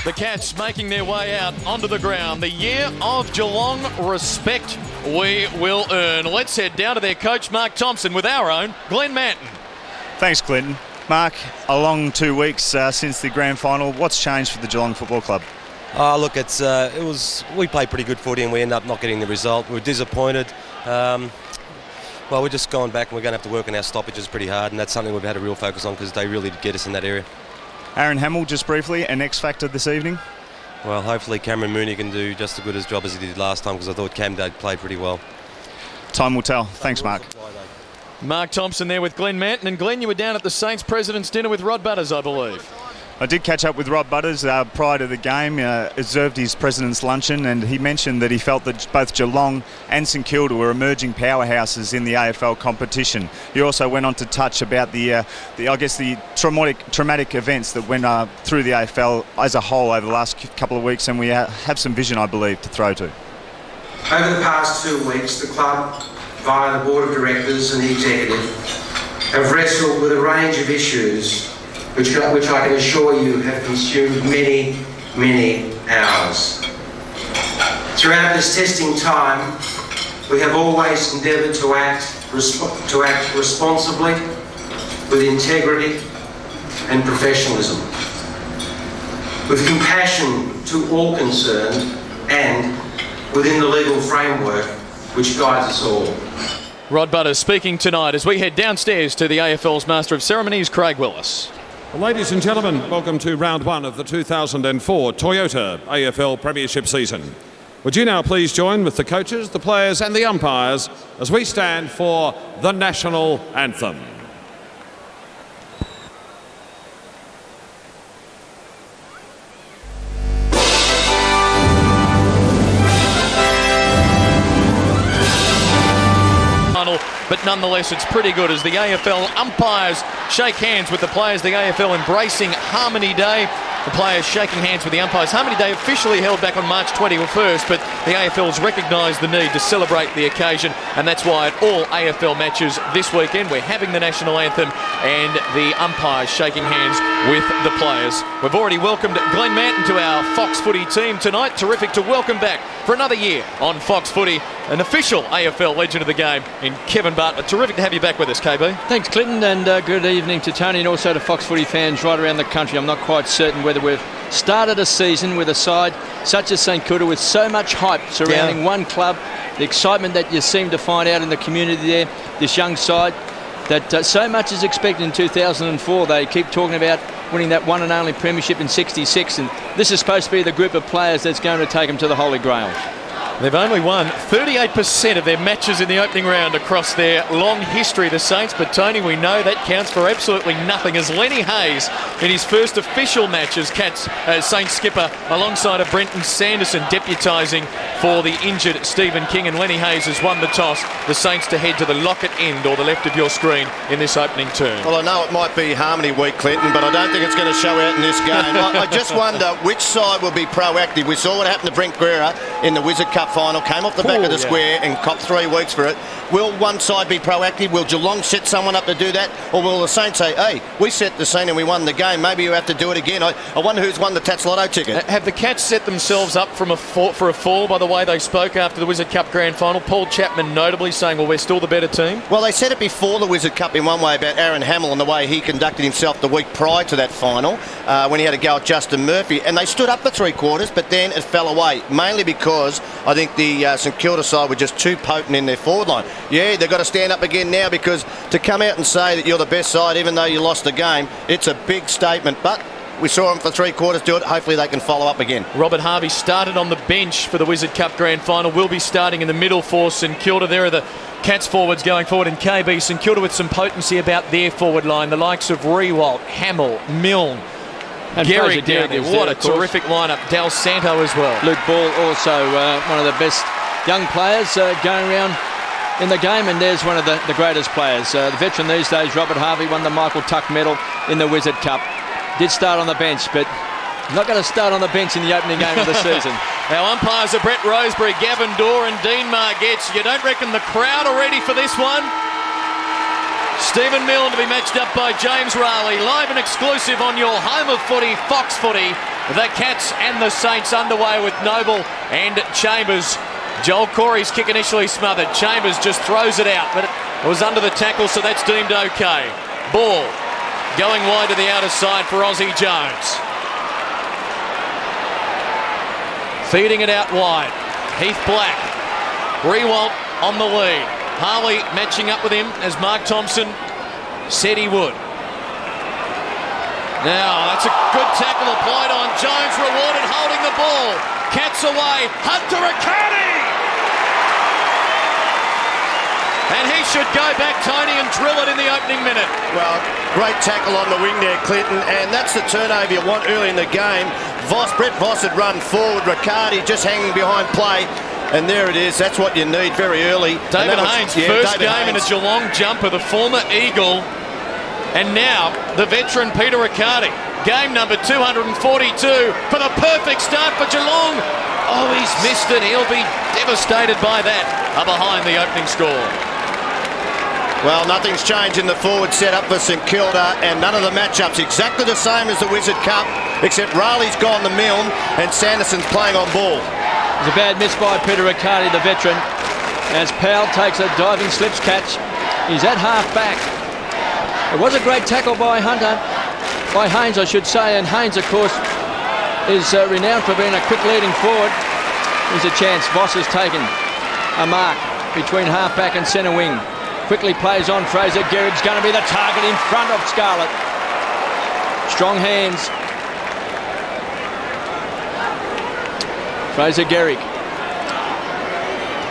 The Cats making their way out onto the ground. The year of Geelong respect we will earn. Let's head down to their coach, Mark Thompson, with our own Glenn Manton. Thanks, Clinton. Mark, a long 2 weeks since the grand final. What's changed for the Geelong Football Club? Look, we played pretty good footy and we ended up not getting the result. We were disappointed. We're just going back and we're going to have to work on our stoppages pretty hard, and that's something we've had a real focus on because they really did get us in that area. Aaron Hamill, just briefly, an X factor this evening? Well, hopefully Cameron Mooney can do just as good a job as he did last time, because I thought Cam Dade played pretty well. Time will tell. Thanks, Mark. Mark Thompson there with Glenn Manton. And Glenn, you were down at the Saints President's dinner with Rod Butters, I believe. I did catch up with Rod Butters prior to the game, observed his President's luncheon, and he mentioned that he felt that both Geelong and St Kilda were emerging powerhouses in the AFL competition. He also went on to touch about the traumatic events that went through the AFL as a whole over the last couple of weeks, and we have some vision, I believe, to throw to. Over the past 2 weeks, the club, via the Board of Directors and the Executive, have wrestled with a range of issues which I can assure you have consumed many, many hours. Throughout this testing time, we have always endeavoured to act responsibly, with integrity and professionalism, with compassion to all concerned, and within the legal framework which guides us all. Rod Butters speaking tonight as we head downstairs to the AFL's Master of Ceremonies, Craig Willis. Ladies and gentlemen, welcome to round one of the 2004 Toyota AFL Premiership season. Would you now please join with the coaches, the players and the umpires as we stand for the National Anthem. But nonetheless, it's pretty good as the AFL umpires shake hands with the players. The AFL embracing Harmony Day. The players shaking hands with the umpires. Harmony Day officially held back on March 21st, but the AFL's recognised the need to celebrate the occasion, and that's why at all AFL matches this weekend we're having the National Anthem and the umpires shaking hands with the players. We've already welcomed Glenn Manton to our Fox Footy team tonight. Terrific to welcome back for another year on Fox Footy an official AFL legend of the game in Kevin Bartlett. Terrific to have you back with us, KB. Thanks, Clinton, and good evening to Tony and also to Fox Footy fans right around the country. I'm not quite certain whether we've started a season with a side such as St Kilda with so much hype surrounding one club, the excitement that you seem to find out in the community there, this young side, that so much is expected in 2004. They keep talking about winning that one and only premiership in '66, and this is supposed to be the group of players that's going to take them to the Holy Grail. They've only won 38% of their matches in the opening round across their long history, the Saints, but Tony, we know that counts for absolutely nothing as Lenny Hayes, in his first official match as Saints skipper, alongside of Brenton Sanderson, deputising for the injured Stephen King, and Lenny Hayes has won the toss. The Saints to head to the Lockett end, or the left of your screen, in this opening turn. Well, I know it might be Harmony Week, Clinton, but I don't think it's going to show out in this game. I just wonder which side will be proactive. We saw what happened to Brent Guerra in the Wizard Cup final, came off the back of the square and copped 3 weeks for it. Will one side be proactive? Will Geelong set someone up to do that? Or will the Saints say, hey, we set the scene and we won the game, maybe you have to do it again? I wonder who's won the Tats Lotto ticket. Have the Cats set themselves up for a fall by the way they spoke after the Wizard Cup grand final? Paul Chapman notably saying, well, we're still the better team. Well, they said it before the Wizard Cup in one way about Aaron Hamill and the way he conducted himself the week prior to that final when he had a go at Justin Murphy, and they stood up for 3 quarters, but then it fell away, mainly because I think the St Kilda side were just too potent in their forward line. Yeah, they've got to stand up again now, because to come out and say that you're the best side even though you lost the game, it's a big statement, but we saw them for 3 quarters do it. Hopefully they can follow up again. Robert Harvey started on the bench for the Wizard Cup grand final, will be starting in the middle for St Kilda. There are the Cats forwards going forward, and KB, St Kilda with some potency about their forward line, the likes of Rewalt, Hamill, Milne, and Gehrig down there. What a terrific lineup. Dal Santo as well. Luke Ball also one of the best young players going around in the game, and there's one of the greatest players. The veteran these days, Robert Harvey, won the Michael Tuck medal in the Wizard Cup. Did start on the bench, but not going to start on the bench in the opening game of the season. Our umpires are Brett Roseberry, Gavin Dorr and Dean Margetts. You don't reckon the crowd are ready for this one? Stephen Milne to be matched up by James Raleigh. Live and exclusive on your home of footy, Fox Footy. The Cats and the Saints underway with Noble and Chambers. Joel Corey's kick initially smothered. Chambers just throws it out, but it was under the tackle, so that's deemed okay. Ball going wide to the outer side for Aussie Jones. Feeding it out wide. Heath Black. Rewalt on the lead. Harley matching up with him as Mark Thompson said he would. Now, that's a good tackle applied on Jones, rewarded holding the ball. Cats away, Hunter Riccardi! And he should go back, Tony, and drill it in the opening minute. Well, great tackle on the wing there, Clinton, and that's the turnover you want early in the game. Brett Voss had run forward, Riccardi just hanging behind play, and there it is. That's what you need very early. David Haynes, first game in a Geelong jumper, the former Eagle, and now the veteran Peter Riccardi. Game number 242 for the perfect start for Geelong. Oh, he's missed it. He'll be devastated by that. Behind the opening score. Well, nothing's changed in the forward setup for St Kilda, and none of the matchups exactly the same as the Wizard Cup, except Riley's gone the milne and Sanderson's playing on ball. It's a bad miss by Peter Riccardi, the veteran, as Powell takes a diving slips catch. He's at half back. It was a great tackle by Haynes, I should say, and Haynes, of course, is renowned for being a quick leading forward. Here's a chance. Voss has taken a mark between half back and centre wing. Quickly plays on Fraser Gerrard's going to be the target in front of Scarlett. Strong hands. Fraser Gerrig.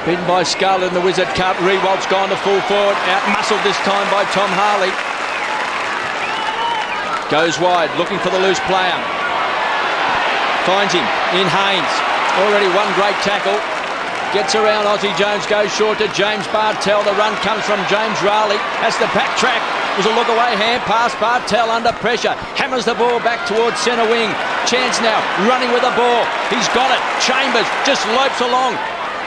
Beaten by Scarlett in the Wizard Cup. Rewalt's gone to full forward. Out-muscled this time by Tom Harley. Goes wide, looking for the loose player. Finds him in Haynes. Already one great tackle. Gets around Aussie Jones, goes short to James Bartell. The run comes from James Rowley. Has to backtrack. Was a look away hand pass. Bartell under pressure. Hammers the ball back towards centre wing. Chance now running with the ball. He's got it. Chambers just lopes along.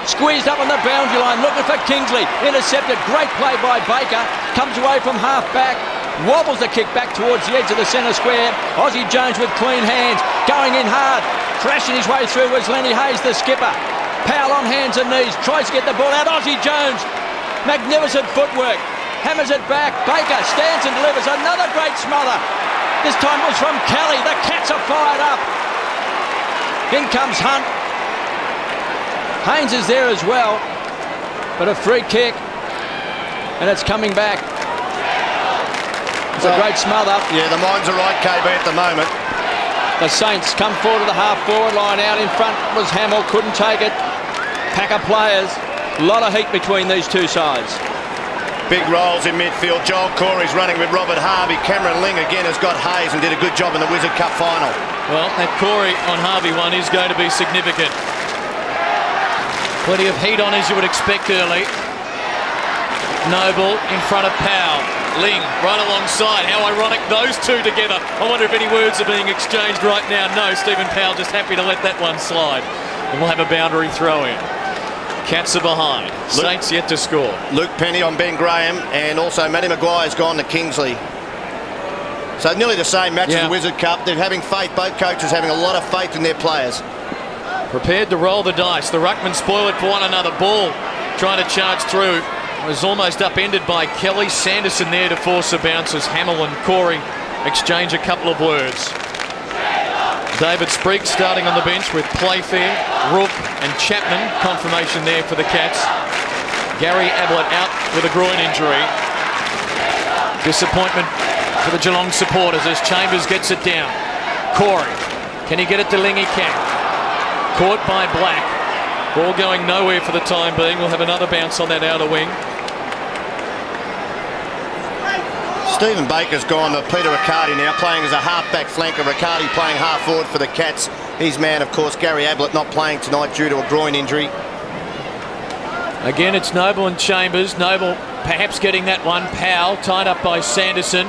Squeezed up on the boundary line. Looking for Kingsley. Intercepted. Great play by Baker. Comes away from half back. Wobbles the kick back towards the edge of the centre square. Aussie Jones with clean hands. Going in hard. Crashing his way through was Lenny Hayes, the skipper. Powell on hands and knees, tries to get the ball out. Aussie Jones, magnificent footwork, hammers it back. Baker stands and delivers another great smother. This time was from Kelly. The Cats are fired up. In comes Hunt. Haynes is there as well, but a free kick, and it's coming back. It's a great smother. Yeah, the minds are right, KB, at the moment. The Saints come forward to the half-forward line. Out in front was Hamill, couldn't take it. Pack of players. A lot of heat between these two sides. Big rolls in midfield. Joel Corey's running with Robert Harvey. Cameron Ling again has got Hayes and did a good job in the Wizard Cup final. Well, that Corey on Harvey one is going to be significant. Plenty of heat on, as you would expect early. Noble in front of Powell. Ling right alongside. How ironic those two together. I wonder if any words are being exchanged right now. No, Stephen Powell just happy to let that one slide. And we'll have a boundary throw in. Cats are behind. Saints yet to score. Luke Penny on Ben Graham, and also Matty Maguire's gone to Kingsley. So nearly the same match as the Wizard Cup. They're having faith, both coaches having a lot of faith in their players. Prepared to roll the dice. The ruckman spoil it for one another. Ball trying to charge through. Was almost upended by Kelly. Sanderson there to force a bounce as Hamill and Corey exchange a couple of words. David Sprigg starting on the bench with Playfair, Rook and Chapman. Confirmation there for the Cats. Gary Ablett out with a groin injury. Disappointment for the Geelong supporters as Chambers gets it down. Corey, can he get it to Ling? He can. Caught by Black. Ball going nowhere for the time being. We'll have another bounce on that outer wing. Stephen Baker's gone to Peter Riccardi now, playing as a half-back flanker. Riccardi playing half-forward for the Cats. His man, of course, Gary Ablett, not playing tonight due to a groin injury. Again, it's Noble and Chambers. Noble perhaps getting that one. Powell tied up by Sanderson.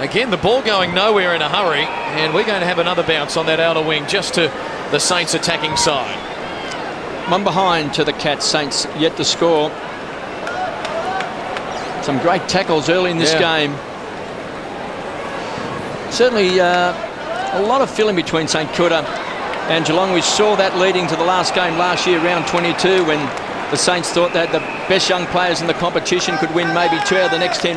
Again, the ball going nowhere in a hurry, and we're going to have another bounce on that outer wing just to the Saints attacking side. One behind to the Cats. Saints yet to score. Some great tackles early in this game. Certainly a lot of filling between St Kilda and Geelong. We saw that leading to the last game last year, round 22, when the Saints thought they had the best young players in the competition, could win maybe 2 out of the next 10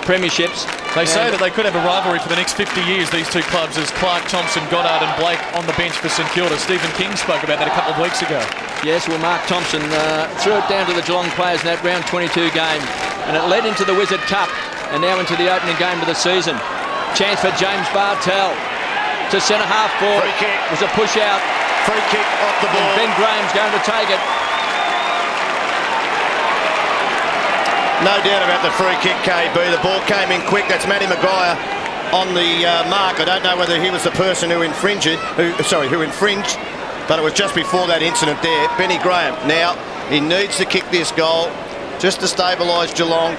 premierships. They say that they could have a rivalry for the next 50 years, these two clubs, as Clark, Thompson, Goddard and Blake on the bench for St Kilda. Stephen King spoke about that a couple of weeks ago. Yes, well, Mark Thompson threw it down to the Geelong players in that round 22 game, and it led into the Wizard Cup and now into the opening game of the season. Chance for James Bartel to centre half forward. Free kick. It was a push out. Free kick off the ball. And Ben Graham's going to take it. No doubt about the free kick, KB. The ball came in quick. That's Matty Maguire on the mark. I don't know whether he was the person who infringed, but it was just before that incident there. Benny Graham. Now, he needs to kick this goal just to stabilise Geelong.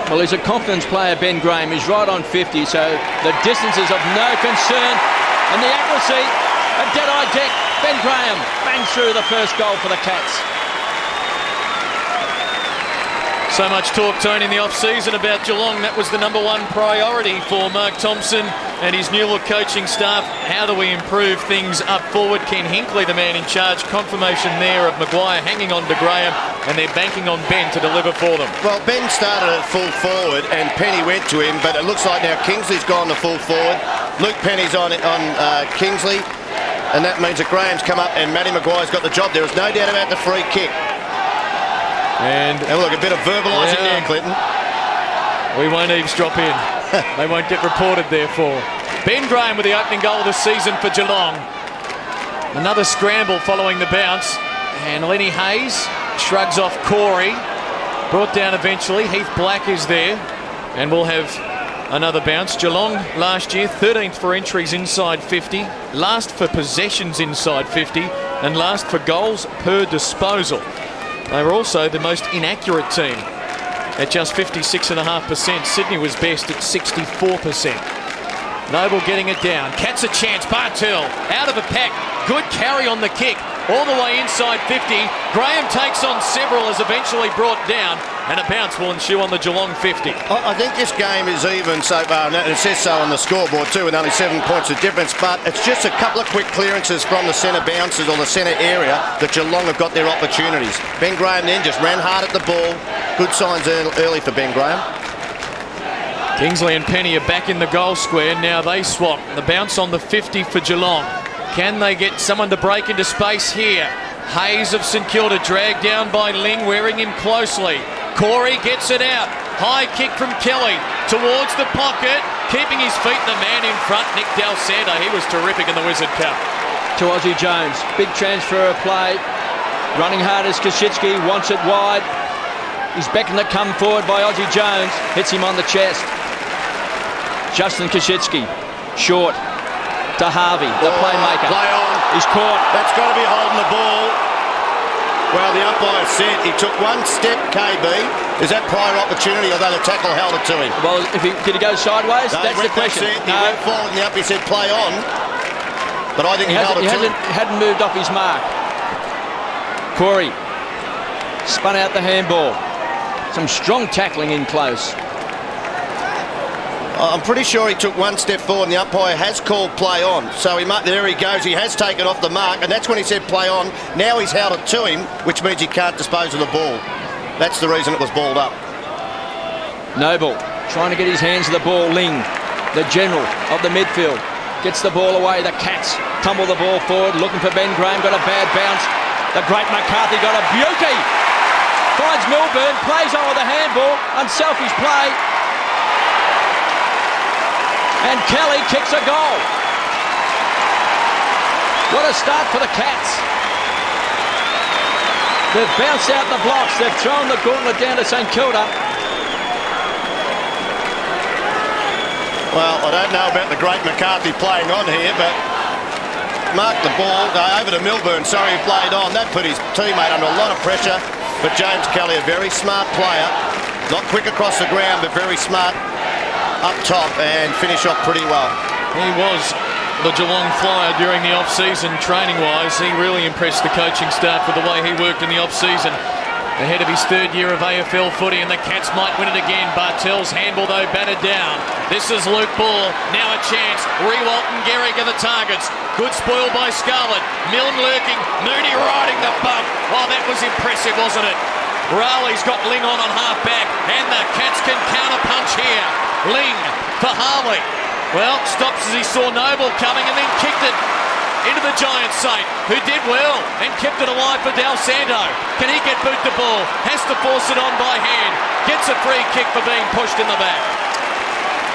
Well, he's a confidence player, Ben Graham. He's right on 50, so the distance is of no concern. And the accuracy, a dead-eye deck. Ben Graham bangs through the first goal for the Cats. So much talk, Tony, in the off-season about Geelong. That was the number one priority for Mark Thompson and his new look coaching staff. How do we improve things up forward? Ken Hinkley, the man in charge. Confirmation there of Maguire hanging on to Graham, and they're banking on Ben to deliver for them. Well, Ben started at full forward and Penny went to him, but it looks like now Kingsley's gone to full forward. Luke Penny's on Kingsley, and that means that Graham's come up and Matty Maguire's got the job. There is no doubt about the free kick. And look, a bit of verbalising there, Clinton. We won't eavesdrop in. They won't get reported, therefore. Ben Graham with the opening goal of the season for Geelong. Another scramble following the bounce. And Lenny Hayes shrugs off Corey. Brought down eventually. Heath Black is there. And we'll have another bounce. Geelong last year, 13th for entries inside 50. Last for possessions inside 50. And last for goals per disposal. They were also the most inaccurate team at just 56.5%. Sydney was best at 64%. Noble getting it down. Cats a chance. Bartel out of the pack. Good carry on the kick. All the way inside 50. Graham takes on several, is eventually brought down, and a bounce will ensue on the Geelong 50. I think this game is even so far, and it says so on the scoreboard too, with only 7 points of difference, but it's just a couple of quick clearances from the centre bounces or the centre area that Geelong have got their opportunities. Ben Graham then just ran hard at the ball. Good signs early for Ben Graham. Kingsley and Penny are back in the goal square. Now they swap. The bounce on the 50 for Geelong. Can they get someone to break into space here? Hayes of St Kilda dragged down by Ling, wearing him closely. Corey gets it out. High kick from Kelly towards the pocket, keeping his feet. The man in front, Nick Del Santo, he was terrific in the Wizard Cup. To Ozzie Jones, big transfer of play. Running hard as Koschitzky, wants it wide. He's beckoned to come forward by Ozzie Jones, hits him on the chest. Justin Koschitzky, short to Harvey, the playmaker. Play on. He's caught. That's got to be holding the ball. Well, the umpire said he took one step, KB. Is that prior opportunity, although the tackle held it to him? Well, did he go sideways? No, that's the question. He went forward and the umpire said play on. But I think he held it to him. Hadn't moved off his mark. Corey spun out the handball. Some strong tackling in close. I'm pretty sure he took one step forward and the umpire has called play on. So there he goes. He has taken off the mark, and that's when he said play on. Now he's held it to him, which means he can't dispose of the ball. That's the reason it was balled up. Noble trying to get his hands to the ball. Ling, the general of the midfield, gets the ball away. The Cats tumble the ball forward, looking for Ben Graham. Got a bad bounce. The great McCarthy got a beauty. Finds Milburn, plays on with the handball. Unselfish play. And Kelly kicks a goal. What a start for the Cats. They've bounced out the blocks. They've thrown the gauntlet down to St Kilda. Well, I don't know about the great McCarthy playing on here, but marked the ball over to Milburn. Sorry he played on. That put his teammate under a lot of pressure. But James Kelly, a very smart player. Not quick across the ground, but very smart up top and finish off pretty well. He was the Geelong flyer during the off-season training-wise. He really impressed the coaching staff with the way he worked in the off-season. ahead of his third year of AFL footy, and the Cats might win it again. Bartel's handball, though, battered down. This is Luke Ball. Now a chance. Rewalt and Gehrig are the targets. Good spoil by Scarlett. Milne lurking. Mooney riding the bump. Oh, that was impressive, wasn't it? Rowley's got Ling on half-back, and the Cats can counter-punch here. Ling for Harley. Well, stops as he saw Noble coming and then kicked it into the Giants' Saint, who did well and kept it alive for Del Santo. Can he get boot the ball? Has to force it on by hand. Gets a free kick for being pushed in the back.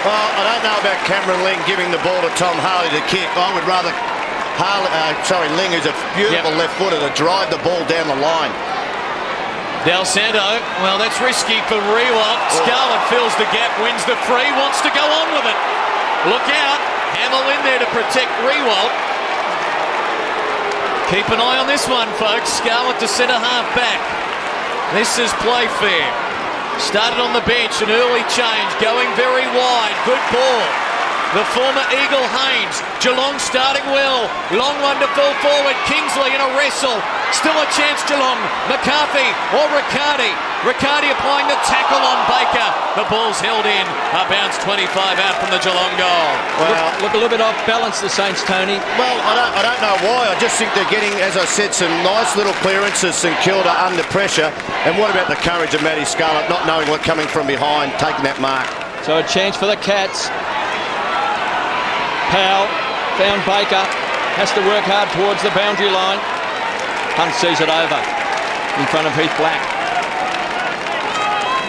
Well, I don't know about Cameron Ling giving the ball to Tom Harley to kick. I would rather Ling, who's a beautiful left footer, to drive the ball down the line. Del Santo, well, that's risky for Rewalt. Scarlett fills the gap, wins the free, wants to go on with it. Look out. Hamill in there to protect Rewalt. Keep an eye on this one, folks. Scarlett to centre half back. This is Playfair. Started on the bench, an early change, going very wide. Good ball. The former Eagle Haynes. Geelong starting well. Long one to fall forward. Kingsley in a wrestle. Still a chance, Geelong. McCarthy or Riccardi. Riccardi applying the tackle on Baker. The ball's held in. A bounce 25 out from the Geelong goal. Well, look a little bit off balance, the Saints, Tony. Well, I don't know why. I just think they're getting, as I said, some nice little clearances, St Kilda under pressure. And what about the courage of Matty Scarlett not knowing what coming from behind, taking that mark? So a chance for the Cats. Powell found Baker. Has to work hard towards the boundary line. Hunt sees it over in front of Heath Black.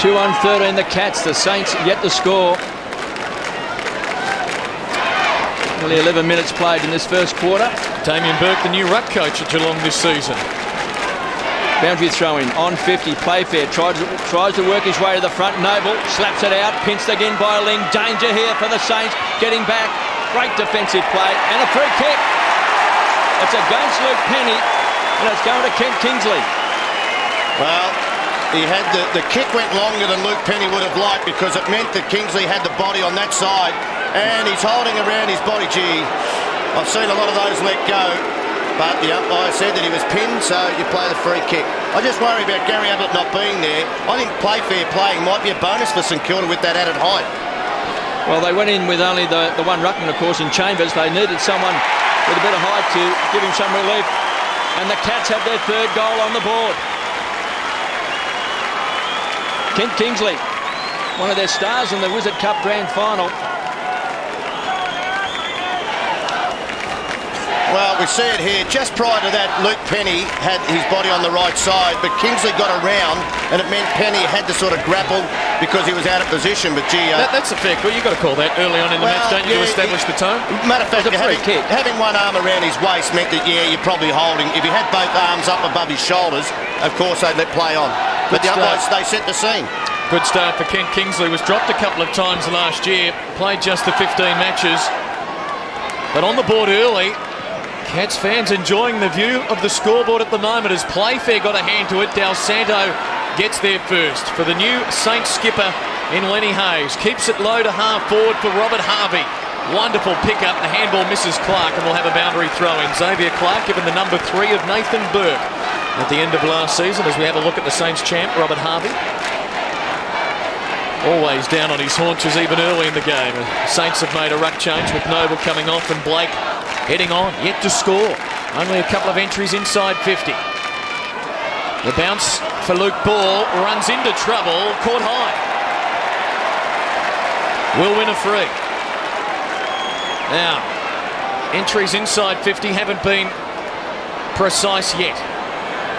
2-on-13 the Cats. The Saints yet to score. Only 11 minutes played in this first quarter. Damien Burke, the new ruck coach at Geelong this season. Boundary throw-in on 50. Playfair tries to work his way to the front. Noble slaps it out. Pinched again by Ling. Danger here for the Saints. Getting back. Great defensive play. And a free kick. It's against Luke Penny. And it's going to Kent Kingsley. Well, he had the kick went longer than Luke Penny would have liked, because it meant that Kingsley had the body on that side, and he's holding around his body. Gee, I've seen a lot of those let go, but the umpire said that he was pinned, so you play the free kick. I just worry about Gary Ablett not being there. I think Playfair playing might be a bonus for St Kilda with that added height. Well, they went in with only the one ruckman, of course, in Chambers. They needed someone with a bit of height to give him some relief. And the Cats have their third goal on the board. Kent Kingsley, one of their stars in the Wizard Cup Grand Final. Well, we see it here. Just prior to that, Luke Penny had his body on the right side, but Kingsley got around, and it meant Penny had to sort of grapple because he was out of position. But gee, that's a fair call. You've got to call that early on in the match, don't you, to establish the tone? Matter of fact, having one arm around his waist meant that, yeah, you're probably holding. If he had both arms up above his shoulders, of course they'd let play on. But the umpires, they set the scene. Good start for Kent Kingsley. Was dropped a couple of times last year. Played just the 15 matches. But on the board early. Cats fans enjoying the view of the scoreboard at the moment as Playfair got a hand to it. Del Santo gets there first for the new Saints skipper in Lenny Hayes. Keeps it low to half forward for Robert Harvey. Wonderful pick-up. The handball misses Clark, and we'll have a boundary throw-in. Xavier Clark given the number 3 of Nathan Burke at the end of last season as we have a look at the Saints champ, Robert Harvey. Always down on his haunches even early in the game. Saints have made a ruck change with Noble coming off and Blake heading on, yet to score. Only a couple of entries inside 50. The bounce for Luke Ball runs into trouble, caught high. Will win a free. Now, entries inside 50 haven't been precise yet.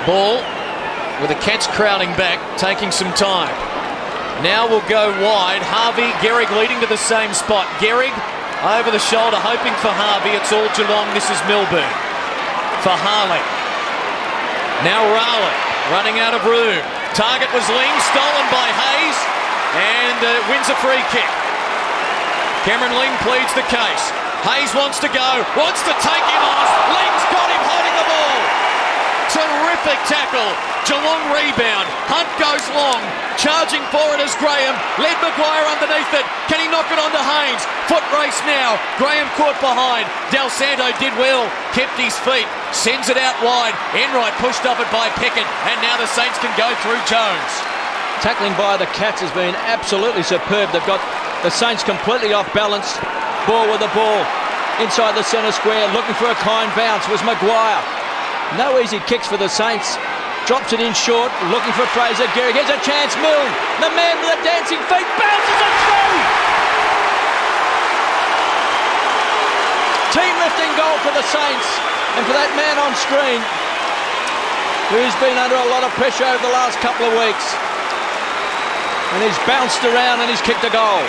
Ball with the Cats crowding back, taking some time. Now we'll go wide. Harvey, Gehrig leading to the same spot. Gehrig over the shoulder, hoping for Harvey. It's all Geelong. This is Milburn for Harley. Now Rowley running out of room. Target was Ling, stolen by Hayes, and wins a free kick. Cameron Ling pleads the case. Hayes wants to go, wants to take him on. Ling's got him holding the ball. Terrific tackle. Geelong rebound. Hunt goes long. Charging for it as Graham led Maguire underneath it. Can he knock knock it on to Haynes. Foot race now. Graham caught behind. Del Santo did well. Kept his feet. Sends it out wide. Enright pushed off it by Pickett. And now the Saints can go through Jones. Tackling by the Cats has been absolutely superb. They've got the Saints completely off balance. Ball with the ball. Inside the centre square. Looking for a kind bounce was Maguire. No easy kicks for the Saints. Drops it in short, looking for Fraser Gehrig. Here's a chance, Milne. The man with the dancing feet bounces it through. Team lifting goal for the Saints. And for that man on screen, who's been under a lot of pressure over the last couple of weeks. And he's bounced around and he's kicked a goal.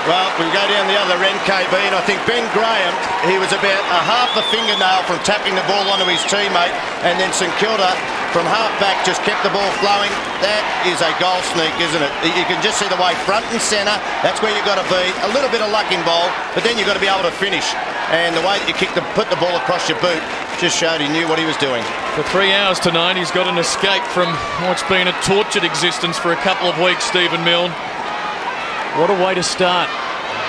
Well, we go down the other end, KB, and I think Ben Graham, he was about a half a fingernail from tapping the ball onto his teammate, and then St Kilda from half back just kept the ball flowing. That is a goal sneak, isn't it? You can just see the way front and centre, that's where you've got to be. A little bit of luck involved, but then you've got to be able to finish. And the way that you put the ball across your boot just showed he knew what he was doing. For 3 hours tonight, he's got an escape from what's been a tortured existence for a couple of weeks, Stephen Milne. What a way to start.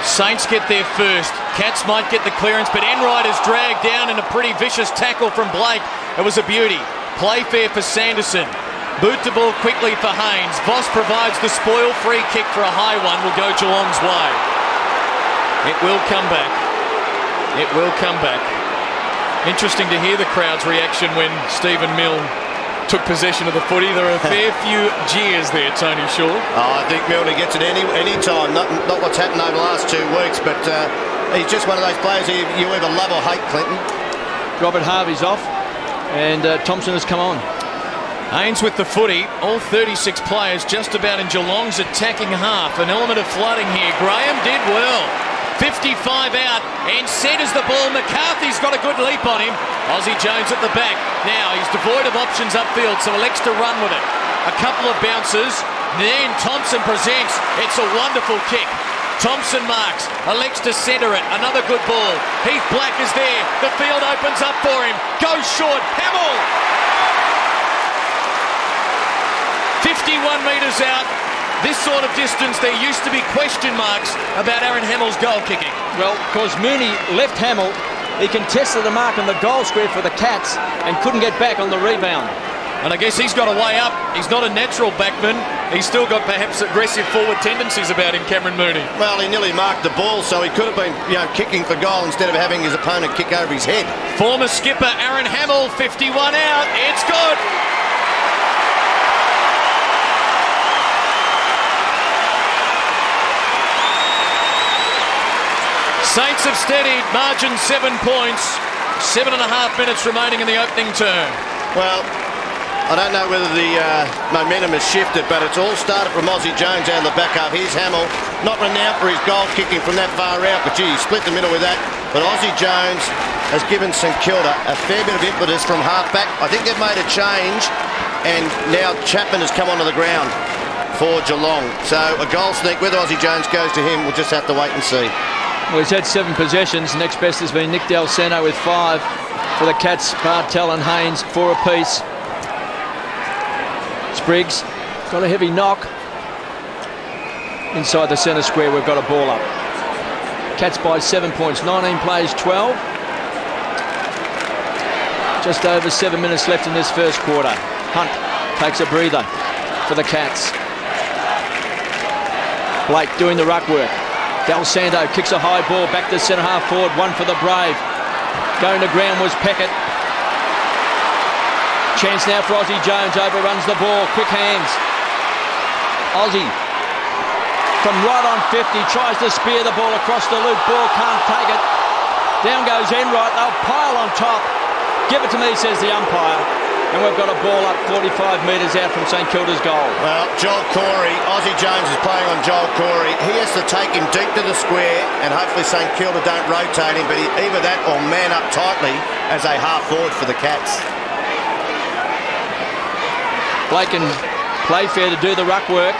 Saints get there first. Cats might get the clearance, but Enright is dragged down in a pretty vicious tackle from Blake. It was a beauty. Play fair for Sanderson. Boot the ball quickly for Haynes. Voss provides the spoil. Free kick for a high one will go Geelong's way. It will come back. It will come back. Interesting to hear the crowd's reaction when Stephen Milne took possession of the footy. There are a fair few jeers there, Tony Shaw. Oh, I think Milner gets it any time. Not what's happened over the last 2 weeks, but he's just one of those players you either love or hate, Clinton. Robert Harvey's off, and Thompson has come on. Haynes with the footy. All 36 players just about in Geelong's attacking half. An element of flooding here. Graham did well. 55 out and centres the ball. McCarthy's got a good leap on him. Aussie Jones at the back. Now he's devoid of options upfield, so elects to run with it. A couple of bounces. Then Thompson presents. It's a wonderful kick. Thompson marks. Elects to centre it. Another good ball. Heath Black is there. The field opens up for him. Goes short. Hamill. 51 metres out. This sort of distance, there used to be question marks about Aaron Hamill's goal kicking. Well, because Mooney left Hamill, he contested the mark on the goal square for the Cats and couldn't get back on the rebound. And I guess he's got a way up. He's not a natural backman. He's still got perhaps aggressive forward tendencies about him, Cameron Mooney. Well, he nearly marked the ball, so he could have been kicking for goal instead of having his opponent kick over his head. Former skipper Aaron Hamill, 51 out. It's good. Saints have steadied, margin 7 points, 7.5 minutes remaining in the opening term. Well, I don't know whether the momentum has shifted, but it's all started from Aussie Jones out of the back half. Here's Hamill, not renowned for his goal kicking from that far out, but gee, he split the middle with that. But Aussie Jones has given St Kilda a fair bit of impetus from half back. I think they've made a change, and now Chapman has come onto the ground for Geelong. So a goal sneak, whether Aussie Jones goes to him, we'll just have to wait and see. Well, he's had 7 possessions. Next best has been Nick Del Santo with 5. For the Cats, Bartel and Haynes, 4 apiece. Spriggs got a heavy knock. Inside the centre square, we've got a ball up. Cats by 7 points, 19 plays 12. Just over 7 minutes left in this first quarter. Hunt takes a breather for the Cats. Blake doing the ruck work. Del Santo kicks a high ball back to centre half forward. One for the Brave. Going to ground was Peckett. Chance now for Aussie Jones. Overruns the ball. Quick hands. Aussie from right on 50. Tries to spear the ball across the loop. Ball can't take it. Down goes Enright. They'll pile on top. Give it to me, says the umpire. And we've got a ball up 45 metres out from St Kilda's goal. Well, Joel Corey, Aussie Jones is playing on Joel Corey. He has to take him deep to the square, and hopefully St Kilda don't rotate him, but either that or man up tightly as a half forward for the Cats. Blake and Playfair to do the ruck work.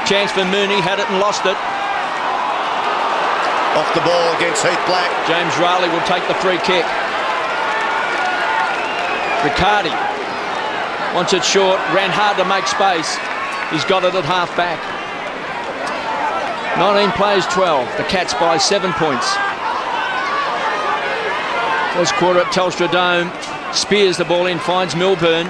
Chance for Mooney, had it and lost it. Off the ball against Heath Black. James Riley will take the free kick. Riccardi wants it short, ran hard to make space. He's got it at half back. 19 plays 12. The Cats by 7 points. First quarter at Telstra Dome. Spears the ball in, finds Milburn.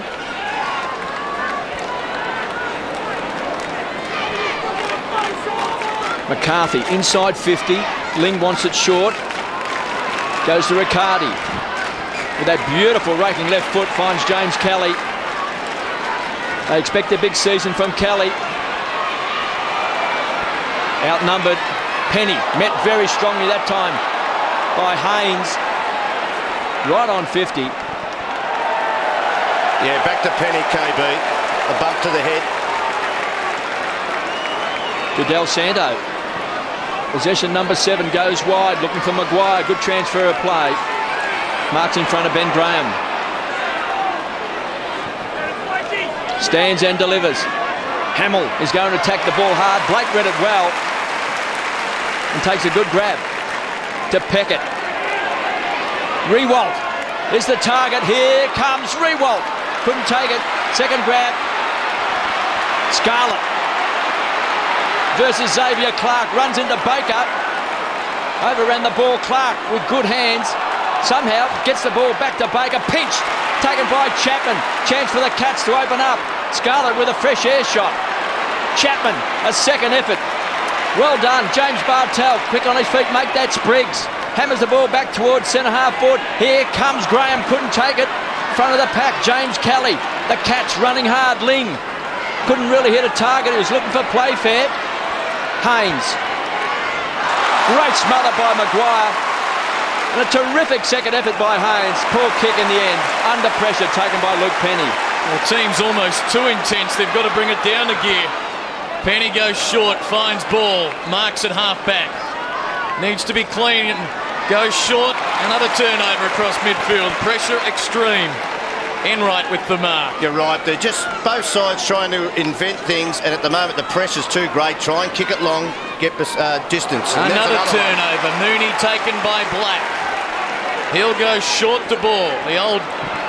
McCarthy inside 50. Ling wants it short. Goes to Riccardi. With that beautiful raking left foot, finds James Kelly. They expect a big season from Kelly. Outnumbered. Penny met very strongly that time by Haynes. Right on 50. Yeah, back to Penny, KB. A bump to the head. To Del Santo. Possession number 7 goes wide, looking for Maguire. Good transfer of play. Marks in front of Ben Graham. Stands and delivers. Hamill is going to attack the ball hard. Blake read it well. And takes a good grab to Peckett. Rewalt is the target. Here comes Rewalt. Couldn't take it. Second grab. Scarlett versus Xavier Clark. Runs into Baker. Overran the ball. Clark with good hands. Somehow gets the ball back to Baker. Pinch taken by Chapman. Chance for the Cats to open up. Scarlett with a fresh air shot. Chapman, a second effort. Well done, James Bartel, quick on his feet, make that Spriggs. Hammers the ball back towards centre half forward. Here comes Graham, couldn't take it. Front of the pack, James Kelly. The Cats running hard, Ling. Couldn't really hit a target, he was looking for Playfair. Haynes. Great smother by Maguire. And a terrific second effort by Haynes. Poor kick in the end. Under pressure taken by Luke Penny. The team's almost too intense, they've got to bring it down a gear. Penny goes short, finds ball, marks at half-back. Needs to be clean and goes short. Another turnover across midfield. Pressure extreme. Enright with the mark. You're right. They're just both sides trying to invent things, and at the moment the pressure's too great. Try and kick it long, get distance. Another turnover. Mooney taken by Black. He'll go short to ball. The old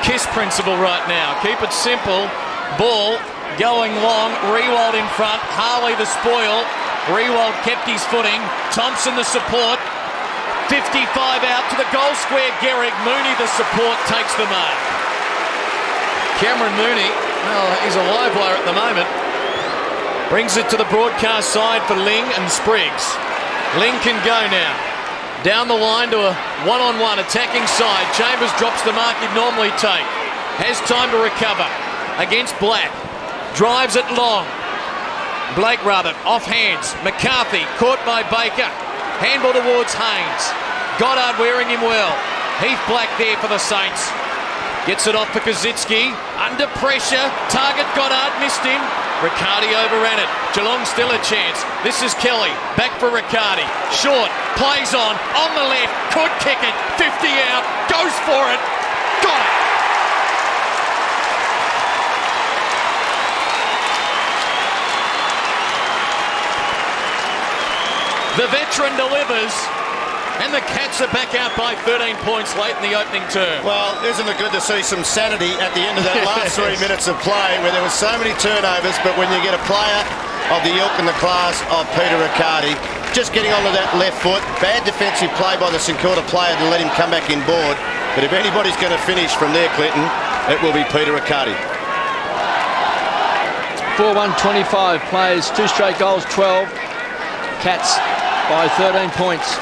KISS principle right now. Keep it simple. Ball going long. Rewald in front. Harley the spoil. Rewald kept his footing. Thompson the support. 55 out to the goal square. Gehrig. Mooney the support takes the mark. Cameron Mooney, well, he's a live wire at the moment. Brings it to the broadcast side for Ling and Spriggs. Ling can go now. Down the line to a one-on-one attacking side. Chambers drops the mark he'd normally take. Has time to recover against Black. Drives it long. Blake rather, off hands. McCarthy caught by Baker. Handball towards Haynes. Goddard wearing him well. Heath Black there for the Saints. Gets it off for Kazitsky. Under pressure. Target Goddard, missed him. Riccardi overran it. Geelong still a chance. This is Kelly. Back for Riccardi. Short. Plays on the left. Could kick it. 50 out. Goes for it. Got it. The veteran delivers, and the Cats are back out by 13 points late in the opening term. Well, isn't it good to see some sanity at the end of that last 3 minutes of play where there were so many turnovers, but when you get a player of the ilk and the class of Peter Riccardi just getting onto that left foot, bad defensive play by the St Kilda player to let him come back inboard. But if anybody's going to finish from there, Clinton, it will be Peter Riccardi. 4-1-25 plays, 2 straight goals, 12. Cats by 13 points.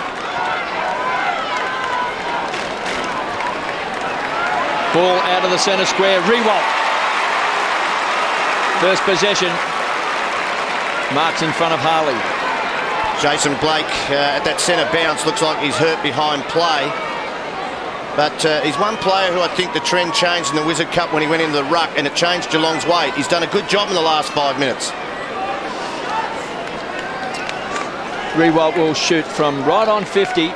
Ball out of the centre square. Rewalt. First possession. Marks in front of Harley. Jason Blake at that centre bounce looks like he's hurt behind play. But he's one player who I think the trend changed in the Wizard Cup when he went into the ruck, and it changed Geelong's way. He's done a good job in the last 5 minutes. Rewalt will shoot from right on 50.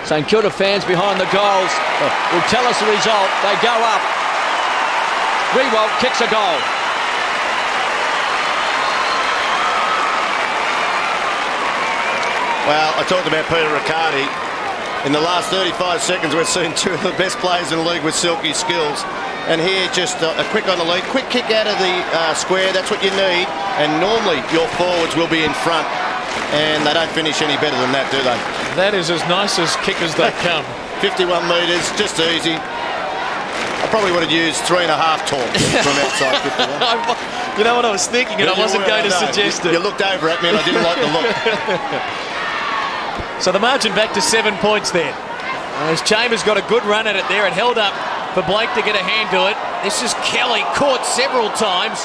St Kilda fans behind the goals will tell us the result. They go up. Rewalt kicks a goal. Well, I talked about Peter Riccardi. In the last 35 seconds, we've seen 2 of the best players in the league with silky skills. And here, just a quick on the lead. Quick kick out of the square. That's what you need. And normally your forwards will be in front, and they don't finish any better than that, do they? That is as nice as kick as they come. 51 metres, just easy. I probably would have used 3.5 torques from outside 51. You know what I was thinking, and I wasn't going to suggest it. You looked over at me and I didn't like the look. So the margin back to 7 points there. As Chambers got a good run at it there, it held up for Blake to get a hand to it. This is Kelly, caught several times.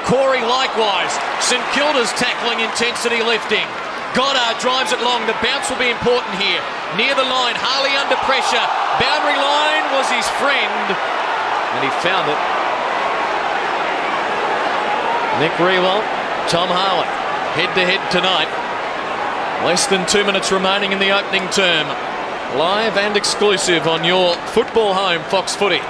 Corey likewise. St Kilda's tackling intensity lifting. Goddard drives it long. The bounce will be important here. Near the line, Harley under pressure. Boundary line was his friend, and he found it. Nick Rewell, Tom Harley, head-to-head tonight. Less than 2 minutes remaining in the opening term. Live and exclusive on your football home, Fox Footy,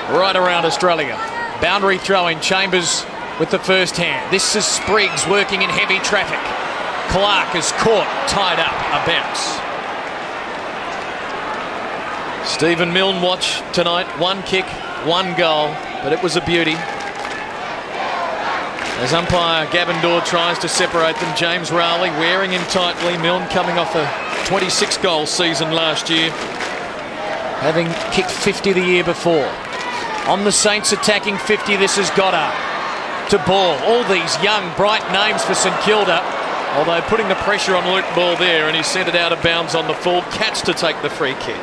right around Australia. Boundary throw in, Chambers with the first hand. This is Spriggs working in heavy traffic. Clark is caught, tied up, a bounce. Stephen Milne watch tonight. 1 kick, 1 goal, but it was a beauty. As umpire Gavin Dorr tries to separate them, James Rowley wearing him tightly. Milne coming off a 26-goal season last year, having kicked 50 the year before. On the Saints attacking 50, this is Goddard to Ball. All these young, bright names for St Kilda, although putting the pressure on Luke Ball there, and he sent it out of bounds on the full. Cats to take the free kick.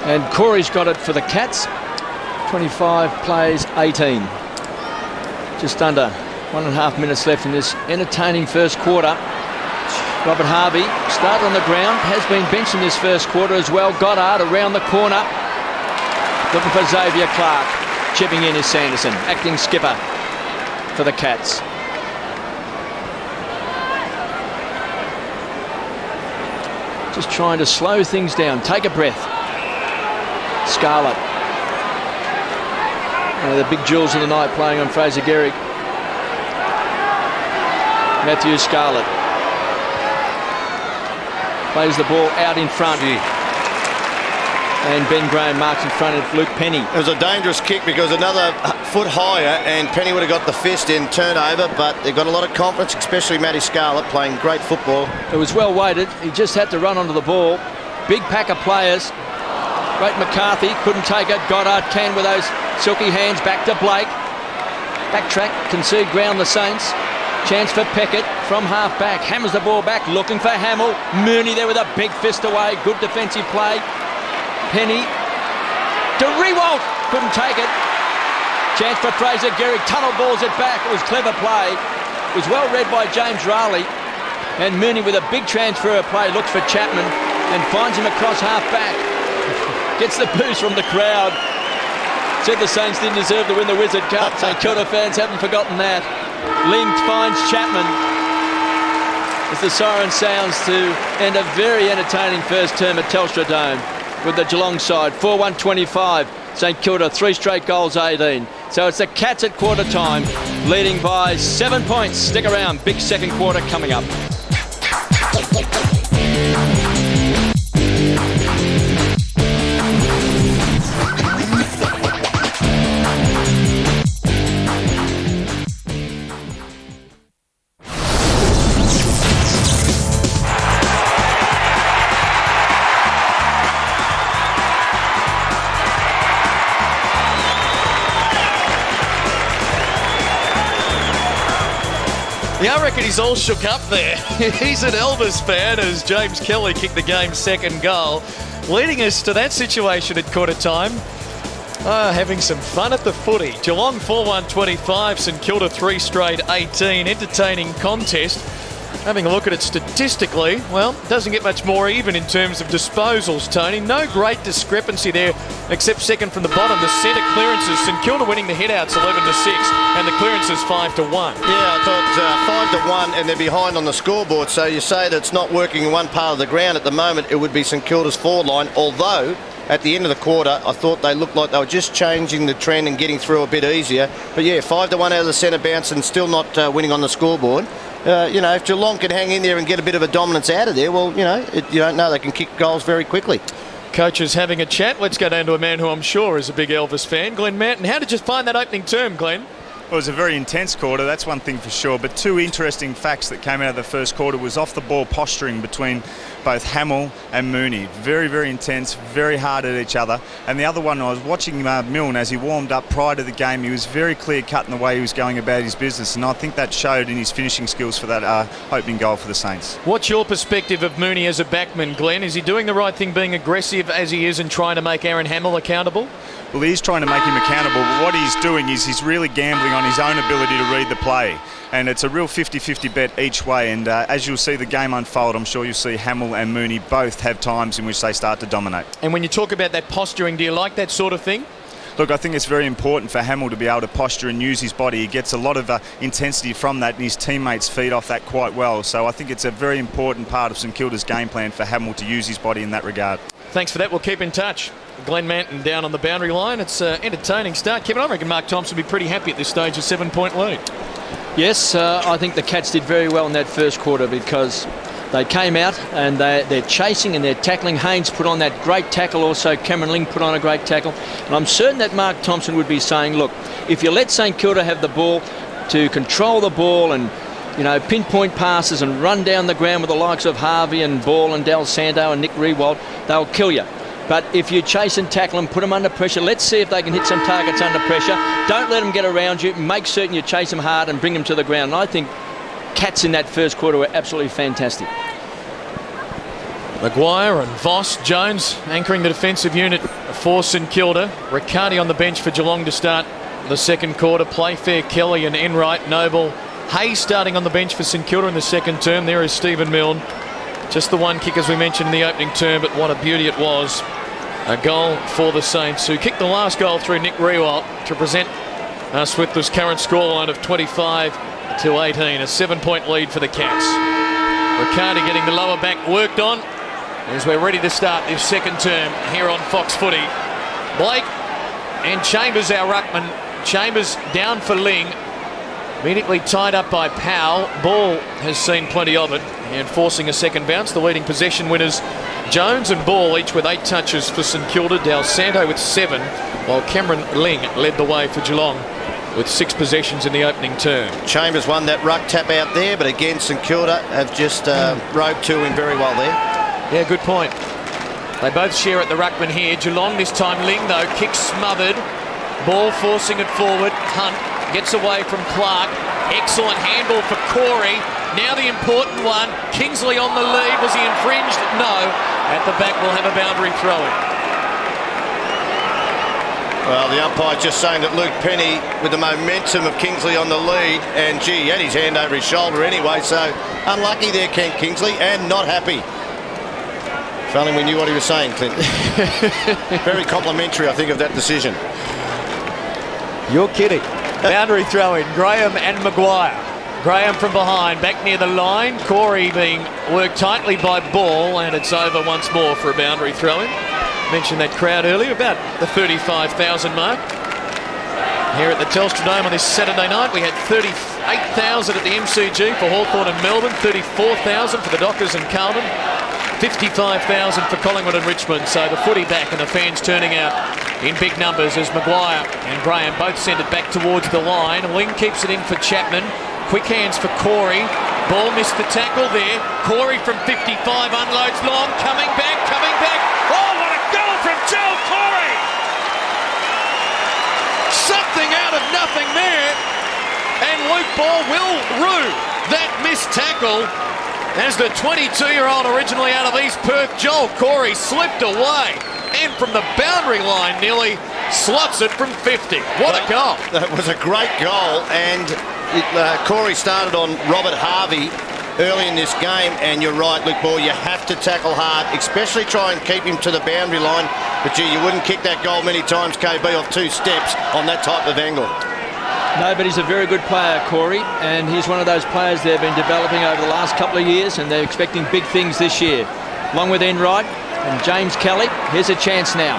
And Corey's got it for the Cats. 25 plays 18. Just under 1.5 minutes left in this entertaining first quarter. Robert Harvey started on the ground, has been benched in this first quarter as well. Goddard around the corner, looking for Xavier Clark. Chipping in is Sanderson, acting skipper for the Cats. Just trying to slow things down, take a breath. Scarlett. One of the big jewels of the night playing on Fraser Gehrig. Matthew Scarlett plays the ball out in front. And Ben Graham marks in front of Luke Penny. It was a dangerous kick because another foot higher and Penny would have got the fist in turnover, but they've got a lot of confidence, especially Matty Scarlett playing great football. It was well weighted. He just had to run onto the ball. Big pack of players. Great McCarthy couldn't take it. Goddard can with those silky hands. Back to Blake. Backtrack, concede ground the Saints. Chance for Peckett from half back. Hammers the ball back, looking for Hamill. Mooney there with a big fist away. Good defensive play. Penny to Rewalt. Couldn't take it. Chance for Fraser Gehrig. Tunnel balls it back. It was clever play. It was well read by James Rowley. And Mooney with a big transfer play looks for Chapman and finds him across half back. Gets the boost from the crowd. Said the Saints didn't deserve to win the Wizard Cup. St Kilda fans haven't forgotten that. Ling finds Chapman as the siren sounds to end a very entertaining first term at Telstra Dome with the Geelong side. 4-1-25. St Kilda 3 straight goals 18. So it's the Cats at quarter time, leading by 7 points. Stick around, big second quarter coming up. Yeah, I reckon he's all shook up there. He's an Elvis fan as James Kelly kicked the game's second goal, leading us to that situation at quarter time. Having some fun at the footy. Geelong 4-1-25, St Kilda 3 straight 18. Entertaining contest. Having a look at it statistically, well, doesn't get much more even in terms of disposals, Tony. No great discrepancy there, except second from the bottom. The centre clearances, St Kilda winning the headouts 11-6, and the clearances 5-1. Yeah, I thought 5-1 and they're behind on the scoreboard. So you say that it's not working in one part of the ground at the moment. It would be St Kilda's forward line, although at the end of the quarter, I thought they looked like they were just changing the trend and getting through a bit easier. But yeah, 5-1 out of the centre bounce and still not winning on the scoreboard. If Geelong can hang in there and get a bit of a dominance out of there, well, you don't know, they can kick goals very quickly. Coaches having a chat. Let's go down to a man who I'm sure is a big Elvis fan, Glenn Manton. How did you find that opening term, Glenn? Well, it was a very intense quarter, that's one thing for sure. But two interesting facts that came out of the first quarter was off the ball posturing between both Hamill and Mooney. Very, very intense, very hard at each other. And the other one, I was watching Milne as he warmed up prior to the game. He was very clear-cut in the way he was going about his business. And I think that showed in his finishing skills for that opening goal for the Saints. What's your perspective of Mooney as a backman, Glenn? Is he doing the right thing, being aggressive as he is and trying to make Aaron Hamill accountable? Well, he's trying to make him accountable, but what he's doing is he's really gambling on his own ability to read the play. And it's a real 50-50 bet each way. And as you'll see the game unfold, I'm sure you'll see Hamill and Mooney both have times in which they start to dominate. And when you talk about that posturing, do you like that sort of thing? Look, I think it's very important for Hamill to be able to posture and use his body. He gets a lot of intensity from that, and his teammates feed off that quite well. So I think it's a very important part of St Kilda's game plan for Hamill to use his body in that regard. Thanks for that. We'll keep in touch. Glenn Manton down on the boundary line. It's an entertaining start. Kevin, I reckon Mark Thompson will be pretty happy at this stage, a 7-point lead. Yes, I think the Cats did very well in that first quarter because they came out and they're chasing and they're tackling. Haynes put on that great tackle. Also, Cameron Ling put on a great tackle. And I'm certain that Mark Thompson would be saying, look, if you let St Kilda have the ball to control the ball and, you know, pinpoint passes and run down the ground with the likes of Harvey and Ball and Del Santo and Nick Riewoldt, they'll kill you. But if you chase and tackle them, put them under pressure, let's see if they can hit some targets under pressure. Don't let them get around you. Make certain you chase them hard and bring them to the ground. And I think Cats in that first quarter were absolutely fantastic. Maguire and Voss, Jones anchoring the defensive unit for St Kilda. Riccardi on the bench for Geelong to start the second quarter. Playfair, Kelly and Enright, Noble. Hayes starting on the bench for St Kilda in the second term. There is Stephen Milne. Just the one kick as we mentioned in the opening term, but what a beauty it was. A goal for the Saints, who kicked the last goal through Nick Riewoldt to present us with this current scoreline of 25-18. A 7-point lead for the Cats. Riccardi getting the lower back worked on as we're ready to start this second term here on Fox Footy. Blake and Chambers, our ruckman. Chambers down for Ling. Immediately tied up by Powell. Ball has seen plenty of it and forcing a second bounce. The leading possession winners, Jones and Ball, each with 8 touches for St Kilda. Del Santo with 7, while Cameron Ling led the way for Geelong with 6 possessions in the opening term. Chambers won that ruck tap out there, but again St Kilda have just roped to him very well there. Yeah, good point. They both share at the ruckman here. Geelong this time, Ling though, kick smothered. Ball forcing it forward. Hunt gets away from Clark. Excellent handball for Corey. Now the important one. Kingsley on the lead. Was he infringed? No. At the back we'll have a boundary throw-in. Well, the umpire just saying that Luke Penny, with the momentum of Kingsley on the lead, and gee, he had his hand over his shoulder anyway, so unlucky there, Kent Kingsley, and not happy. If only we knew what he was saying, Clint. Very complimentary, I think, of that decision. You're kidding. Boundary throw-in, Graham and Maguire. Graham from behind, back near the line. Corey being worked tightly by Ball, and it's over once more for a boundary throw-in. Mentioned that crowd earlier, about the 35,000 mark. Here at the Telstra Dome on this Saturday night, we had 38,000 at the MCG for Hawthorn and Melbourne, 34,000 for the Dockers and Carlton, 55,000 for Collingwood and Richmond. So the footy back and the fans turning out in big numbers as Maguire and Graham both send it back towards the line. Ling keeps it in for Chapman. Quick hands for Corey. Ball missed the tackle there. Corey from 55 unloads long. Coming back. Oh, what a goal from Joel Corey! Something out of nothing there. And Luke Ball will rue that missed tackle. As the 22-year-old originally out of East Perth, Joel Corey slipped away. And from the boundary line nearly slots it from 50. What a goal. That was a great goal, and Corey started on Robert Harvey early in this game, and you're right, Luke Ball, you have to tackle hard, especially try and keep him to the boundary line. But gee, you wouldn't kick that goal many times, KB, off 2 steps on that type of angle. No, but he's a very good player, Corey, and he's one of those players they've been developing over the last couple of years, and they're expecting big things this year. Along with Enright and James Kelly, here's a chance now.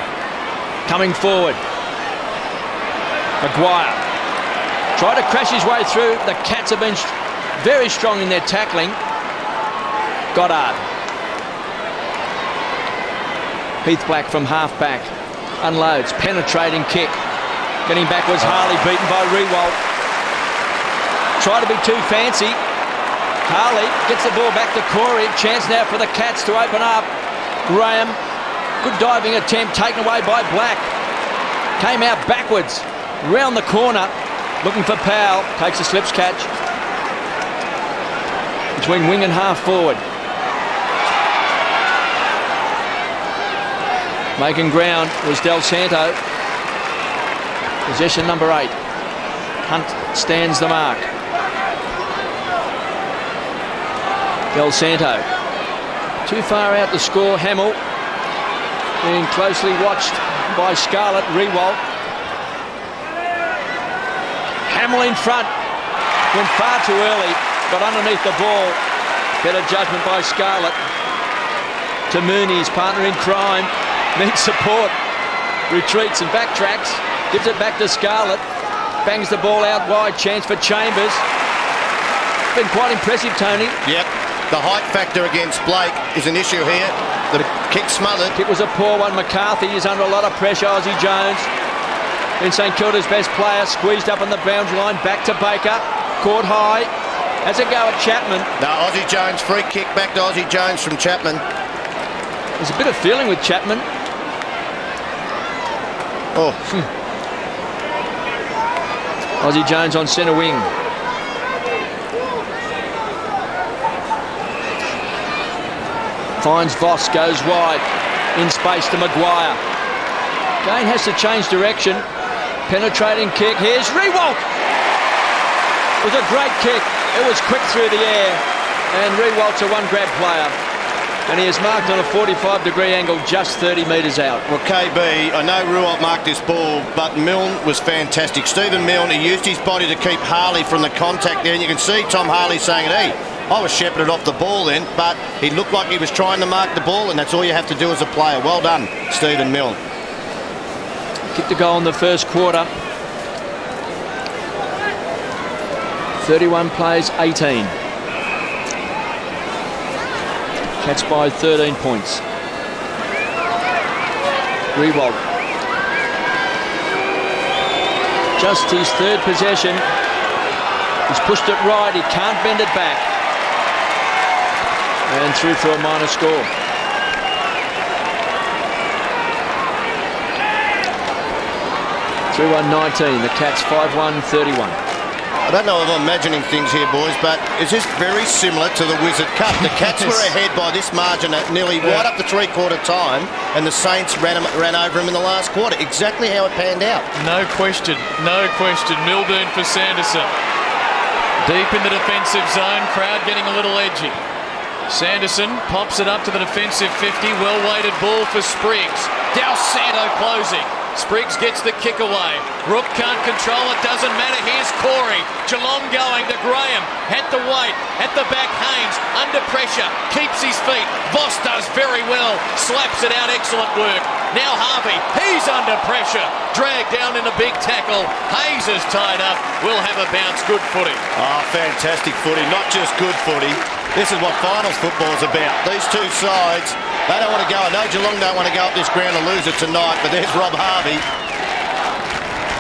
Coming forward. Maguire. Tried to crash his way through. The Cats have been very strong in their tackling. Goddard. Heath Black from half-back. Unloads. Penetrating kick. Getting backwards. Harley beaten by Rewalt. Try to be too fancy. Harley gets the ball back to Corey. Chance now for the Cats to open up. Graham. Good diving attempt taken away by Black. Came out backwards. Round the corner. Looking for Powell. Takes a slips catch. Between wing and half forward. Making ground was Del Santo. Possession number 8. Hunt stands the mark. Del Santo. Too far out to score. Hamill being closely watched by Scarlett. Rewalt. Hamill in front. Went far too early. Got underneath the ball. Better judgment by Scarlett. To Mooney, his partner in crime. Needs support. Retreats and backtracks. Gives it back to Scarlett. Bangs the ball out wide. Chance for Chambers. Been quite impressive, Tony. Yep. The height factor against Blake is an issue here. The kick smothered. It was a poor one. McCarthy is under a lot of pressure. Ozzie Jones. Been St Kilda's best player. Squeezed up on the boundary line. Back to Baker. Caught high. Has a go at Chapman. No, Ozzie Jones. Free kick back to Ozzie Jones from Chapman. There's a bit of feeling with Chapman. Oh. Ozzie Jones on centre wing. Finds Voss, goes wide. In space to Maguire. Gain has to change direction. Penetrating kick. Here's Rewalt. It was a great kick. It was quick through the air. And Rewalt's a one-grab player. And he is marked on a 45-degree angle just 30 metres out. Well, KB, I know Rewalt marked this ball, but Milne was fantastic. Stephen Milne, he used his body to keep Harley from the contact there. And you can see Tom Harley saying, hey, I was shepherded off the ball then, but he looked like he was trying to mark the ball, and that's all you have to do as a player. Well done, Stephen Milne. Kicked a goal in the first quarter. 31 plays, 18. Cats by 13 points. Rewalt. Just his third possession. He's pushed it right. He can't bend it back. And through for a minor score. Through 1-19. The Cats 5-1-31. I don't know if I'm imagining things here, boys, but is this very similar to the Wizard Cup? The Cats were ahead by this margin at nearly right up to three-quarter time, and the Saints ran over him in the last quarter. Exactly how it panned out. No question, no question. Milburn for Sanderson. Deep in the defensive zone, crowd getting a little edgy. Sanderson pops it up to the defensive 50. Well-weighted ball for Spriggs. Del Santo closing. Spriggs gets the kick away. Rook can't control it, doesn't matter. Here's Corey. Geelong going to Graham. At the weight, at the back, Haynes under pressure, keeps his feet. Voss does very well, slaps it out, excellent work. Now Harvey, he's under pressure, dragged down in a big tackle. Hayes is tied up, will have a bounce. Good footy. Oh, fantastic footy, not just good footy. This is what finals football's about. These two sides, they don't want to go. I know Geelong don't want to go up this ground and lose it tonight, but there's Rob Harvey.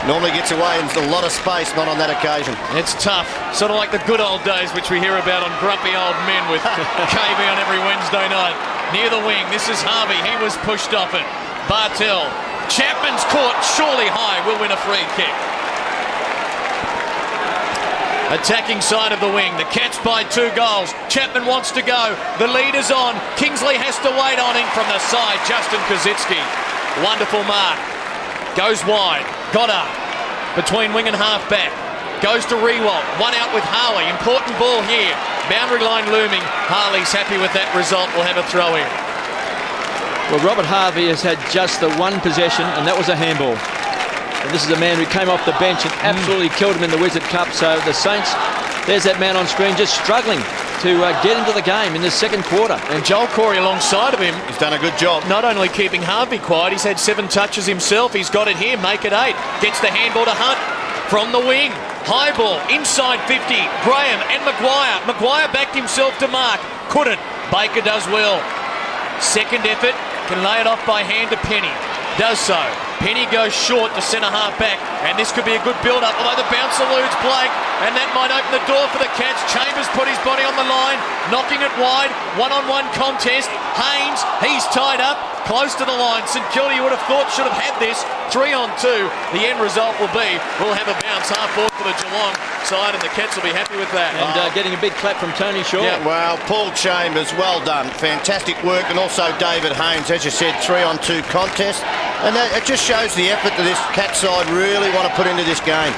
Normally gets away in a lot of space, not on that occasion. It's tough, sort of like the good old days which we hear about on Grumpy Old Men with KB on every Wednesday night. Near the wing, this is Harvey, he was pushed off it. Bartell, Chapman's caught, surely high, will win a free kick. Attacking side of the wing, the Cats by 2 goals. Chapman wants to go, the lead is on. Kingsley has to wait on him from the side, Justin Kazitsky. Wonderful mark. Goes wide, Goddard, between wing and half back. Goes to Rewalt, one out with Harley. Important ball here, boundary line looming. Harley's happy with that result, will have a throw in. Well, Robert Harvey has had just the one possession, and that was a handball. And this is a man who came off the bench and absolutely killed him in the Wizard Cup. So the Saints, there's that man on screen just struggling to get into the game in the second quarter. And Joel Corey alongside of him. He's done a good job. Not only keeping Harvey quiet, he's had 7 touches himself. He's got it here, make it 8. Gets the handball to Hunt from the wing. High ball, inside 50. Graham and Maguire. Maguire backed himself to mark. Couldn't. Baker does well. Second effort. can lay it off by hand to Penny. Does so. Penny goes short to centre half back, and this could be a good build-up, although the bounce eludes Blake, and that might open the door for the Cats. Chambers put his body on the line, knocking it wide. One-on-one contest. Haynes, he's tied up, close to the line. St Kilda, you would have thought, should have had this. 3-on-2. The end result will be, we'll have a bounce half-forward for the Geelong side, and the Cats will be happy with that. And getting a big clap from Tony Shaw. Yeah. Well, Paul Chambers, well done. Fantastic work. And also David Haynes, as you said, 3-on-2 contest. And it just shows the effort that this Cat side really want to put into this game.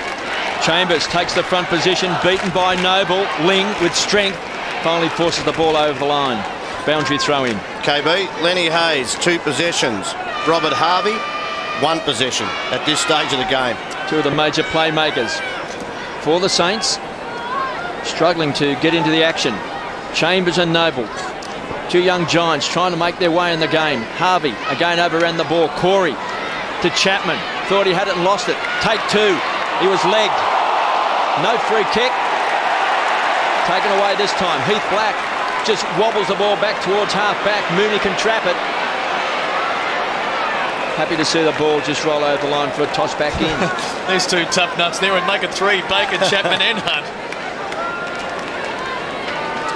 Chambers takes the front position, beaten by Noble. Ling, with strength, finally forces the ball over the line. Boundary throw in. KB, Lenny Hayes, 2 possessions. Robert Harvey, 1 possession at this stage of the game. 2 of the major playmakers for the Saints, struggling to get into the action. Chambers and Noble, 2 young giants trying to make their way in the game. Harvey again overran the ball. Corey to Chapman, thought he had it and lost it. Take 2, he was legged. No free kick. Taken away this time. Heath Black just wobbles the ball back towards half back. Mooney can trap it. Happy to see the ball just roll over the line for a toss back in. There's 2 tough nuts there and make it 3. Baker, Chapman and Hunt.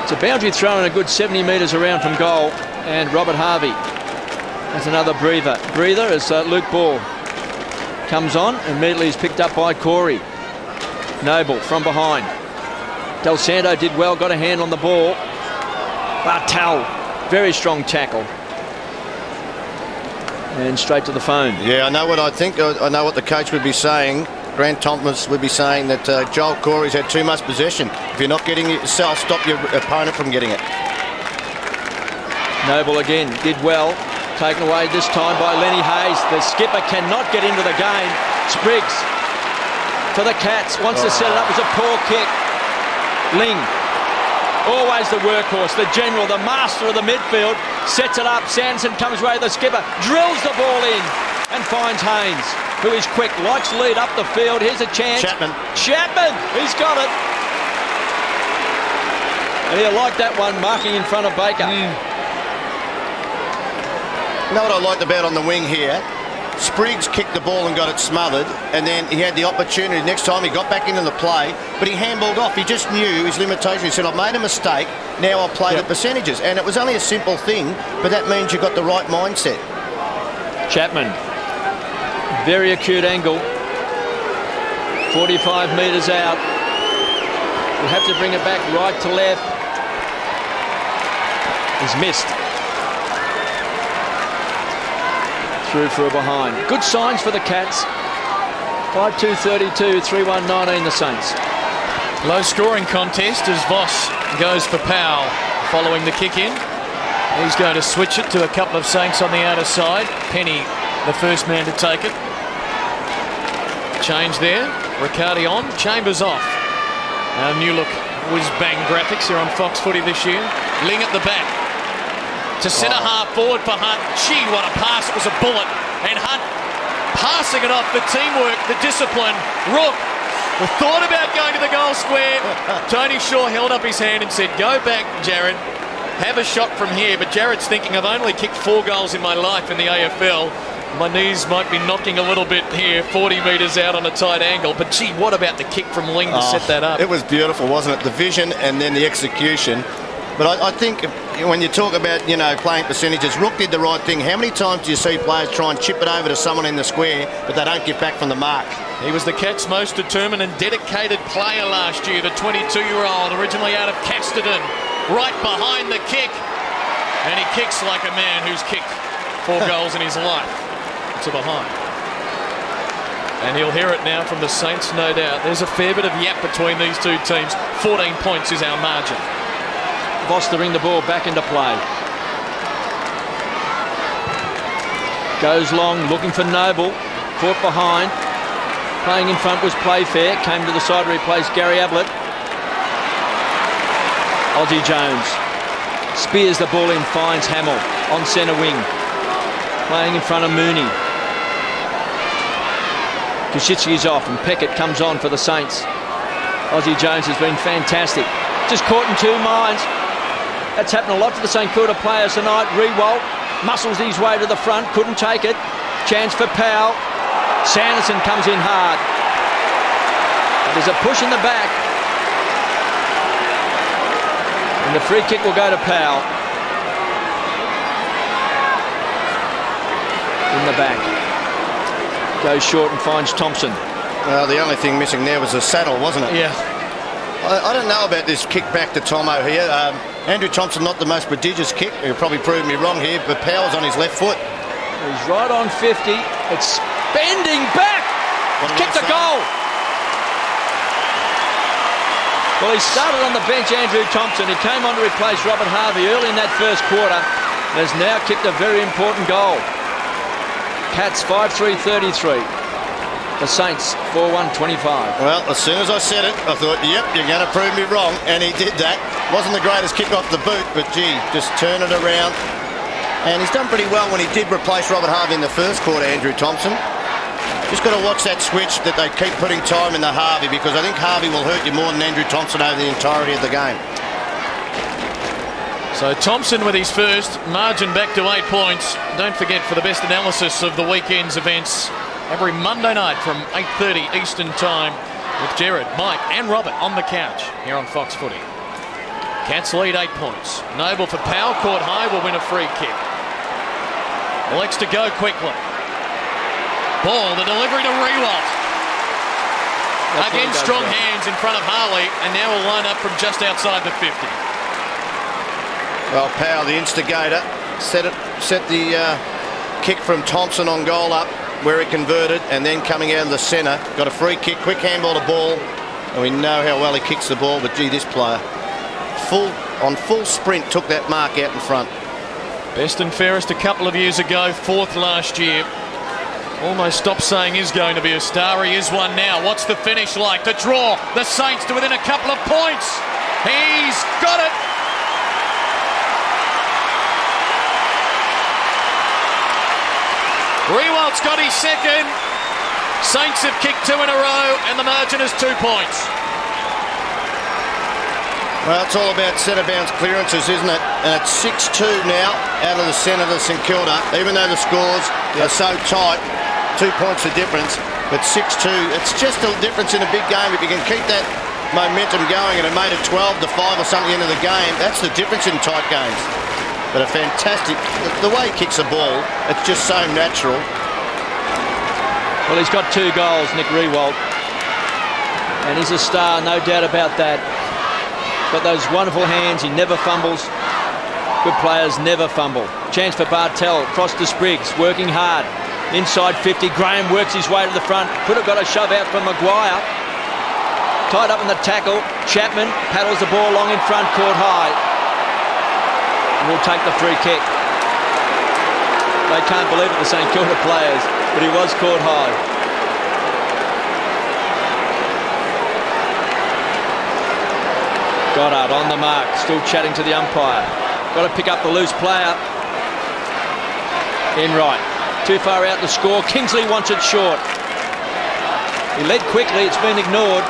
It's a boundary throw in a good 70 metres around from goal. And Robert Harvey has another breather. Breather as Luke Ball comes on. Immediately is picked up by Corey. Noble from behind. Del Santo did well, got a hand on the ball. Bartel, very strong tackle. And straight to the phone. Yeah, I know what I think. I know what the coach would be saying. Grant Thomas would be saying that Joel Corey's had too much possession. If you're not getting it yourself, stop your opponent from getting it. Noble again did well. Taken away this time by Lenny Hayes. The skipper cannot get into the game. Spriggs for the Cats. Wants to set it up. It was a poor kick. Ling, always the workhorse, the general, the master of the midfield. Sets it up. Sanderson comes away. The skipper drills the ball in and finds Haynes, who is quick, likes to lead up the field. Here's a chance. Chapman, he's got it. And he'll like that one, marking in front of Baker. You know what I liked about on the wing here? Spriggs kicked the ball and got it smothered, and then he had the opportunity. Next time he got back into the play, but he handballed off. He just knew his limitation. He said, I've made a mistake, now I'll play the percentages. And it was only a simple thing, but that means you've got the right mindset. Chapman, very acute angle. 45 metres out. We'll have to bring it back right to left. He's missed. Through for a behind. Good signs for the Cats. 5-2-32, 3-1-19 the Saints. Low scoring contest as Voss goes for Powell following the kick in. He's going to switch it to a couple of Saints on the outer side. Penny, the first man to take it. Change there. Riccardi on. Chambers off. Our new look whiz-bang graphics here on Fox Footy this year. Ling at the back. To centre half forward for Hunt. Gee, what a pass. It was a bullet. And Hunt passing it off. The teamwork, the discipline. Rook thought about going to the goal square. Tony Shaw held up his hand and said, go back, Jared. Have a shot from here. But Jared's thinking, I've only kicked 4 goals in my life in the AFL. My knees might be knocking a little bit here, 40 metres out on a tight angle. But gee, what about the kick from Ling to set that up? It was beautiful, wasn't it? The vision and then the execution. But I think when you talk about, playing percentages, Rook did the right thing. How many times do you see players try and chip it over to someone in the square, but they don't get back from the mark? He was the Cats' most determined and dedicated player last year, the 22-year-old, originally out of Casterton, right behind the kick. And he kicks like a man who's kicked 4 goals in his life. To behind. And he'll hear it now from the Saints, no doubt. There's a fair bit of yap between these 2 teams. 14 points is our margin. Voss to ring the ball back into play. Goes long, looking for Noble. Caught behind. Playing in front was Playfair. Came to the side to replace Gary Ablett. Ozzie Jones spears the ball in, finds Hamill on centre wing. Playing in front of Mooney. Koschitzky's off and Peckett comes on for the Saints. Ozzie Jones has been fantastic. Just caught in 2 minds. That's happened a lot to the St Kilda players tonight. Rewalt muscles his way to the front, couldn't take it. Chance for Powell. Sanderson comes in hard. There's a push in the back. And the free kick will go to Powell. In the back. Goes short and finds Thompson. Well, the only thing missing there was the saddle, wasn't it? Yeah. I don't know about this kick back to Tomo here. Andrew Thompson, not the most prodigious kick. He'll probably prove me wrong here, but Powell's on his left foot. He's right on 50. It's bending back. Kicked a goal. Well, he started on the bench, Andrew Thompson. He came on to replace Robert Harvey early in that first quarter. And has now kicked a very important goal. Cats 5-3-33. The Saints 4-1-25. Well, as soon as I said it, I thought, yep, you're going to prove me wrong. And he did that. Wasn't the greatest kick off the boot, but gee, just turn it around. And he's done pretty well when he did replace Robert Harvey in the first quarter, Andrew Thompson. Just got to watch that switch that they keep putting time in the Harvey, because I think Harvey will hurt you more than Andrew Thompson over the entirety of the game. So Thompson with his first, margin back to 8 points. Don't forget, for the best analysis of the weekend's events, every Monday night from 8:30 Eastern Time with Gerard, Mike and Robert on the couch here on Fox Footy. Cats lead 8 points. Noble for Powell, caught high, will win a free kick. Elects to go quickly. Ball, the delivery to Rewalt. Again, strong hands in front of Harley, and now will line up from just outside the 50. Well, Powell, the instigator, set the kick from Thompson on goal up, where he converted, and then coming out of the centre, got a free kick, quick handball to ball, and we know how well he kicks the ball, but gee, this player, on full sprint, took that mark out in front. Best and fairest a couple of years ago, 4th last year. Almost stopped saying he's going to be a star. He is one now. What's the finish like? The draw. The Saints to within a couple of points. He's got it. Rewalt's got his second. Saints have kicked 2 in a row, and the margin is 2 points. Well, it's all about centre-bounce clearances, isn't it? And it's 6-2 now out of the centre of St Kilda. Even though the scores are so tight, 2 points the difference, but 6-2, it's just a difference in a big game. If you can keep that momentum going, and it made it 12-5 or something into the game, that's the difference in tight games. But a fantastic, the way he kicks the ball, it's just so natural. Well, he's got 2 goals, Nick Rewalt. And he's a star, no doubt about that. Got those wonderful hands, he never fumbles. Good players never fumble. Chance for Bartel, cross to Spriggs, working hard. Inside 50, Graham works his way to the front. Could have got a shove out from Maguire. Tied up in the tackle. Chapman paddles the ball long in front, caught high. And will take the free kick. They can't believe it, the St Kilda players, but he was caught high. Goddard on the mark, still chatting to the umpire. Got to pick up the loose player. Enright, too far out to score. Kingsley wants it short. He led quickly, it's been ignored.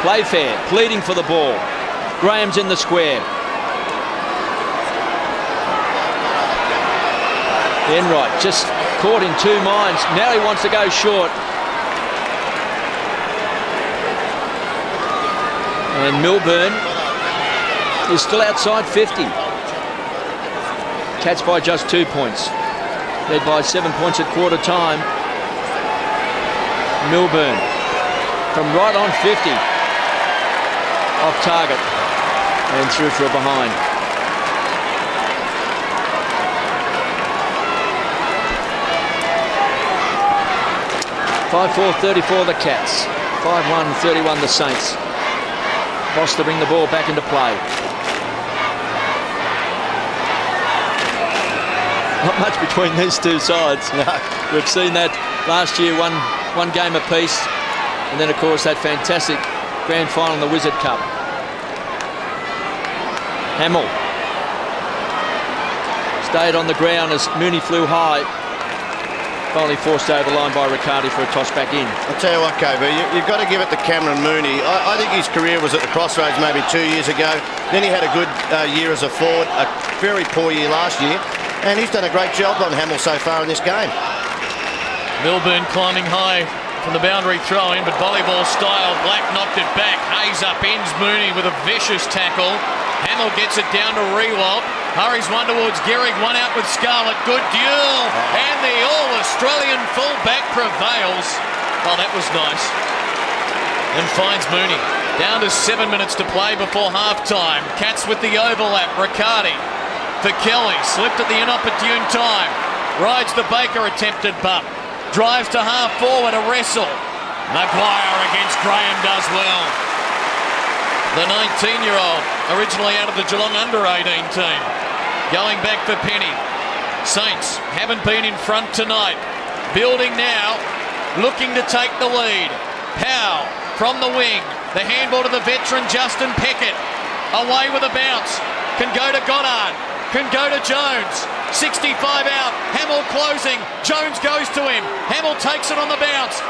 Playfair, pleading for the ball. Graham's in the square. Enright just caught in 2 minds. Now he wants to go short. And Milburn is still outside 50. Cats by just 2 points. Led by 7 points at quarter time. Milburn from right on 50. Off target. And through for a behind. (5-4-34) the Cats. 5-1-31 the Saints. Boss to bring the ball back into play. Not much between these two sides. No. We've seen that last year, one game apiece, and then of course that fantastic grand final in the Wizard Cup. Hamill stayed on the ground as Mooney flew high. finally forced over the line by Riccardi for a toss back in. I'll tell you what, KB, you've got to give it to Cameron Mooney. I think his career was at the crossroads maybe 2 years ago. Then he had a good year as a forward, a very poor year last year, and he's done a great job on Hamill so far in this game. Milburn climbing high from the boundary throw-in, but volleyball style. Black knocked it back. Hayes upends Mooney with a vicious tackle. Hamill gets it down to Rewalt. Hurries one towards Gehrig, one out with Scarlett. Good duel. And the All-Australian fullback prevails. Oh, that was nice. And finds Mooney. Down to 7 minutes to play before half-time. Cats with the overlap. Riccardi for Kelly. Slipped at the inopportune time. Rides the Baker attempted bump. Drives to half-forward, a wrestle. Maguire against Graham does well. The 19-year-old, originally out of the Geelong under-18 team. Going back for Penny. Saints haven't been in front tonight. Building now, looking to take the lead. Powell from the wing. The handball to the veteran Justin Peckett. Away with a bounce. Can go to Goddard. Can go to Jones. 65 out. Hamill closing. Jones goes to him. Hamill takes it on the bounce.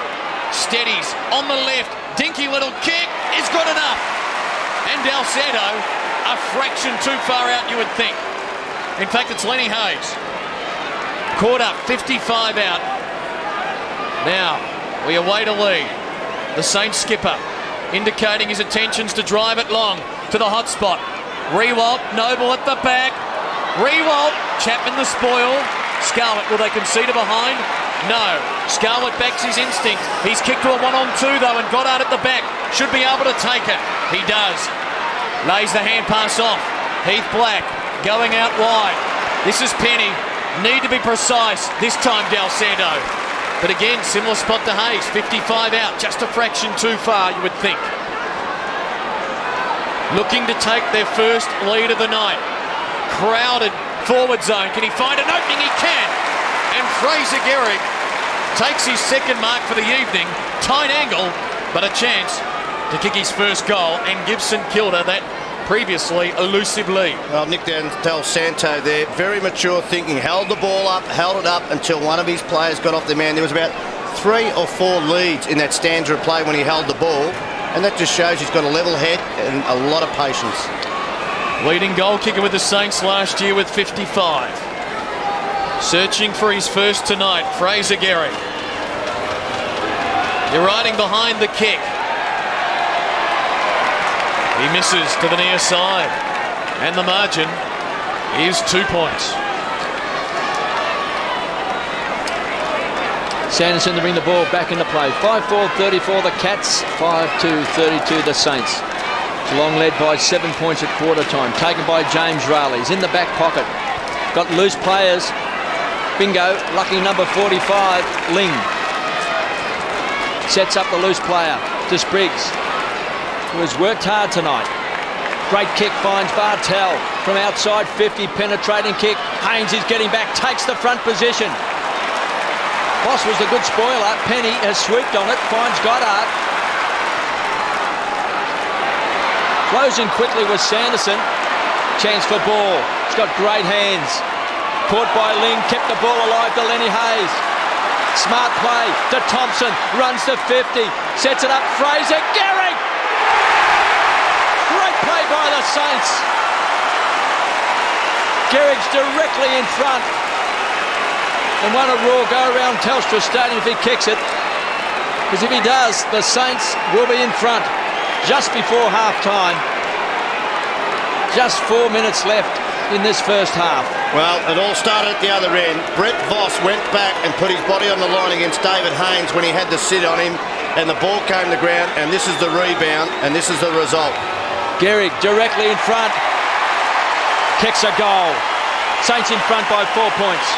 Steadies on the left. Dinky little kick is good enough. And Dalcedo, a fraction too far out, you would think. In fact, it's Lenny Hayes. Caught up, 55 out. Now, we await a lead. The Saints skipper indicating his intentions to drive it long to the hot spot. Rewalt, Noble at the back. Rewalt, Chapman the spoil. Scarlett, will they concede a behind? No. Scarlett backs his instinct. He's kicked to a 1-on-2 though, and Goddard at the back should be able to take it. He does. Lays the hand pass off. Heath Black going out wide. This is Penny. Need to be precise. This time Dalcedo. But again, similar spot to Hayes. 55 out. Just a fraction too far, you would think. Looking to take their first lead of the night. Crowded forward zone. Can he find an opening? He can. And Fraser Gehrig takes his second mark for the evening. Tight angle, but a chance to kick his first goal and give St Kilda that previously elusive lead. Well, Nick Del Santo there, very mature thinking, held the ball up, held it up until one of his players got off the man. There was about 3 or 4 leads in that stanza of play when he held the ball, and that just shows he's got a level head and a lot of patience. Leading goal kicker with the Saints last year with 55. Searching for his first tonight, Fraser Gehrig. You're riding behind the kick. He misses to the near side. And the margin is 2 points. Sanderson to bring the ball back into play. 5-4-34 the Cats, 5-2-32 the Saints. Geelong led by 7 points at quarter time. Taken by James Raleigh. He's in the back pocket. Got loose players. Bingo. Lucky number 45, Ling. Sets up the loose player to Spriggs, who has worked hard tonight. Great kick finds Bartel from outside 50, penetrating kick. Haynes is getting back, takes the front position. Boss was the good spoiler. Penny has swooped on it, finds Goddard. Closing quickly was Sanderson. Chance for ball. He's got great hands. Caught by Ling, kept the ball alive to Lenny Hayes. Smart play to Thompson, runs to 50, sets it up, Fraser Gehrig! Great play by the Saints. Gehrig's directly in front. And one a raw go around Telstra Stadium if he kicks it. Because if he does, the Saints will be in front just before half time. Just 4 minutes left in this first half. Well, it all started at the other end. Brett Voss went back and put his body on the line against David Haynes when he had to sit on him, and the ball came to ground, and this is the rebound, and this is the result. Gehrig directly in front. Kicks a goal. Saints in front by 4 points.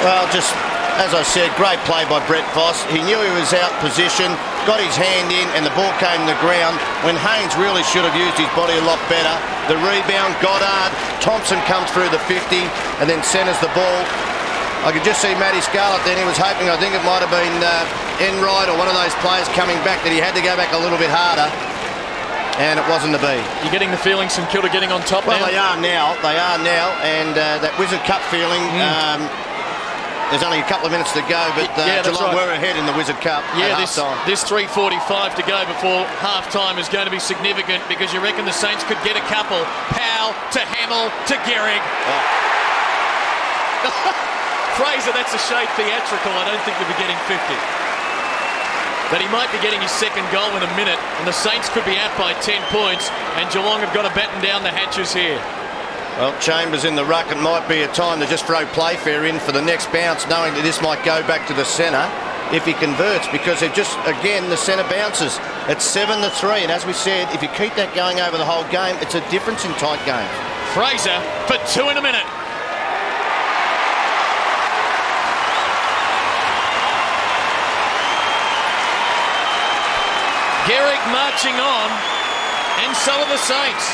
Well, just as I said, great play by Brett Voss. He knew he was out position, got his hand in, and the ball came to the ground when Haynes really should have used his body a lot better. The rebound, Goddard, Thompson comes through the 50 and then centres the ball. I could just see Matty Scarlett then. He was hoping, I think it might have been Enright or one of those players coming back, that he had to go back a little bit harder. And it wasn't to be. You're getting the feeling St Kilda getting on top Well, now? they are now, and that Wizard Cup feeling, there's only a couple of minutes to go, but Geelong were ahead in the Wizard Cup at half-time. This 3:45 to go before half-time is going to be significant because you reckon the Saints could get a couple. Powell to Hamill to Gehrig. Fraser, that's a shade theatrical. I don't think he'll be getting 50. But he might be getting his second goal in a minute, and the Saints could be out by 10 points, and Geelong have got to batten down the hatches here. Well, Chambers in the ruck. It might be a time to just throw Playfair in for the next bounce, knowing that this might go back to the centre if he converts, because it just, again, the centre bounces. It's 7-3, and as we said, if you keep that going over the whole game, it's a difference in tight games. Fraser for 2 in a minute. Gehrig marching on, and so are the Saints.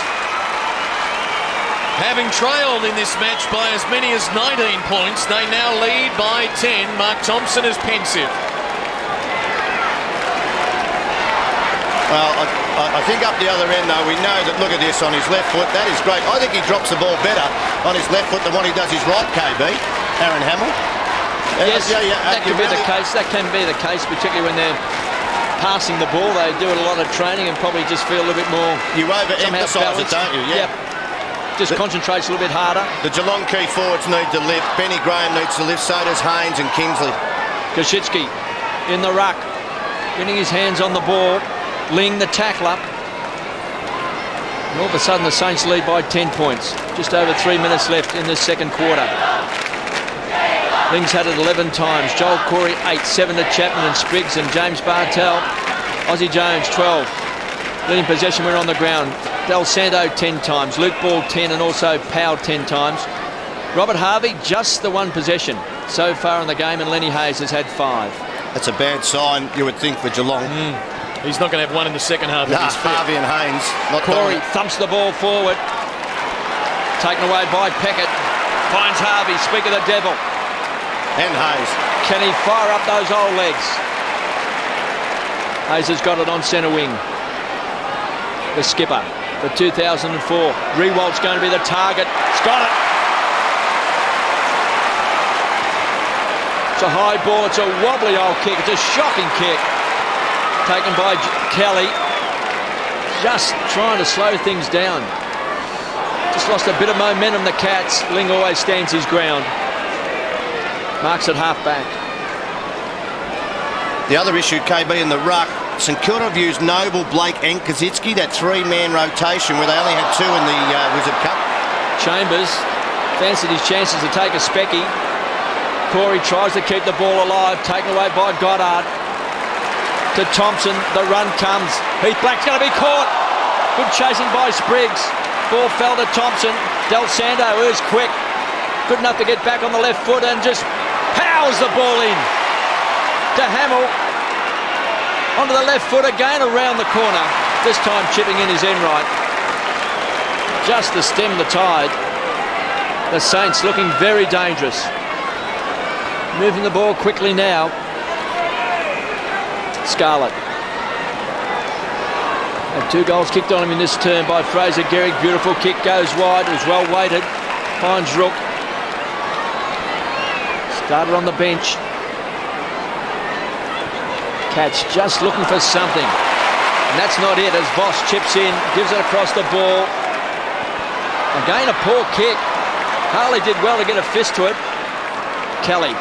Having trailed in this match by as many as 19 points, they now lead by 10. Mark Thompson is pensive. Well, I think up the other end, though, we know that, look at this, on his left foot, that is great. I think he drops the ball better on his left foot than what he does his right, KB, Aaron Hamill. Yes, that could be the case. That can be the case, particularly when they're passing the ball. They do a lot of training and probably just feel a little bit more. You overemphasise it, don't you? Yeah. Yep. Just concentrates a little bit harder. The Geelong key forwards need to lift. Benny Graham needs to lift. So does Haynes and Kingsley. Koschitzki in the ruck, getting his hands on the ball. Ling the tackle up. And all of a sudden the Saints lead by 10 points. Just over 3 minutes left in this second quarter. Ling's had it 11 times. Joel Corey 8, 7 to Chapman and Spriggs and James Bartel. Aussie Jones 12. Leading possession when on the ground. Del Santo 10 times. Luke Ball 10 and also Powell 10 times. Robert Harvey just the one possession so far in the game, and Lenny Hayes has had 5. That's a bad sign, you would think, for Geelong. He's not going to have one in the second half. Nah, Harvey and Haynes. Not Corey thumps the ball forward. Taken away by Peckett. Finds Harvey. Speak of the devil. And Hayes. Can he fire up those old legs? Hayes has got it on centre wing. The skipper for 2004. Rewalt's going to be the target. He's got it. It's a high ball. It's a wobbly old kick. It's a shocking kick. Taken by Kelly. Just trying to slow things down. Just lost a bit of momentum, the Cats. Ling always stands his ground. Marks at half-back. The other issue, KB, in the ruck, St Kilda have used Noble, Blake and Koschitzki, that 3-man rotation where they only had 2 in the Wizard Cup. Chambers fancied his chances to take a specky. Corey tries to keep the ball alive, taken away by Goddard. To Thompson, the run comes. Heath Black's going to be caught. Good chasing by Spriggs. Ball fell to Thompson. Del Santo is quick. Good enough to get back on the left foot and just powers the ball in. To Hamill. Onto the left foot again around the corner. This time chipping in his end right. Just to stem the tide. The Saints looking very dangerous. Moving the ball quickly now. Scarlett. And 2 goals kicked on him in this term by Fraser Gehrig. Beautiful kick, goes wide. It was well weighted. Finds Rook. Started on the bench. Cats just looking for something. And that's not it as Voss chips in, gives it across the ball. Again, a poor kick. Harley did well to get a fist to it. Kelly.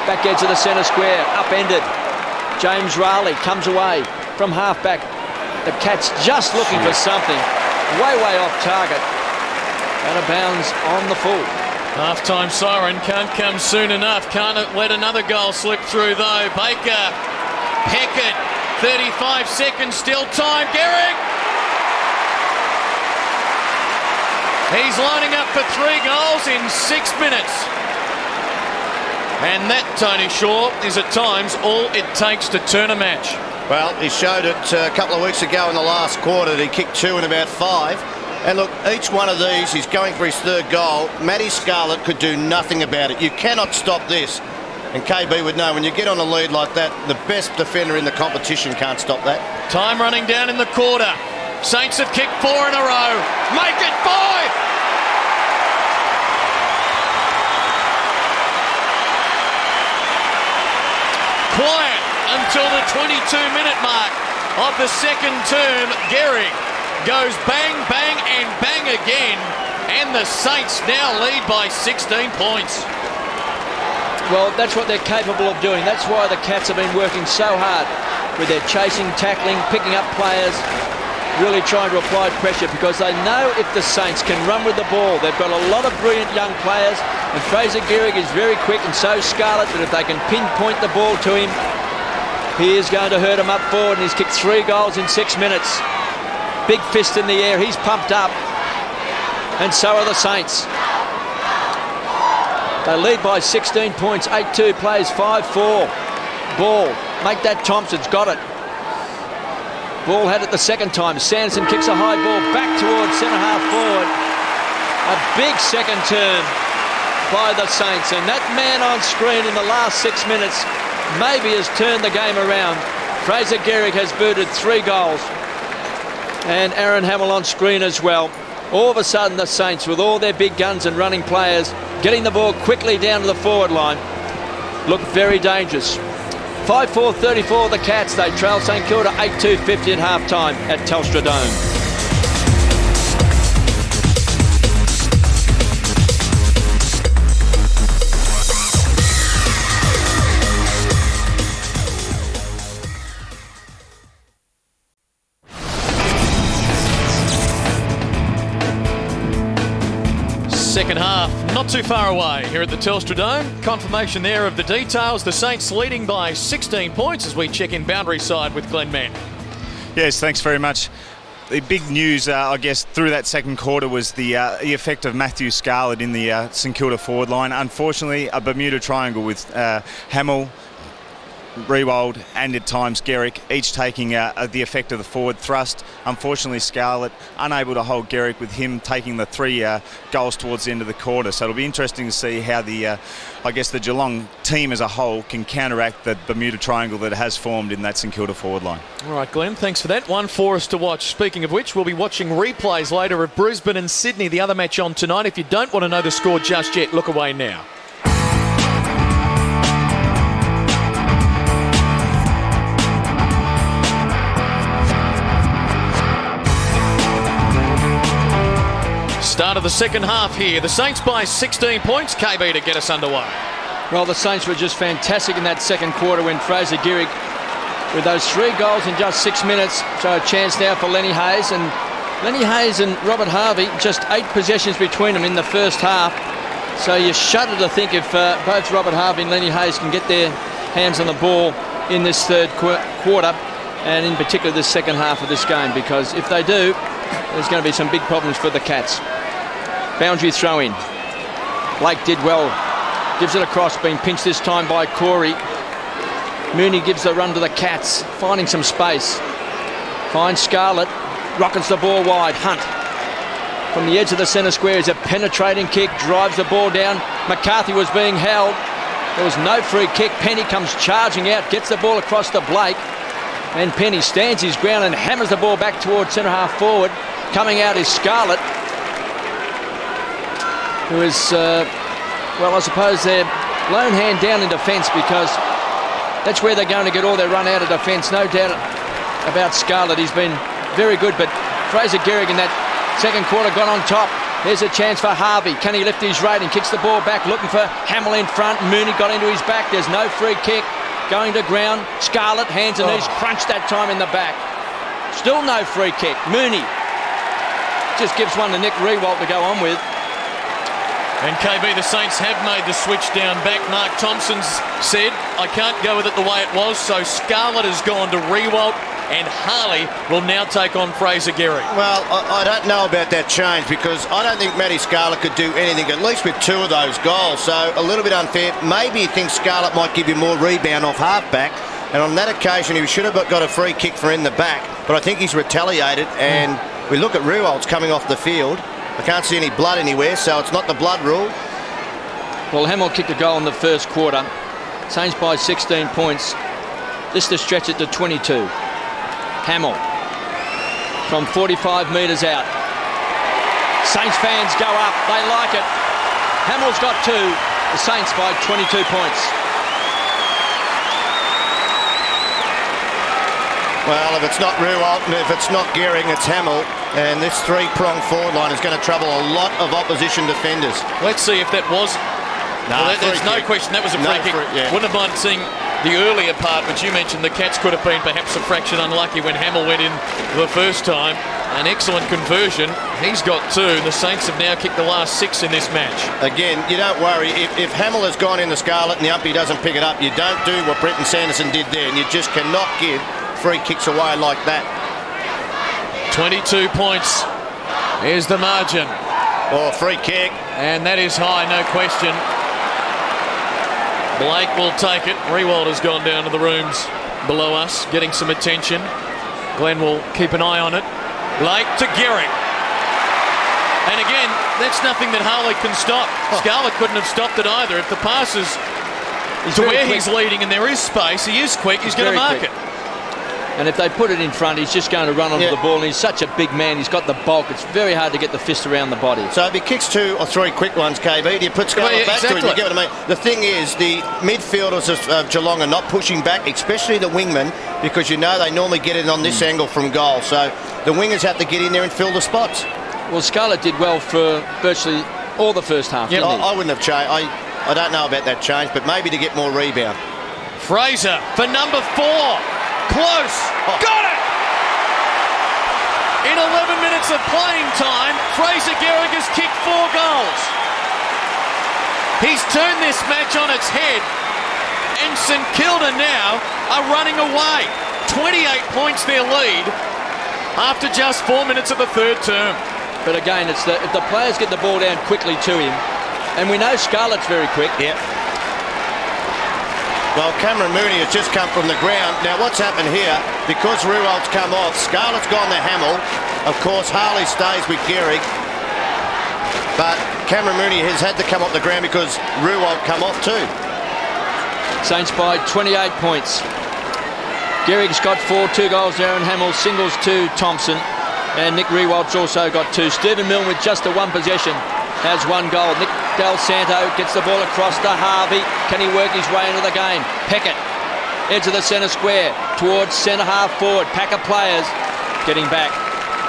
Back edge of the centre square. Upended. James Raleigh comes away from halfback. The Cats just looking for something. Way off target. Out of bounds on the full. Half-time siren can't come soon enough. Can't let another goal slip through though. Baker, Peckett, 35 seconds, still time. Gehrig! He's lining up for 3 goals in 6 minutes. And that, Tony Shaw, is at times all it takes to turn a match. Well, he showed it a couple of weeks ago in the last quarter that he kicked 2 in about 5. And look, each one of these, he's going for his 3rd goal. Matty Scarlett could do nothing about it. You cannot stop this. And KB would know, when you get on a lead like that, the best defender in the competition can't stop that. Time running down in the quarter. Saints have kicked 4 in a row. Make it 5! Quiet until the 22-minute mark of the second term. Gehrig goes bang, bang, and bang again. And the Saints now lead by 16 points. Well, that's what they're capable of doing. That's why the Cats have been working so hard with their chasing, tackling, picking up players, really trying to apply pressure, because they know if the Saints can run with the ball. They've got a lot of brilliant young players, and Fraser Gehrig is very quick, and so Scarlett, but if they can pinpoint the ball to him, he is going to hurt him up forward, and he's kicked 3 goals in 6 minutes. Big fist in the air, he's pumped up, and so are the Saints. They lead by 16 points, 8-2, plays 5-4. Ball, make that Thompson's got it. Ball had it the second time. Sanderson kicks a high ball back towards centre-half forward. A big second term by the Saints, and that man on screen in the last 6 minutes maybe has turned the game around. Fraser Gehrig has booted 3 goals, and Aaron Hamill on screen as well. All of a sudden the Saints, with all their big guns and running players, getting the ball quickly down to the forward line, look very dangerous. 5-4-34 the Cats. They trail St Kilda 8-2-50 at half-time at Telstra Dome. Second half, not too far away here at the Telstra Dome. Confirmation there of the details. The Saints leading by 16 points as we check in boundary side with Glenn Mann. Yes, thanks very much. The big news, I guess, through that second quarter was the effect of Matthew Scarlett in the St Kilda forward line. Unfortunately, a Bermuda triangle with Hamill, Riewoldt and at times Gehrig, each taking the effect of the forward thrust. Unfortunately, Scarlett unable to hold Gehrig, with him taking the 3 goals towards the end of the quarter. So it'll be interesting to see how the Geelong team as a whole can counteract the Bermuda triangle that has formed in that St Kilda forward line. All right, Glenn, thanks for that. One for us to watch. Speaking of which, we'll be watching replays later of Brisbane and Sydney, the other match on tonight. If you don't want to know the score just yet, look away now. Start of the second half here. The Saints by 16 points. KB to get us underway. Well, the Saints were just fantastic in that second quarter when Fraser Gehrig, with those 3 goals in just 6 minutes, so a chance now for Lenny Hayes. And Lenny Hayes and Robert Harvey, just 8 possessions between them in the first half. So you shudder to think if both Robert Harvey and Lenny Hayes can get their hands on the ball in this third quarter, and in particular this second half of this game, because if they do, there's going to be some big problems for the Cats. Boundary throw in. Blake did well. Gives it across, being pinched this time by Corey. Mooney gives the run to the Cats, finding some space. Finds Scarlett. Rockets the ball wide. Hunt. From the edge of the centre square is a penetrating kick. Drives the ball down. McCarthy was being held. There was no free kick. Penny comes charging out. Gets the ball across to Blake. And Penny stands his ground and hammers the ball back towards centre half forward. Coming out is Scarlett, who is, well, I suppose their lone hand down in defence, because that's where they're going to get all their run out of defence. No doubt about Scarlett. He's been very good, but Fraser Gehrig in that second quarter got on top. There's a chance for Harvey. Can he lift his rating? Kicks the ball back, looking for Hamill in front. Mooney got into his back. There's no free kick. Going to ground. Scarlett, hands and knees, crunched that time in the back. Still no free kick. Mooney just gives one to Nick Riewoldt to go on with. And KB, the Saints have made the switch down back. Mark Thompson's said, I can't go with it the way it was, so Scarlett has gone to Riewoldt, and Harley will now take on Fraser Gehrig. Well, I don't know about that change, because I don't think Matty Scarlett could do anything, at least with 2 of those goals, so a little bit unfair. Maybe he thinks Scarlett might give you more rebound off halfback, and on that occasion he should have got a free kick for in the back, but I think he's retaliated, and we look at Riewoldt coming off the field. I can't see any blood anywhere, so it's not the blood rule. Well, Hamill kicked a goal in the first quarter. Saints by 16 points. This to stretch it to 22. Hamill. from 45 metres out. Saints fans go up. They like it. Hamill's got 2. The Saints by 22 points. Well, if it's not Rualt and if it's not Gehrig, it's Hamill. And this three-pronged forward line is going to trouble a lot of opposition defenders. Let's see if that was... there's no question that was a free kick. Yeah. Wouldn't have minded seeing the earlier part, but you mentioned the Cats could have been perhaps a fraction unlucky when Hamill went in the first time. An excellent conversion. He's got 2. The Saints have now kicked the last 6 in this match. Again, you don't worry. If Hamill has gone in the scarlet and the umpy doesn't pick it up, you don't do what Brenton Sanderson did there, and you just cannot give free kicks away like that. 22 points is the margin. Oh, free kick. And that is high, no question. Blake will take it. Riewoldt has gone down to the rooms below us, getting some attention. Glenn will keep an eye on it. Blake to Gehrig. And again, that's nothing that Harley can stop. Scarlett couldn't have stopped it either. If the pass is to where he's leading and there is space, he is quick, he's going to mark it. And if they put it in front, he's just going to run onto the ball, and he's such a big man. He's got the bulk. It's very hard to get the fist around the body. So if he kicks 2 or 3 quick ones, KB, do you put Scarlett back to him? You get what I mean? The thing is, the midfielders of Geelong are not pushing back, especially the wingmen, because you know they normally get it on this angle from goal. So the wingers have to get in there and fill the spots. Well, Scarlett did well for virtually all the first half, didn't he? I wouldn't have changed. I don't know about that change, but maybe to get more rebound. Fraser for number 4. Close. Got it! In 11 minutes of playing time, Fraser Gehrig has kicked 4 goals. He's turned this match on its head, and St Kilda now are running away. 28 points their lead after just 4 minutes of the third term. But again, it's if the players get the ball down quickly to him, and we know Scarlett's very quick. Yeah. Well, Cameron Mooney has just come from the ground. Now, what's happened here, because Ruwalt's come off, Scarlett's gone to Hamill. Of course, Harley stays with Gehrig. But Cameron Mooney has had to come off the ground because Ruwalt come off too. Saints by 28 points. Gehrig's got 4, 2 goals. Aaron Hamill singles to Thompson. And Nick Riewolt's also got 2. Stephen Milne with just the 1 possession has 1 goal. Nick Del Santo gets the ball across to Harvey. Can he work his way into the game? Peckett, edge of the centre square, towards centre half forward. Pack of players. Getting back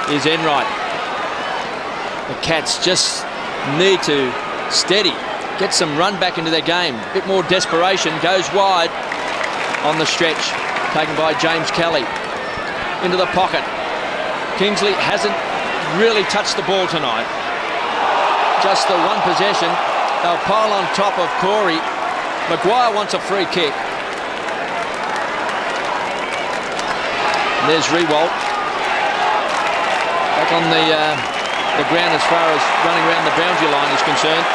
is Enright. The Cats just need to steady, get some run back into their game. A bit more desperation. Goes wide on the stretch. Taken by James Kelly. Into the pocket. Kingsley hasn't really touched the ball tonight. Just the 1 possession. They'll pile on top of Corey. Maguire wants a free kick. And there's Riewoldt. Back on the ground as far as running around the boundary line is concerned.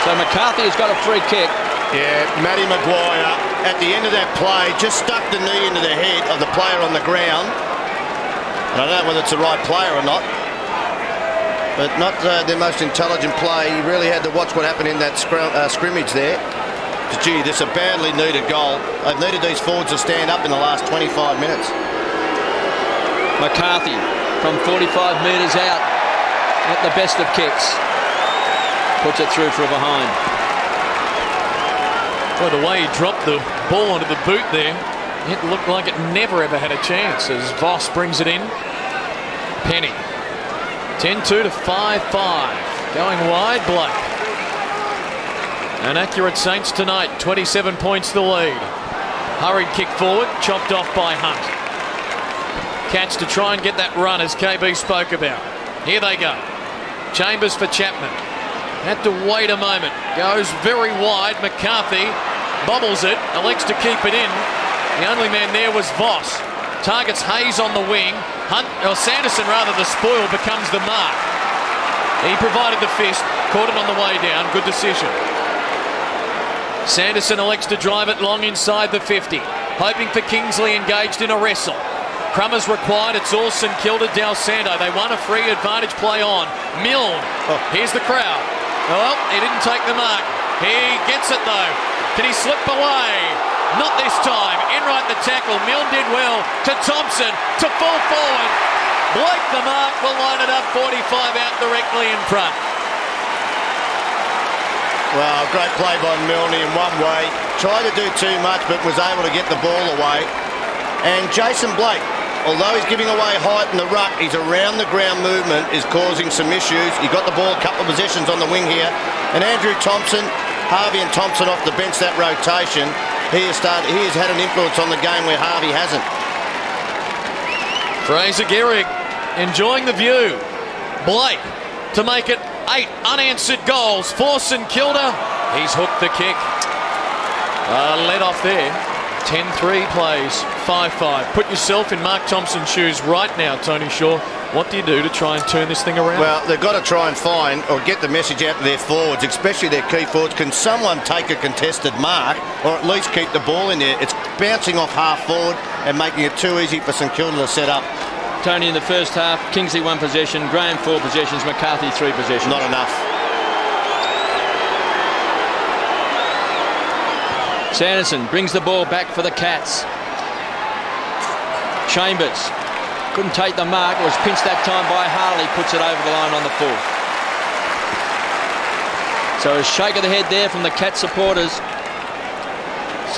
So McCarthy has got a free kick. Yeah, Matty Maguire at the end of that play just stuck the knee into the head of the player on the ground. I don't know whether it's the right player or not, but not the most intelligent play. He really had to watch what happened in that scrimmage there. Gee, this is a badly needed goal. They've needed these forwards to stand up in the last 25 minutes. McCarthy from 45 metres out at the best of kicks. Puts it through for a behind. Well, the way he dropped the ball onto the boot there, it looked like it never ever had a chance as Voss brings it in. Penny. 10-2 to 5-5. Going wide, Blake. An accurate Saints tonight. 27 points the lead. Hurried kick forward, chopped off by Hunt. Cats to try and get that run as KB spoke about. Here they go. Chambers for Chapman. Had to wait a moment. Goes very wide. McCarthy bobbles it. Elects to keep it in. The only man there was Voss. Targets Hayes on the wing. Sanderson, rather, the spoil, becomes the mark. He provided the fist. Caught it on the way down. Good decision. Sanderson elects to drive it long inside the 50. Hoping for Kingsley engaged in a wrestle. Crummer's required. It's all St Kilda. Del Santo. They want a free advantage play on. Milne. Here's the crowd. Well, he didn't take the mark. He gets it though. Can he slip away? Not this time. Enright the tackle. Milne did well to Thompson to fall forward. Blake the mark will line it up 45 out directly in front. Well, great play by Milne in one way. Tried to do too much, but was able to get the ball away. And Jason Blake, although he's giving away height in the ruck, his around the ground movement is causing some issues. He got the ball a couple of possessions on the wing here. And Andrew Thompson, Harvey and Thompson off the bench, that rotation. He has had an influence on the game where Harvey hasn't. Fraser Gehrig enjoying the view. Blake to make it 8 unanswered goals for St Kilda. He's hooked the kick. Let off there. 10-3 plays, 5-5. Put yourself in Mark Thompson's shoes right now, Tony Shaw. What do you do to try and turn this thing around? Well, they've got to try and find or get the message out to their forwards, especially their key forwards. Can someone take a contested mark or at least keep the ball in there? It's bouncing off half forward and making it too easy for St Kilda to set up. Tony, in the first half, Kingsley 1 possession, Graham 4 possessions, McCarthy 3 possessions. Not enough. Sanderson brings the ball back for the Cats. Chambers couldn't take the mark. It was pinched that time by Harley. Puts it over the line on the full. So a shake of the head there from the Cat supporters.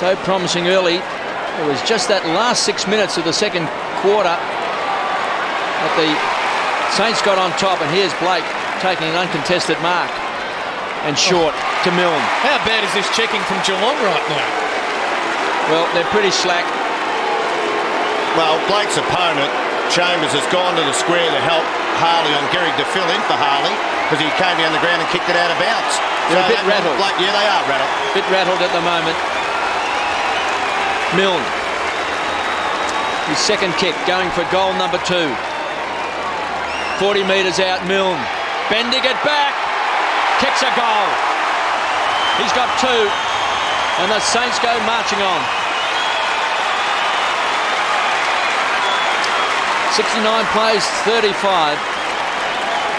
So promising early. It was just that last 6 minutes of the second quarter that the Saints got on top. And here's Blake taking an uncontested mark. And short to Milne. How bad is this checking from Geelong right now? Well, they're pretty slack. Well, Blake's opponent, Chambers, has gone to the square to help Harley on Gehrig to fill in for Harley because he came down the ground and kicked it out of bounds. They're a bit rattled. Yeah, they are rattled. Bit rattled at the moment. Milne. His second kick going for goal number 2. 40 metres out, Milne. Bending it back. Kicks a goal. He's got 2. And the Saints go marching on. 69 plays, 35.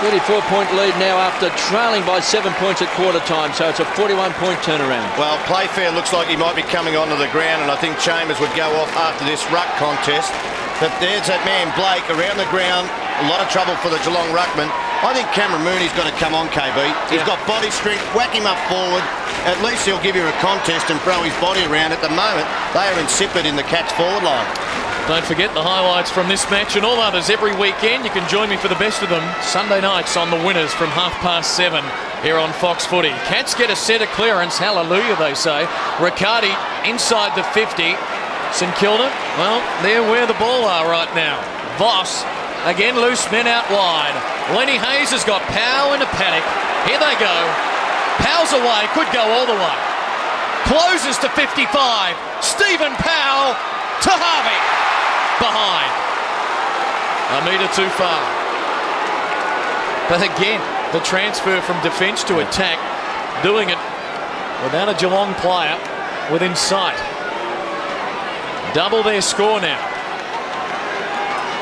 34-point lead now after trailing by 7 points at quarter time. So it's a 41-point turnaround. Well, Playfair looks like he might be coming onto the ground, and I think Chambers would go off after this ruck contest. But there's that man, Blake, around the ground. A lot of trouble for the Geelong ruckman. I think Cameron Mooney's got to come on, KB. He's got body strength. Whack him up forward. At least he'll give you a contest and throw his body around. At the moment, they are insipid in the Cats forward line. Don't forget the highlights from this match and all others every weekend. You can join me for the best of them Sunday nights on The Winners from 7:30 here on Fox Footy. Cats get a set of clearance. Hallelujah, they say. Riccardi inside the 50. St Kilda, well, they're where the ball are right now. Voss, again loose men out wide. Lenny Hayes has got Powell in a panic. Here they go. Powell's away, could go all the way. Closes to 55. Stephen Powell to Harvey. Behind. A metre too far. But again, the transfer from defence to attack, doing it without a Geelong player within sight. Double their score now.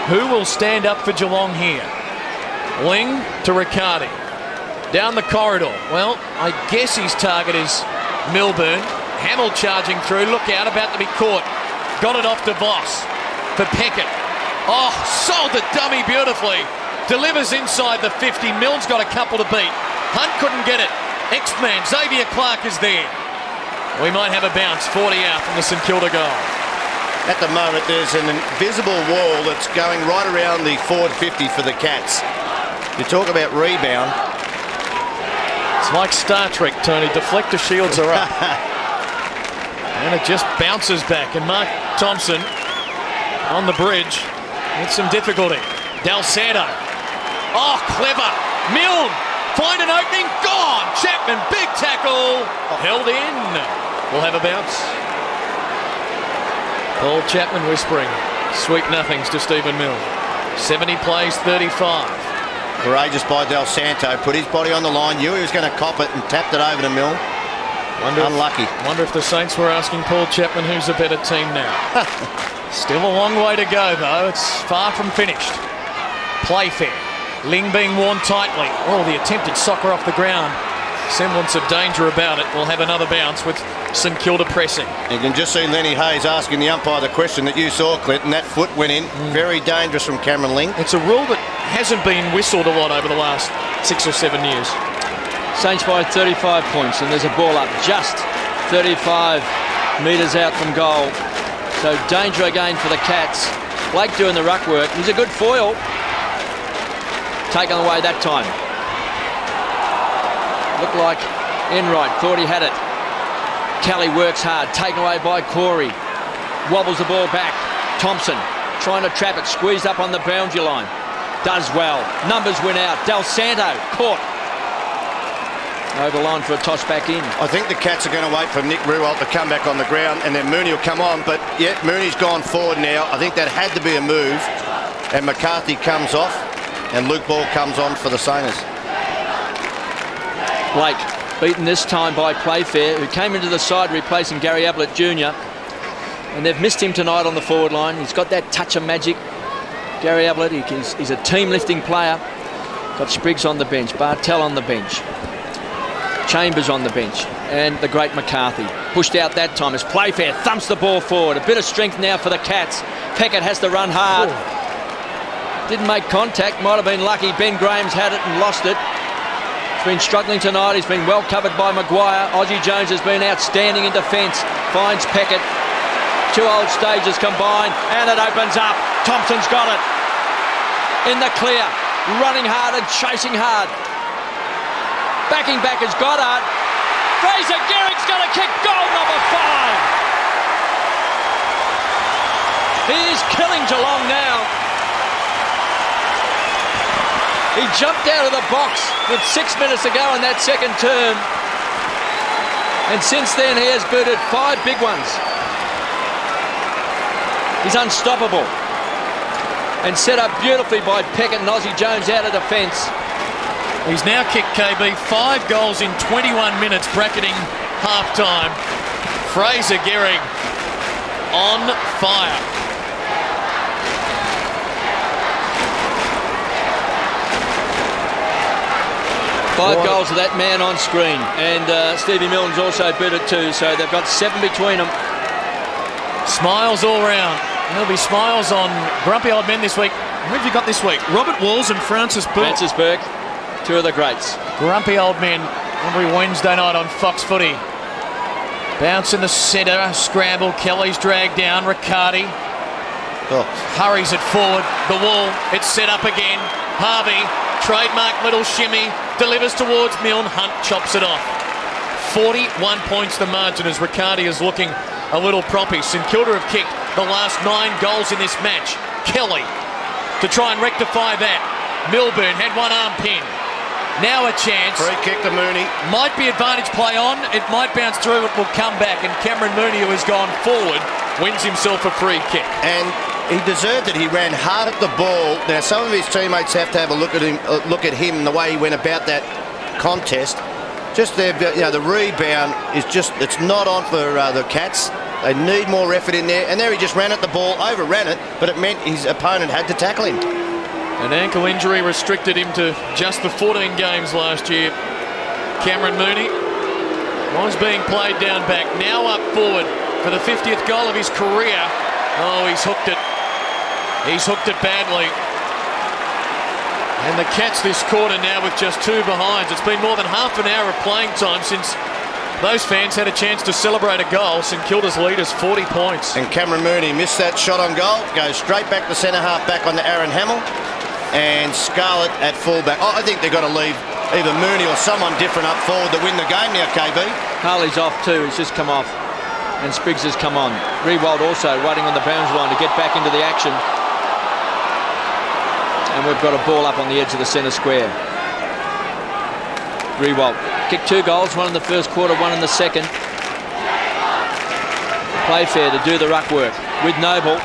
Who will stand up for Geelong here? Ling to Riccardi. Down the corridor. Well, I guess his target is Milburn. Hamill charging through. Look out, about to be caught. Got it off to Voss for Peckett. Oh, sold the dummy beautifully. Delivers inside the 50. Milne's got a couple to beat. Hunt couldn't get it. X-Man, Xavier Clark is there. We might have a bounce. 40 out from the St Kilda goal. At the moment, there's an invisible wall that's going right around the forward 50 for the Cats. You talk about rebound. It's like Star Trek, Tony. Deflector shields are up. And it just bounces back. And Mark Thompson on the bridge with some difficulty. Del Santo. Oh, clever. Milne. Find an opening. Gone. Chapman. Big tackle. Held in. We'll have a bounce. Paul Chapman whispering sweet nothings to Stephen Milne. 70 plays, 35. Courageous by Del Santo. Put his body on the line. Knew he was going to cop it and tapped it over to Milne. Unlucky. Wonder if the Saints were asking Paul Chapman who's a better team now. Still a long way to go, though. It's far from finished. Playfair. Ling being worn tightly. Oh, the attempted soccer off the ground semblance of danger about it. We'll have another bounce with St Kilda pressing. You can just see Lenny Hayes asking the umpire the question that you saw, Clint, and that foot went in. Very dangerous from Cameron Ling. It's a rule that hasn't been whistled a lot over the last 6 or 7 years. Saints by 35 points, and there's a ball up just 35 metres out from goal. So danger again for the Cats. Blake doing the ruck work. He's a good foil. Taken away that time. Looked like Enright thought he had it. Kelly works hard. Taken away by Corey. Wobbles the ball back. Thompson trying to trap it. Squeezed up on the boundary line. Does well. Numbers win out. Del Santo caught. Over the line for a toss back in. I think the Cats are going to wait for Nick Ruwalt to come back on the ground, and then Mooney will come on. But yet Mooney's gone forward now. I think that had to be a move. And McCarthy comes off, and Luke Ball comes on for the Saints. Blake beaten this time by Playfair, who came into the side replacing Gary Ablett Jr. And they've missed him tonight on the forward line. He's got that touch of magic. Gary Ablett, he's a team-lifting player. Got Spriggs on the bench, Bartel on the bench. Chambers on the bench, and the great McCarthy. Pushed out that time as Playfair thumps the ball forward. A bit of strength now for the Cats. Peckett has to run hard. Didn't make contact, might have been lucky. Ben Graham's had it and lost it. He's been struggling tonight. He's been well covered by Maguire. Aussie Jones has been outstanding in defence. Finds Peckett. 2 old stages combined, and it opens up. Thompson's got it. In the clear, running hard and chasing hard. Backing back is Goddard. Fraser Gehrig's going to kick goal number 5. He's killing Geelong now. He jumped out of the box with 6 minutes to go in that second term. And since then he has booted 5 big ones. He's unstoppable. And set up beautifully by Peckett and Aussie Jones out of defence. He's now kicked, KB, 5 goals in 21 minutes, bracketing half-time. Fraser Gehrig on fire. Five goals of that man on screen. And Stevie Milne's also booted 2, so they've got 7 between them. Smiles all round. There'll be smiles on grumpy old men this week. Who have you got this week? Robert Walls and Francis Burke. Francis Burke. 2 of the greats. Grumpy old men every Wednesday night on Fox Footy. Bounce in the centre, scramble. Kelly's dragged down. Riccardi hurries it forward. The wall, it's set up again. Harvey, trademark little shimmy, delivers towards Milne. Hunt chops it off. 41 points the margin as Riccardi is looking a little proppy. St Kilda have kicked the last 9 goals in this match. Kelly to try and rectify that. Milburn had one arm pinned. Now a chance. Free kick to Mooney. Might be advantage play on. It might bounce through. It will come back. And Cameron Mooney, who has gone forward, wins himself a free kick. And he deserved it. He ran hard at the ball. Now some of his teammates have to have a look at him and the way he went about that contest. Just there, the rebound is it's not on for the Cats. They need more effort in there. And there he just ran at the ball, overran it, but it meant his opponent had to tackle him. An ankle injury restricted him to just the 14 games last year. Cameron Mooney was being played down back. Now up forward for the 50th goal of his career. Oh, he's hooked it. He's hooked it badly. And the Cats this quarter now with just 2 behinds. It's been more than half an hour of playing time since those fans had a chance to celebrate a goal. St Kilda's lead is 40 points. And Cameron Mooney missed that shot on goal. Goes straight back to centre half back on to Aaron Hamill. And Scarlett at fullback. I think they've got to leave either Mooney or someone different up forward to win the game now, KB. Harley's off too. He's just come off. And Spriggs has come on. Riewoldt also waiting on the boundary line to get back into the action. And we've got a ball up on the edge of the centre square. Riewoldt kicked 2 goals, 1 in the first quarter, 1 in the second. Playfair to do the ruck work with Noble.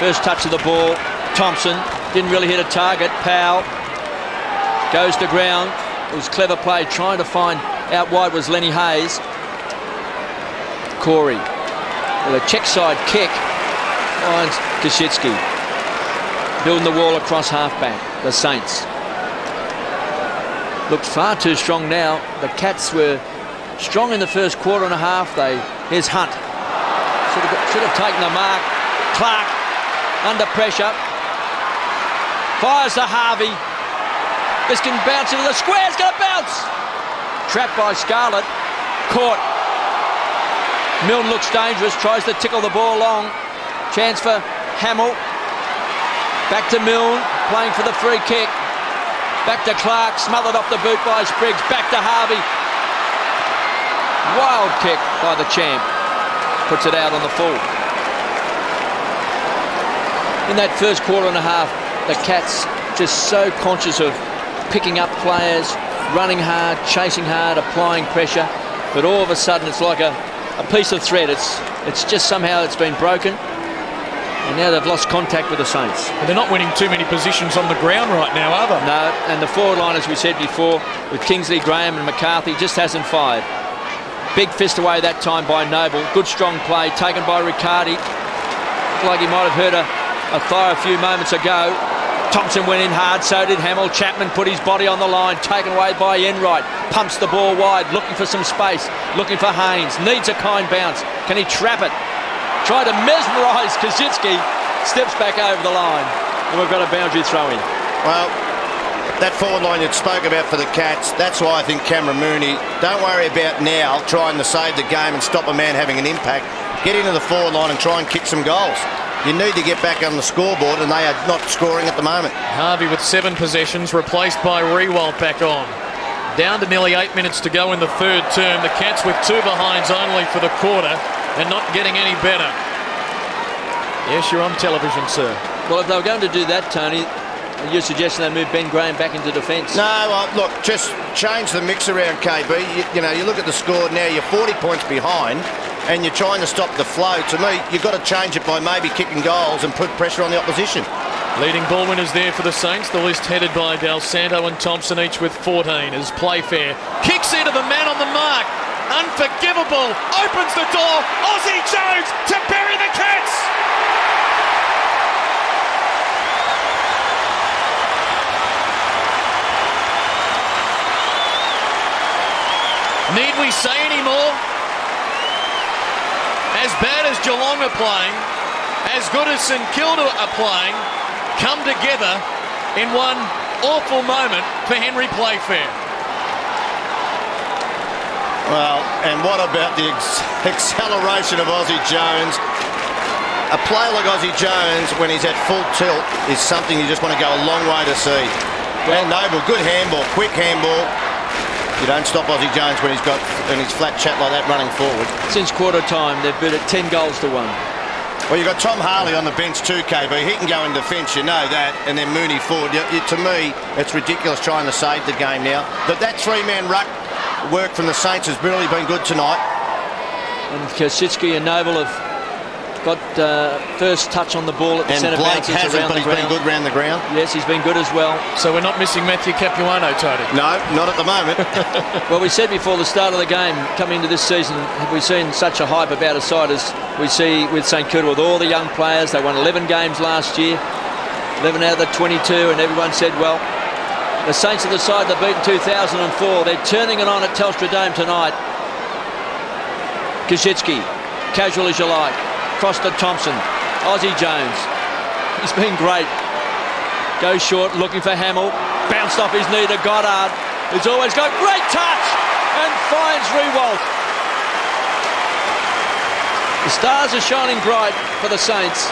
First touch of the ball. Thompson didn't really hit a target. Powell goes to ground. It was clever play trying to find out wide was Lenny Hayes. Corey with a check side kick finds Koschitzky. Building the wall across halfback. The Saints. Looked far too strong now. The Cats were strong in the first quarter and a half. Here's Hunt. Should have taken the mark. Clark under pressure. Fires to Harvey. This can bounce into the square. It's going to bounce. Trapped by Scarlett. Caught. Milne looks dangerous. Tries to tickle the ball long. Chance for Hamill. Back to Milne. Playing for the free kick. Back to Clark, smothered off the boot by Spriggs. Back to Harvey. Wild kick by the champ. Puts it out on the full. In that first quarter and a half, the Cats just so conscious of picking up players, running hard, chasing hard, applying pressure. But all of a sudden, it's like a piece of thread. It's just somehow it's been broken. And now they've lost contact with the Saints. But they're not winning too many positions on the ground right now, are they? No, and the forward line, as we said before, with Kingsley, Graham and McCarthy, just hasn't fired. Big fist away that time by Noble. Good strong play taken by Riccardi. Looked like he might have hurt a thigh a few moments ago. Thompson went in hard, so did Hamill. Chapman put his body on the line, taken away by Enright. Pumps the ball wide, looking for some space, looking for Haynes. Needs a kind bounce. Can he trap it? Tried to mesmerise Koschitzki, steps back over the line, and we've got a boundary throw in. Well, that forward line you spoke about for the Cats, that's why I think Cameron Mooney, don't worry about now trying to save the game and stop a man having an impact. Get into the forward line and try and kick some goals. You need to get back on the scoreboard, and they are not scoring at the moment. Harvey with 7 possessions, replaced by Rewalt back on. Down to nearly 8 minutes to go in the third term. The Cats with 2 behinds only for the quarter. And not getting any better. Yes, you're on television, sir. Well, if they were going to do that, Tony, you're suggesting they move Ben Graham back into defence? No, look, just change the mix around, KB. You know, you look at the score now, you're 40 points behind, and you're trying to stop the flow. To me, you've got to change it by maybe kicking goals and put pressure on the opposition. Leading ball winners there for the Saints. The list headed by Del Santo and Thompson, each with 14 as Playfair kicks into the man on the mark. Unforgivable, opens the door, Aussie Jones to bury the Cats! Need we say any more? As bad as Geelong are playing, as good as St Kilda are playing, come together in one awful moment for Henry Playfair. Well, and what about the acceleration of Aussie Jones? A player like Aussie Jones, when he's at full tilt, is something you just want to go a long way to see. Well, Noble, good handball, quick handball. You don't stop Aussie Jones when he's got his flat chat like that running forward. Since quarter time, they've beat it 10 goals to 1. Well, you've got Tom Harley on the bench too, KB. He can go in defence, you know that, and then Mooney forward. To me, it's ridiculous trying to save the game now. But that 3-man ruck work from the Saints has really been good tonight. And Koschitzki and Noble have got first touch on the ball at the centre bounces around the ground. But he's been good round the ground. Yes, he's been good as well. So we're not missing Matthew Capuano, Tony? No, not at the moment. Well, we said before the start of the game, coming into this season, have we seen such a hype about a side as we see with St Kilda with all the young players? They won 11 games last year, 11 out of the 22, and everyone said, well, the Saints are the side that beat in 2004. They're turning it on at Telstra Dome tonight. Koschitzki, casual as you like. Cross to Thompson. Aussie Jones. He's been great. Goes short, looking for Hamill. Bounced off his knee to Goddard, who's always got great touch and finds Rewalt. The stars are shining bright for the Saints.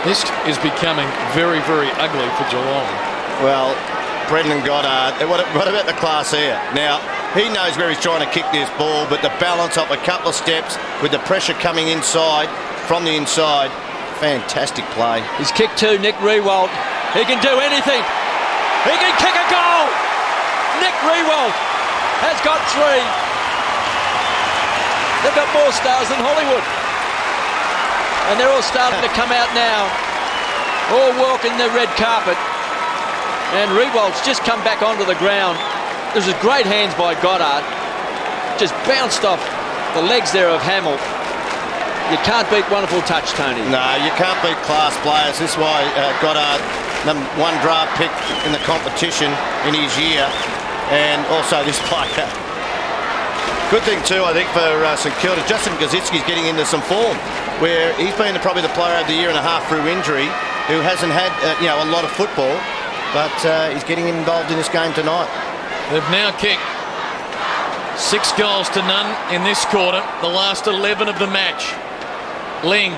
This is becoming very, very ugly for Geelong. Well, Brendan Goddard, what about the class here? Now, he knows where he's trying to kick this ball, but the balance of a couple of steps with the pressure coming inside, from the inside, fantastic play. He's kicked 2, Nick Rewalt. He can do anything. He can kick a goal. Nick Rewalt has got 3. They've got more stars than Hollywood. And they're all starting to come out now, all walking the red carpet. And Rewalt's just come back onto the ground. This is great hands by Goddard. Just bounced off the legs there of Hamill. You can't beat wonderful touch, Tony. No, you can't beat class players. This is why Goddard #1 draft pick in the competition in his year, and also this player. Good thing too, I think, for St Kilda, Justin Kazitsky's getting into some form, where he's been probably the player of the year and a half through injury, who hasn't had a lot of football, but he's getting involved in this game tonight. They've now kicked 6 goals to none in this quarter, the last 11 of the match. Ling,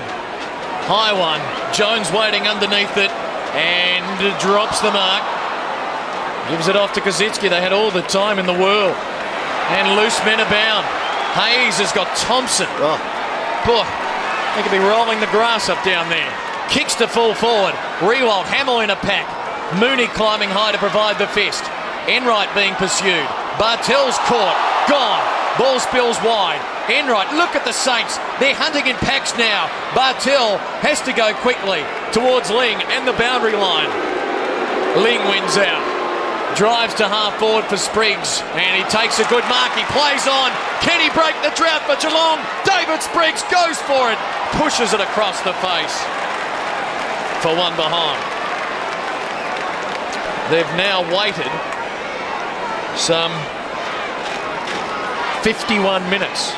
high one, Jones waiting underneath it and drops the mark. Gives it off to Kazitsky. They had all the time in the world. And loose men abound. Hayes has got Thompson. Oh. Boy, they could be rolling the grass up down there. Kicks to full forward. Rewald, Hamill in a pack. Mooney climbing high to provide the fist. Enright being pursued. Bartell's caught. Gone. Ball spills wide. Enright, look at the Saints. They're hunting in packs now. Bartell has to go quickly towards Ling and the boundary line. Ling wins out. Drives to half forward for Spriggs, and he takes a good mark. He plays on. Can he break the drought for Geelong? David Spriggs goes for it. Pushes it across the face for one behind. They've now waited some 51 minutes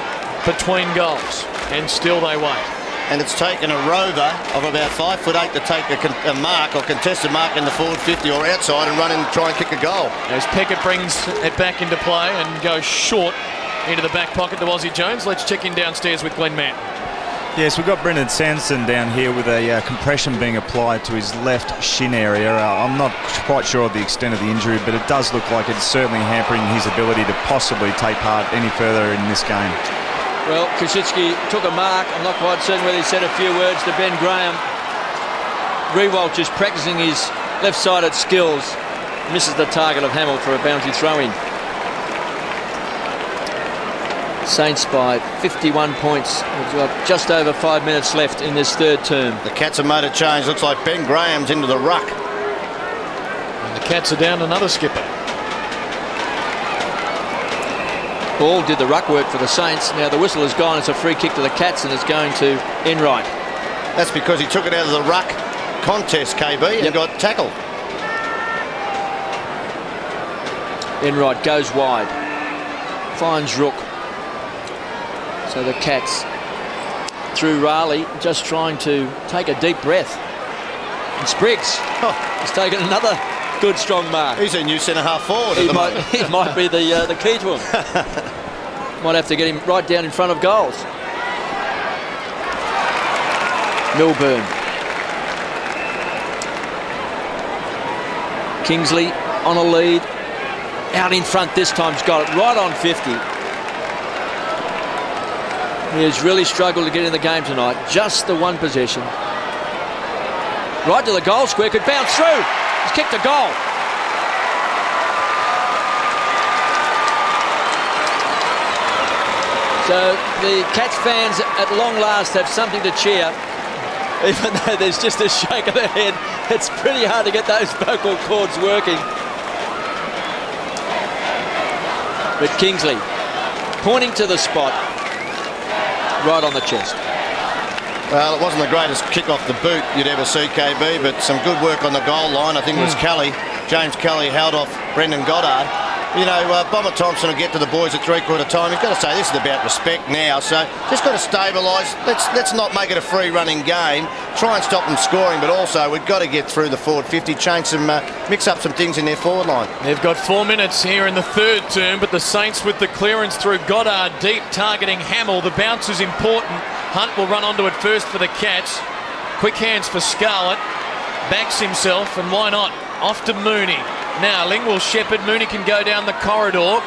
between goals, and still they wait. And it's taken a rover of about 5'8" to take a mark or contested mark in the forward 50 or outside and run in and try and kick a goal. As Peckett brings it back into play and goes short into the back pocket to Aussie Jones. Let's check in downstairs with Glenn Mann. Yes, we've got Brendan Sanderson down here with a compression being applied to his left shin area. I'm not quite sure of the extent of the injury, but it does look like it's certainly hampering his ability to possibly take part any further in this game. Well, Kosicki took a mark. I'm not quite certain whether he said a few words to Ben Graham. Rewalt just practicing his left-sided skills. Misses the target of Hamill for a boundary throw-in. Saints by 51 points. We've got just over 5 minutes left in this third term. The Cats have made a change. Looks like Ben Graham's into the ruck. And the Cats are down another skipper. Ball did the ruck work for the Saints. Now the whistle has gone. It's a free kick to the Cats, and it's going to Enright. That's because he took it out of the ruck contest, KB, and got tackled. Enright goes wide. Finds Rook. So the Cats through Raleigh, just trying to take a deep breath. And Spriggs has taken another good strong mark. He's a new centre-half forward He might be the key to him. Might have to get him right down in front of goals. Milburn. Kingsley on a lead. Out in front this time. He's got it right on 50. He has really struggled to get in the game tonight. Just the one possession. Right to the goal square. Could bounce through. He's kicked a goal. So the Cats fans at long last have something to cheer. Even though there's just a shake of the head, it's pretty hard to get those vocal cords working. But Kingsley pointing to the spot right on the chest. Well, it wasn't the greatest kick off the boot you'd ever see, KB, but some good work on the goal line. I think it was Kelly. James Kelly held off Brendan Goddard. You know, Bomber Thompson will get to the boys at three-quarter time. He's got to say this is about respect now, so just got to stabilise. Let's not make it a free-running game. Try and stop them scoring, but also we've got to get through the forward 50, change some, mix up some things in their forward line. They've got 4 minutes here in the third term, but the Saints with the clearance through Goddard, deep targeting Hamill. The bounce is important. Hunt will run onto it first for the Cats. Quick hands for Scarlett. Backs himself, and why not? Off to Mooney. Now Ling will shepherd. Mooney can go down the corridor.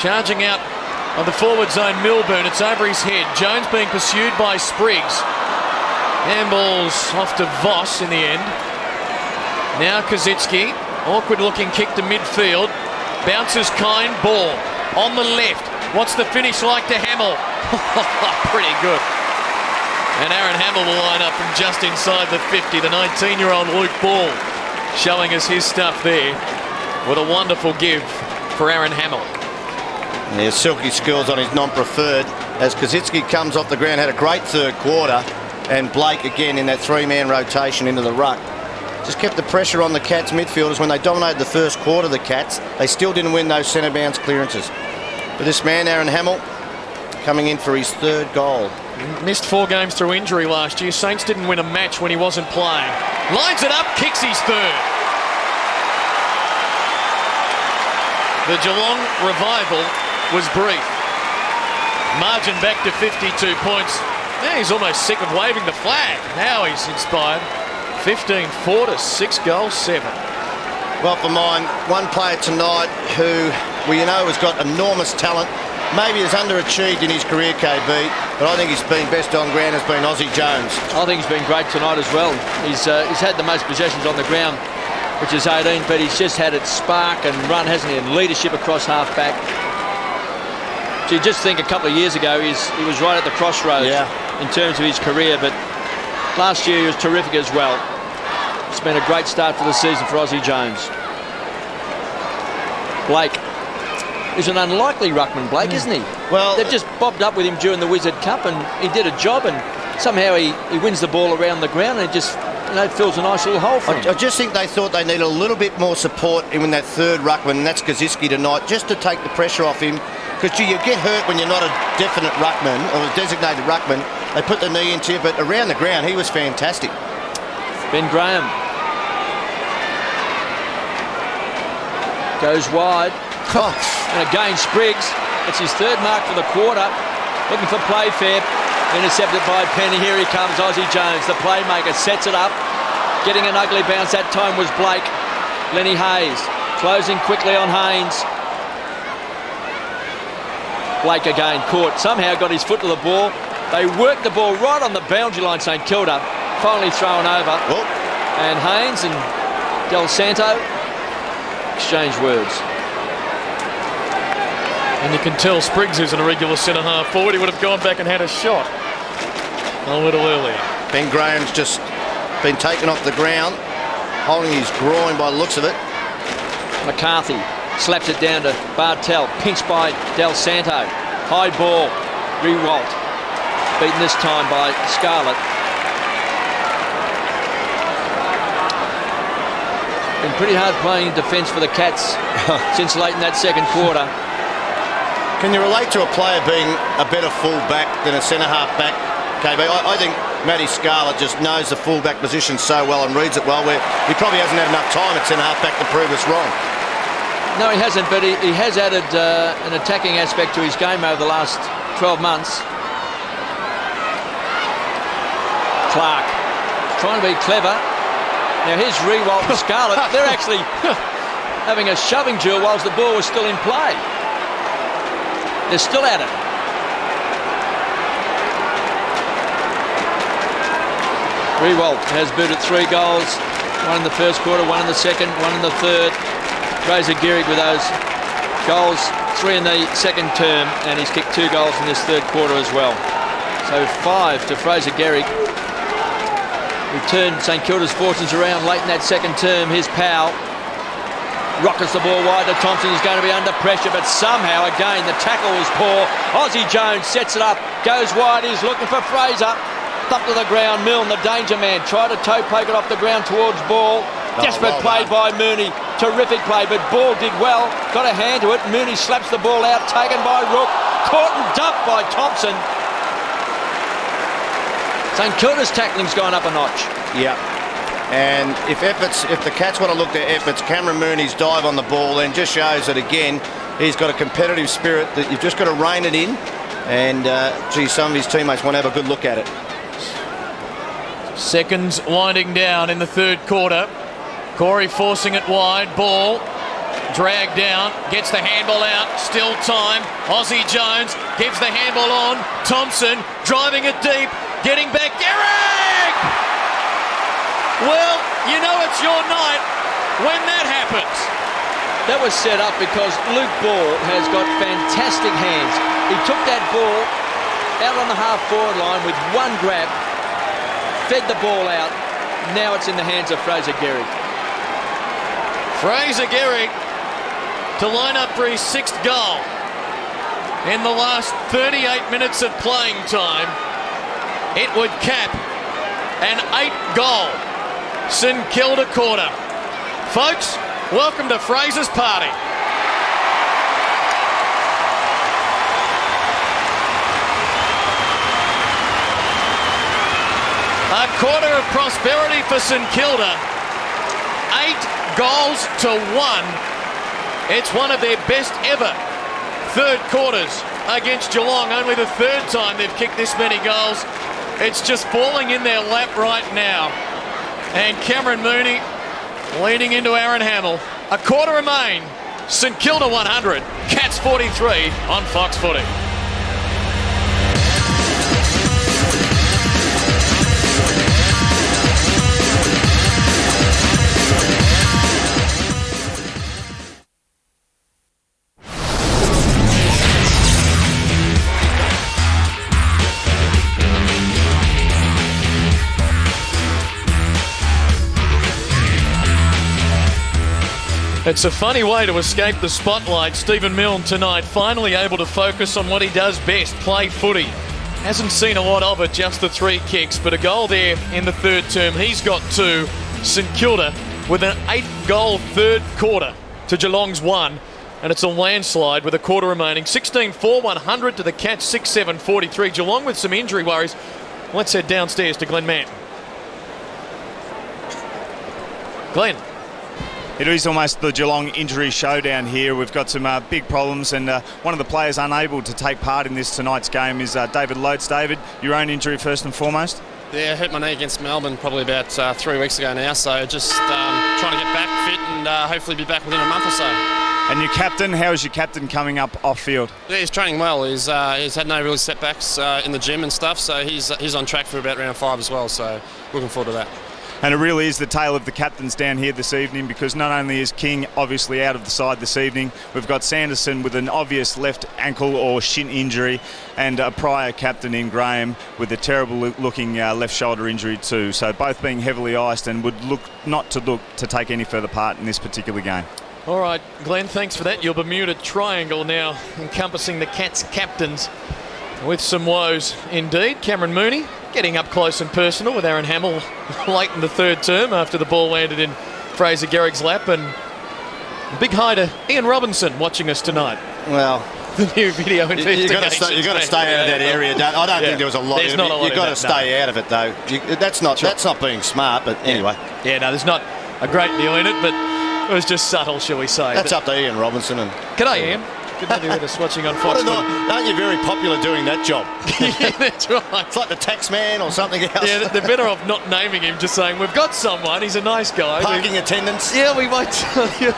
Charging out of the forward zone, Milburn. It's over his head. Jones being pursued by Spriggs. Handball's off to Voss in the end. Now Kazitsky. Awkward looking kick to midfield. Bounces kind. Ball on the left. What's the finish like to Hamill? Pretty good. And Aaron Hamill will line up from just inside the 50. The 19-year-old Luke Ball showing us his stuff there with a wonderful give for Aaron Hamill. There's silky skills on his non-preferred as Kazitsky comes off the ground. Had a great third quarter, and Blake again in that three-man rotation into the ruck. just kept the pressure on the Cats midfielders. When they dominated the first quarter, the Cats, they still didn't win those centre bounce clearances. But this man, Aaron Hamill, coming in for his third goal. Missed 4 games through injury last year. Saints didn't win a match when he wasn't playing. Lines it up, kicks his third. The Geelong revival was brief. Margin back to 52 points. Now he's almost sick of waving the flag. Now he's inspired. 15-4 to 6 goals, 7. Well, for mine, one player tonight who we know has got enormous talent. Maybe has underachieved in his career, KB, but I think he's been best on ground has been Aussie Jones. I think he's been great tonight as well. He's had the most possessions on the ground, which is 18, but he's just had it spark and run, hasn't he, and leadership across half-back. So you just think a couple of years ago he was right at the crossroads in terms of his career, but last year he was terrific as well. It's been a great start for the season for Aussie Jones. Blake is an unlikely ruckman, Blake, isn't he? Well, they've just bobbed up with him during the Wizard Cup, and he did a job, and somehow he wins the ball around the ground, and it just fills a nice little hole for him. I just think they thought they needed a little bit more support in that third ruckman, and that's Kaczynski tonight, just to take the pressure off him. Because you get hurt when you're not a definite ruckman or a designated ruckman. They put the knee into you, but around the ground he was fantastic. Ben Graham goes wide. And again Spriggs. It's his third mark for the quarter. Looking for Playfair. Intercepted by Penny. Here he comes, Aussie Jones, the playmaker, sets it up. Getting an ugly bounce. That time was Blake. Lenny Hayes closing quickly on Haynes. Blake again caught. Somehow got his foot to the ball. They worked the ball right on the boundary line, St Kilda. Finally thrown over. And Haynes and Del Santo exchange words. And you can tell Spriggs isn't a regular centre-half forward. He would have gone back and had a shot a little earlier. Ben Graham's just been taken off the ground, holding his groin by the looks of it. McCarthy slaps it down to Bartel, pinched by Del Santo. High ball, Rewalt, beaten this time by Scarlett. Been pretty hard playing defence for the Cats since late in that second quarter. Can you relate to a player being a better full-back than a centre-half back, KB? I think Matty Scarlett just knows the full-back position so well and reads it well, where he probably hasn't had enough time at centre-half back to prove us wrong. No, he hasn't, but he has added an attacking aspect to his game over the last 12 months. Clark trying to be clever. Now here's Rewalt and Scarlett. They're actually having a shoving duel whilst the ball was still in play. They're still at it. Rewalt has booted 3 goals. 1 in the first quarter, 1 in the second, 1 in the third. Fraser Gehrig with those goals, 3 in the second term, and he's kicked 2 goals in this third quarter as well. So 5 to Fraser Gehrig. Who turned St Kilda's fortunes around late in that second term. Here's Powell. Rockets the ball wide to Thompson. He's going to be under pressure, but somehow, again, the tackle was poor. Aussie Jones sets it up, goes wide. He's looking for Fraser. Up to the ground. Milne, the danger man, tried to toe poke it off the ground towards Ball. Desperate play by Mooney. Terrific play, but Ball did well. Got a hand to it. Mooney slaps the ball out, taken by Rook. Caught and dumped by Thompson. St Kilda's tackling's gone up a notch. Yeah. And if the Cats want to look their efforts, Cameron Mooney's dive on the ball then just shows that, again, he's got a competitive spirit that you've just got to rein it in. And, gee, some of his teammates want to have a good look at it. Seconds winding down in the third quarter. Corey forcing it wide. Ball dragged down. Gets the handball out. Still time. Aussie Jones gives the handball on. Thompson driving it deep. Getting back. Gehrig! Well, you know it's your night when that happens. That was set up because Luke Ball has got fantastic hands. He took that ball out on the half-forward line with one grab, fed the ball out. Now it's in the hands of Fraser Gehrig. Fraser Gehrig to line up for his 6th goal in the last 38 minutes of playing time. It would cap an 8-goal St Kilda quarter. Folks, welcome to Fraser's party. A quarter of prosperity for St Kilda. 8 goals to 1. It's one of their best ever third quarters against Geelong. Only the third time they've kicked this many goals. It's just falling in their lap right now. And Cameron Mooney leading into Aaron Hamill. A quarter remain. St Kilda 100, Cats 43 on Fox Footy. It's a funny way to escape the spotlight. Stephen Milne tonight finally able to focus on what he does best, play footy. Hasn't seen a lot of it, just the 3 kicks, but a goal there in the third term. He's got 2. St Kilda with an 8-goal third quarter to Geelong's 1, and it's a landslide with a quarter remaining. 16-4, 100 to the Cats, 6-7, 43. Geelong with some injury worries. Let's head downstairs to Glenn Mann. Glenn. It is almost the Geelong injury showdown here. We've got some big problems, and one of the players unable to take part in this tonight's game is David Loads. David, your own injury first and foremost? Yeah, I hurt my knee against Melbourne probably about 3 weeks ago now, so just trying to get back fit and hopefully be back within a month or so. And your captain, how is your captain coming up off field? Yeah, he's training well. He's had no real setbacks in the gym and stuff, so he's on track for about round 5 as well, so looking forward to that. And it really is the tale of the captains down here this evening, because not only is King obviously out of the side this evening, we've got Sanderson with an obvious left ankle or shin injury, and a prior captain in Graham with a terrible looking left shoulder injury too. So both being heavily iced and would look to take any further part in this particular game. All right, Glenn, thanks for that. Your Bermuda Triangle now encompassing the Cats captains with some woes indeed. Cameron Mooney getting up close and personal with Aaron Hamill late in the third term after the ball landed in Fraser Garrick's lap. And a big hi to Ian Robinson watching us tonight. Well, the new video investigation. You've got to stay out of that area. I don't think there was a lot. There's not a lot. You've got to stay out of it though. That's not being smart. But anyway. Yeah, no, there's not a great deal in it, but it was just subtle, shall we say. That's up to Ian Robinson. And g'day, Ian. Good to have you with us watching on Fox. Aren't you very popular doing that job? Yeah, that's right. It's like the tax man or something else. Yeah, they're better off not naming him, just saying we've got someone. He's a nice guy. Parking attendants. Yeah, we won't tell you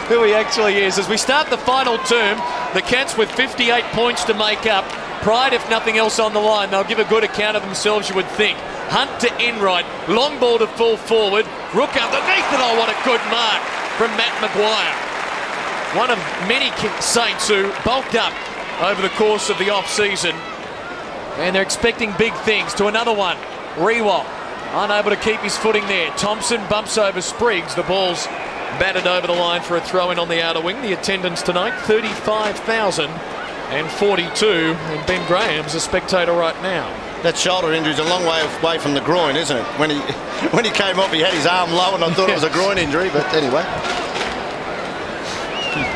who he actually is. As we start the final term, the Cats with 58 points to make up. Pride, if nothing else, on the line. They'll give a good account of themselves, you would think. Hunt to Enright. Long ball to full forward. Rook underneath it. Oh, what a good mark from Matt Maguire. One of many Saints who bulked up over the course of the off-season. And they're expecting big things. To another one. Rewalt unable to keep his footing there. Thompson bumps over Spriggs. The ball's batted over the line for a throw-in on the outer wing. The attendance tonight, 35,042. And Ben Graham's a spectator right now. That shoulder injury's a long way away from the groin, isn't it? When he came off, he had his arm low, and I thought it was a groin injury. But anyway.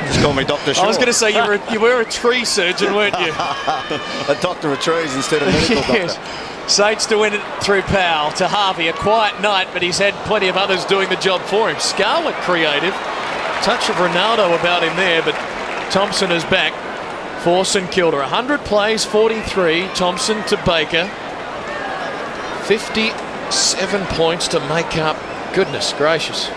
Just call me Dr. Shaw. I was going to say you were a tree surgeon, weren't you? A doctor of trees instead of medical yes. doctor. Saints to win it through Powell to Harvey. A quiet night, but he's had plenty of others doing the job for him. Scarlett creative. Touch of Ronaldo about him there, but Thompson is back for St Kilda. 100 plays, 43. Thompson to Baker. 57 points to make up. Goodness gracious.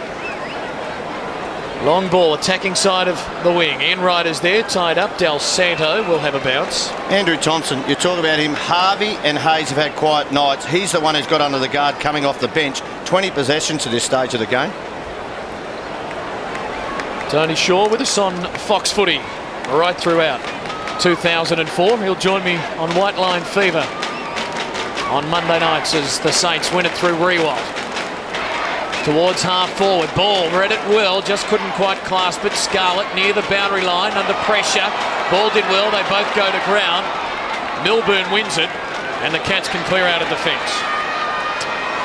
Long ball, attacking side of the wing. Enright is there, tied up. Del Santo will have a bounce. Andrew Thompson, you talk about him. Harvey and Hayes have had quiet nights. He's the one who's got under the guard coming off the bench. 20 possessions at this stage of the game. Tony Shaw with us on Fox Footy right throughout 2004. He'll join me on White Line Fever on Monday nights as the Saints win it through Rewalt. Towards half forward, ball read it well, just couldn't quite clasp it. Scarlett near the boundary line, under pressure. Ball did well, they both go to ground. Milburn wins it, and the Cats can clear out of defence.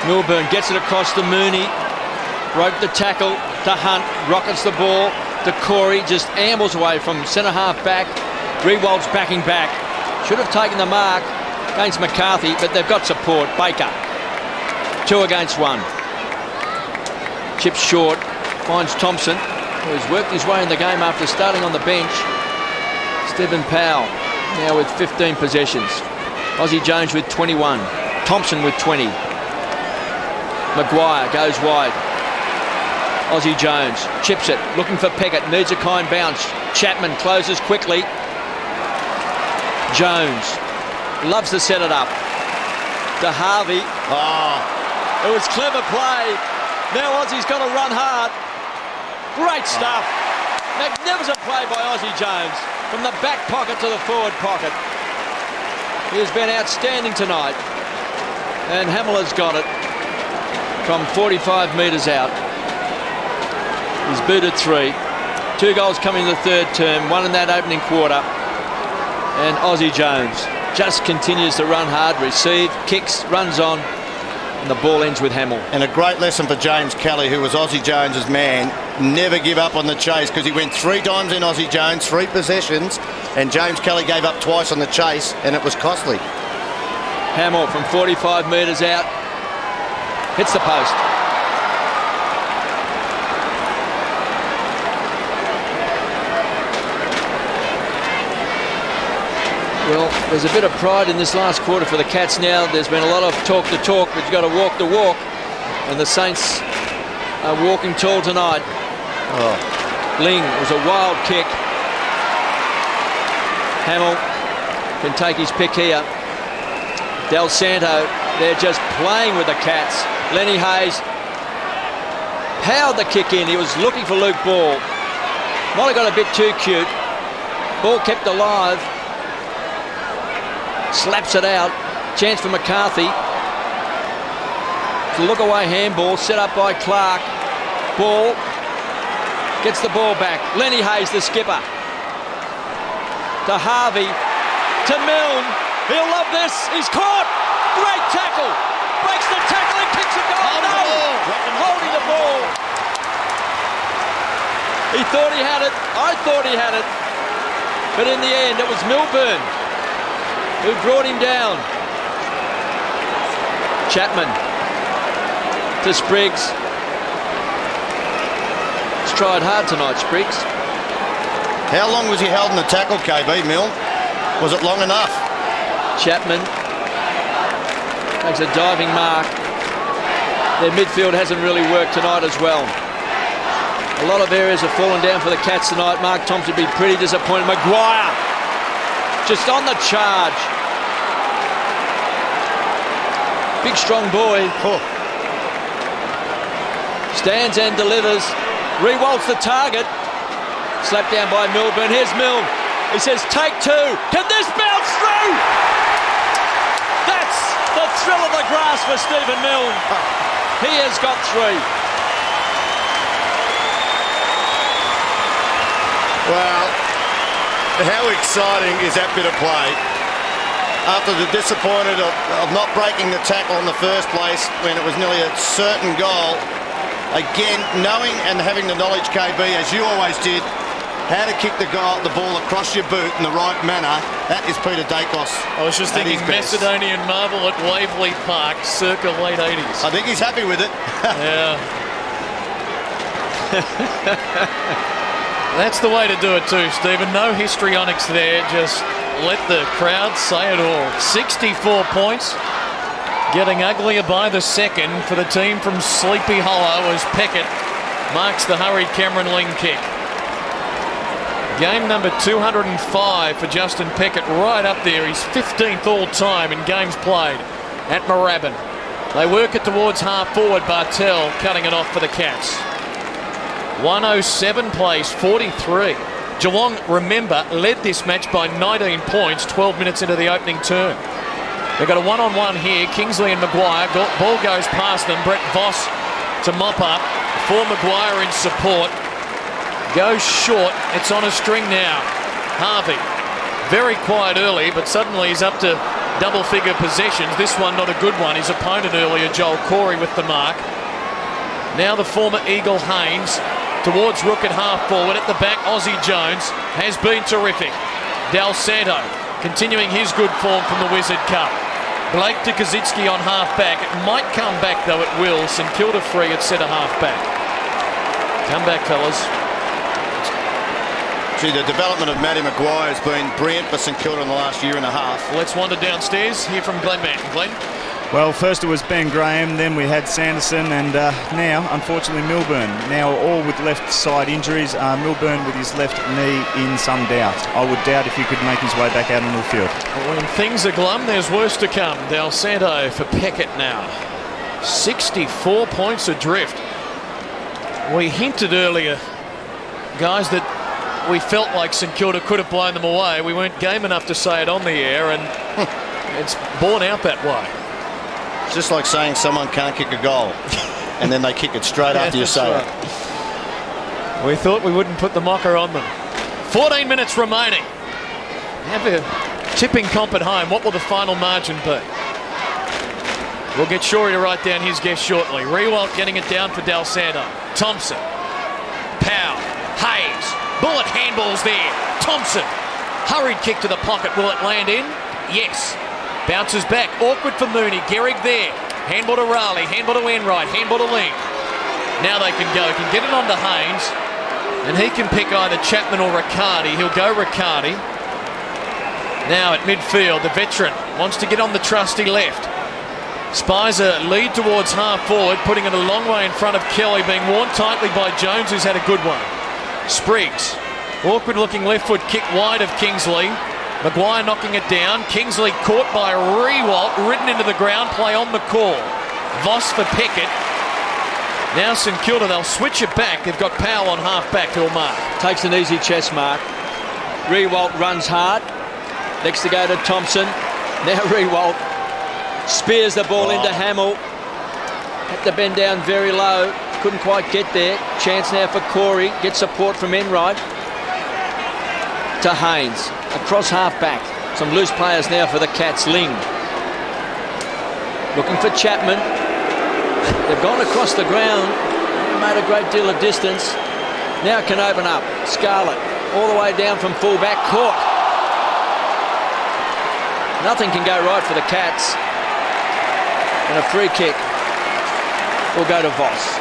Milburn gets it across to Mooney. Broke the tackle to Hunt. Rockets the ball to Corey. Just ambles away from centre half back. Rewald's backing back. Should have taken the mark against McCarthy, but they've got support. Baker. 2 against 1. Chips short. Finds Thompson, who's worked his way in the game after starting on the bench. Stephen Powell now with 15 possessions. Aussie Jones with 21. Thompson with 20. Maguire goes wide. Aussie Jones chips it, looking for Peckett, needs a kind bounce. Chapman closes quickly. Jones loves to set it up to Harvey. It was clever play. Now Aussie's got to run hard. Great stuff. Magnificent play by Aussie Jones from the back pocket to the forward pocket. He has been outstanding tonight, and Hamill has got it from 45 metres out. He's booted 3. 2 goals coming in the third term, 1 in that opening quarter. And Aussie Jones just continues to run hard, receive, kicks, runs on, and the ball ends with Hamill. And a great lesson for James Kelly, who was Aussie Jones's man. Never give up on the chase, because he went 3 times in Aussie Jones, 3 possessions, and James Kelly gave up twice on the chase, and it was costly. Hamill from 45 metres out hits the post. Well, there's a bit of pride in this last quarter for the Cats now. There's been a lot of talk the talk, but you've got to walk the walk. And the Saints are walking tall tonight. Ling was a wild kick. Hamill can take his pick here. Del Santo, they're just playing with the Cats. Lenny Hayes powered the kick in. He was looking for Luke Ball. Might have got a bit too cute. Ball kept alive. Slaps it out. Chance for McCarthy. It's a look away handball set up by Clark. Ball. Gets the ball back. Lenny Hayes, the skipper. To Harvey. To Milne. He'll love this. He's caught. Great tackle. Breaks the tackle and kicks a goal. No. Holding the ball. He thought he had it. I thought he had it. But in the end, it was Milburn who brought him down. Chapman to Spriggs. He's tried hard tonight, Spriggs. How long was he held in the tackle, KB, Milne? Was it long enough? Chapman takes a diving mark. Their midfield hasn't really worked tonight as well. A lot of areas have fallen down for the Cats tonight. Mark Thompson would be pretty disappointed. Maguire just on the charge. Big strong boy. Stands and delivers. Rewalts the target. Slapped down by Milburn. Here's Milne. He says, take 2. Can this bounce through? That's the thrill of the grass for Stephen Milne. He has got 3. Well, how exciting is that bit of play? After the disappointment of not breaking the tackle in the first place when it was nearly a certain goal, again, knowing and having the knowledge, KB, as you always did, how to kick the ball across your boot in the right manner, that is Peter Dacos. I was just thinking Macedonian marble at Waverley Park, circa late 80s. I think he's happy with it. Yeah. That's the way to do it too, Stephen. No histrionics there, just let the crowd say it all. 64 points. Getting uglier by the second for the team from Sleepy Hollow as Peckett marks the hurried Cameron Ling kick. Game number 205 for Justin Peckett, right up there. He's 15th all-time in games played at Moorabbin. They work it towards half-forward. Bartel cutting it off for the Cats. 107 plays, 43. Geelong, remember, led this match by 19 points 12 minutes into the opening term. They've got a one-on-one here. Kingsley and Maguire. Ball goes past them. Brett Voss to mop up. For Maguire in support. Goes short. It's on a string now. Harvey. Very quiet early, but suddenly he's up to double-figure possessions. This one not a good one. His opponent earlier, Joel Corey, with the mark. Now the former Eagle Haynes towards Rook at half-forward. At the back, Aussie Jones has been terrific. Del Santo continuing his good form from the Wizard Cup. Blake to Kaczynski on half-back. It might come back, though it will. St Kilda free at centre half-back. Come back, fellas. Gee, the development of Matty Maguire has been brilliant for St Kilda in the last year and a half. Let's wander downstairs, hear from Glenn Manton. Glenn? Well, first it was Ben Graham, then we had Sanderson, and now, unfortunately, Milburn. Now all with left side injuries. Milburn with his left knee in some doubt. I would doubt if he could make his way back out onto the field. When things are glum, there's worse to come. Del Santo for Peckett now. 64 points adrift. We hinted earlier, guys, that we felt like St Kilda could have blown them away. We weren't game enough to say it on the air, and it's borne out that way. It's just like saying someone can't kick a goal and then they kick it straight after you say it. We thought we wouldn't put the mocker on them. 14 minutes remaining. Have a tipping comp at home. What will the final margin be? We'll get Shorey to write down his guess shortly. Rewalt getting it down for Del Santo. Thompson. Powell. Hayes. Bullet handballs there. Thompson. Hurried kick to the pocket. Will it land in? Yes. Bounces back. Awkward for Mooney. Gehrig there. Handball to Raleigh. Handball to Enright. Handball to Ling. Now they can go. Can get it on to Haynes. And he can pick either Chapman or Riccardi. He'll go Riccardi. Now at midfield, the veteran wants to get on the trusty left. Spies a lead towards half forward, putting it a long way in front of Kelly, being worn tightly by Jones, who's had a good one. Spriggs. Awkward looking left foot kick wide of Kingsley. Maguire knocking it down. Kingsley caught by Rewalt, ridden into the ground, play on the call. Voss for Peckett. Now St Kilda, they'll switch it back. They've got Powell on half-back to a mark. Takes an easy chest mark. Rewalt runs hard. Next to go to Thompson. Now Rewalt spears the ball into Hamill. Had to bend down very low. Couldn't quite get there. Chance now for Corey. Gets support from Enright. To Haynes. Across half-back. Some loose players now for the Cats. Ling. Looking for Chapman. They've gone across the ground. Made a great deal of distance. Now can open up. Scarlett. All the way down from full-back. Caught. Nothing can go right for the Cats. And a free kick will go to Voss.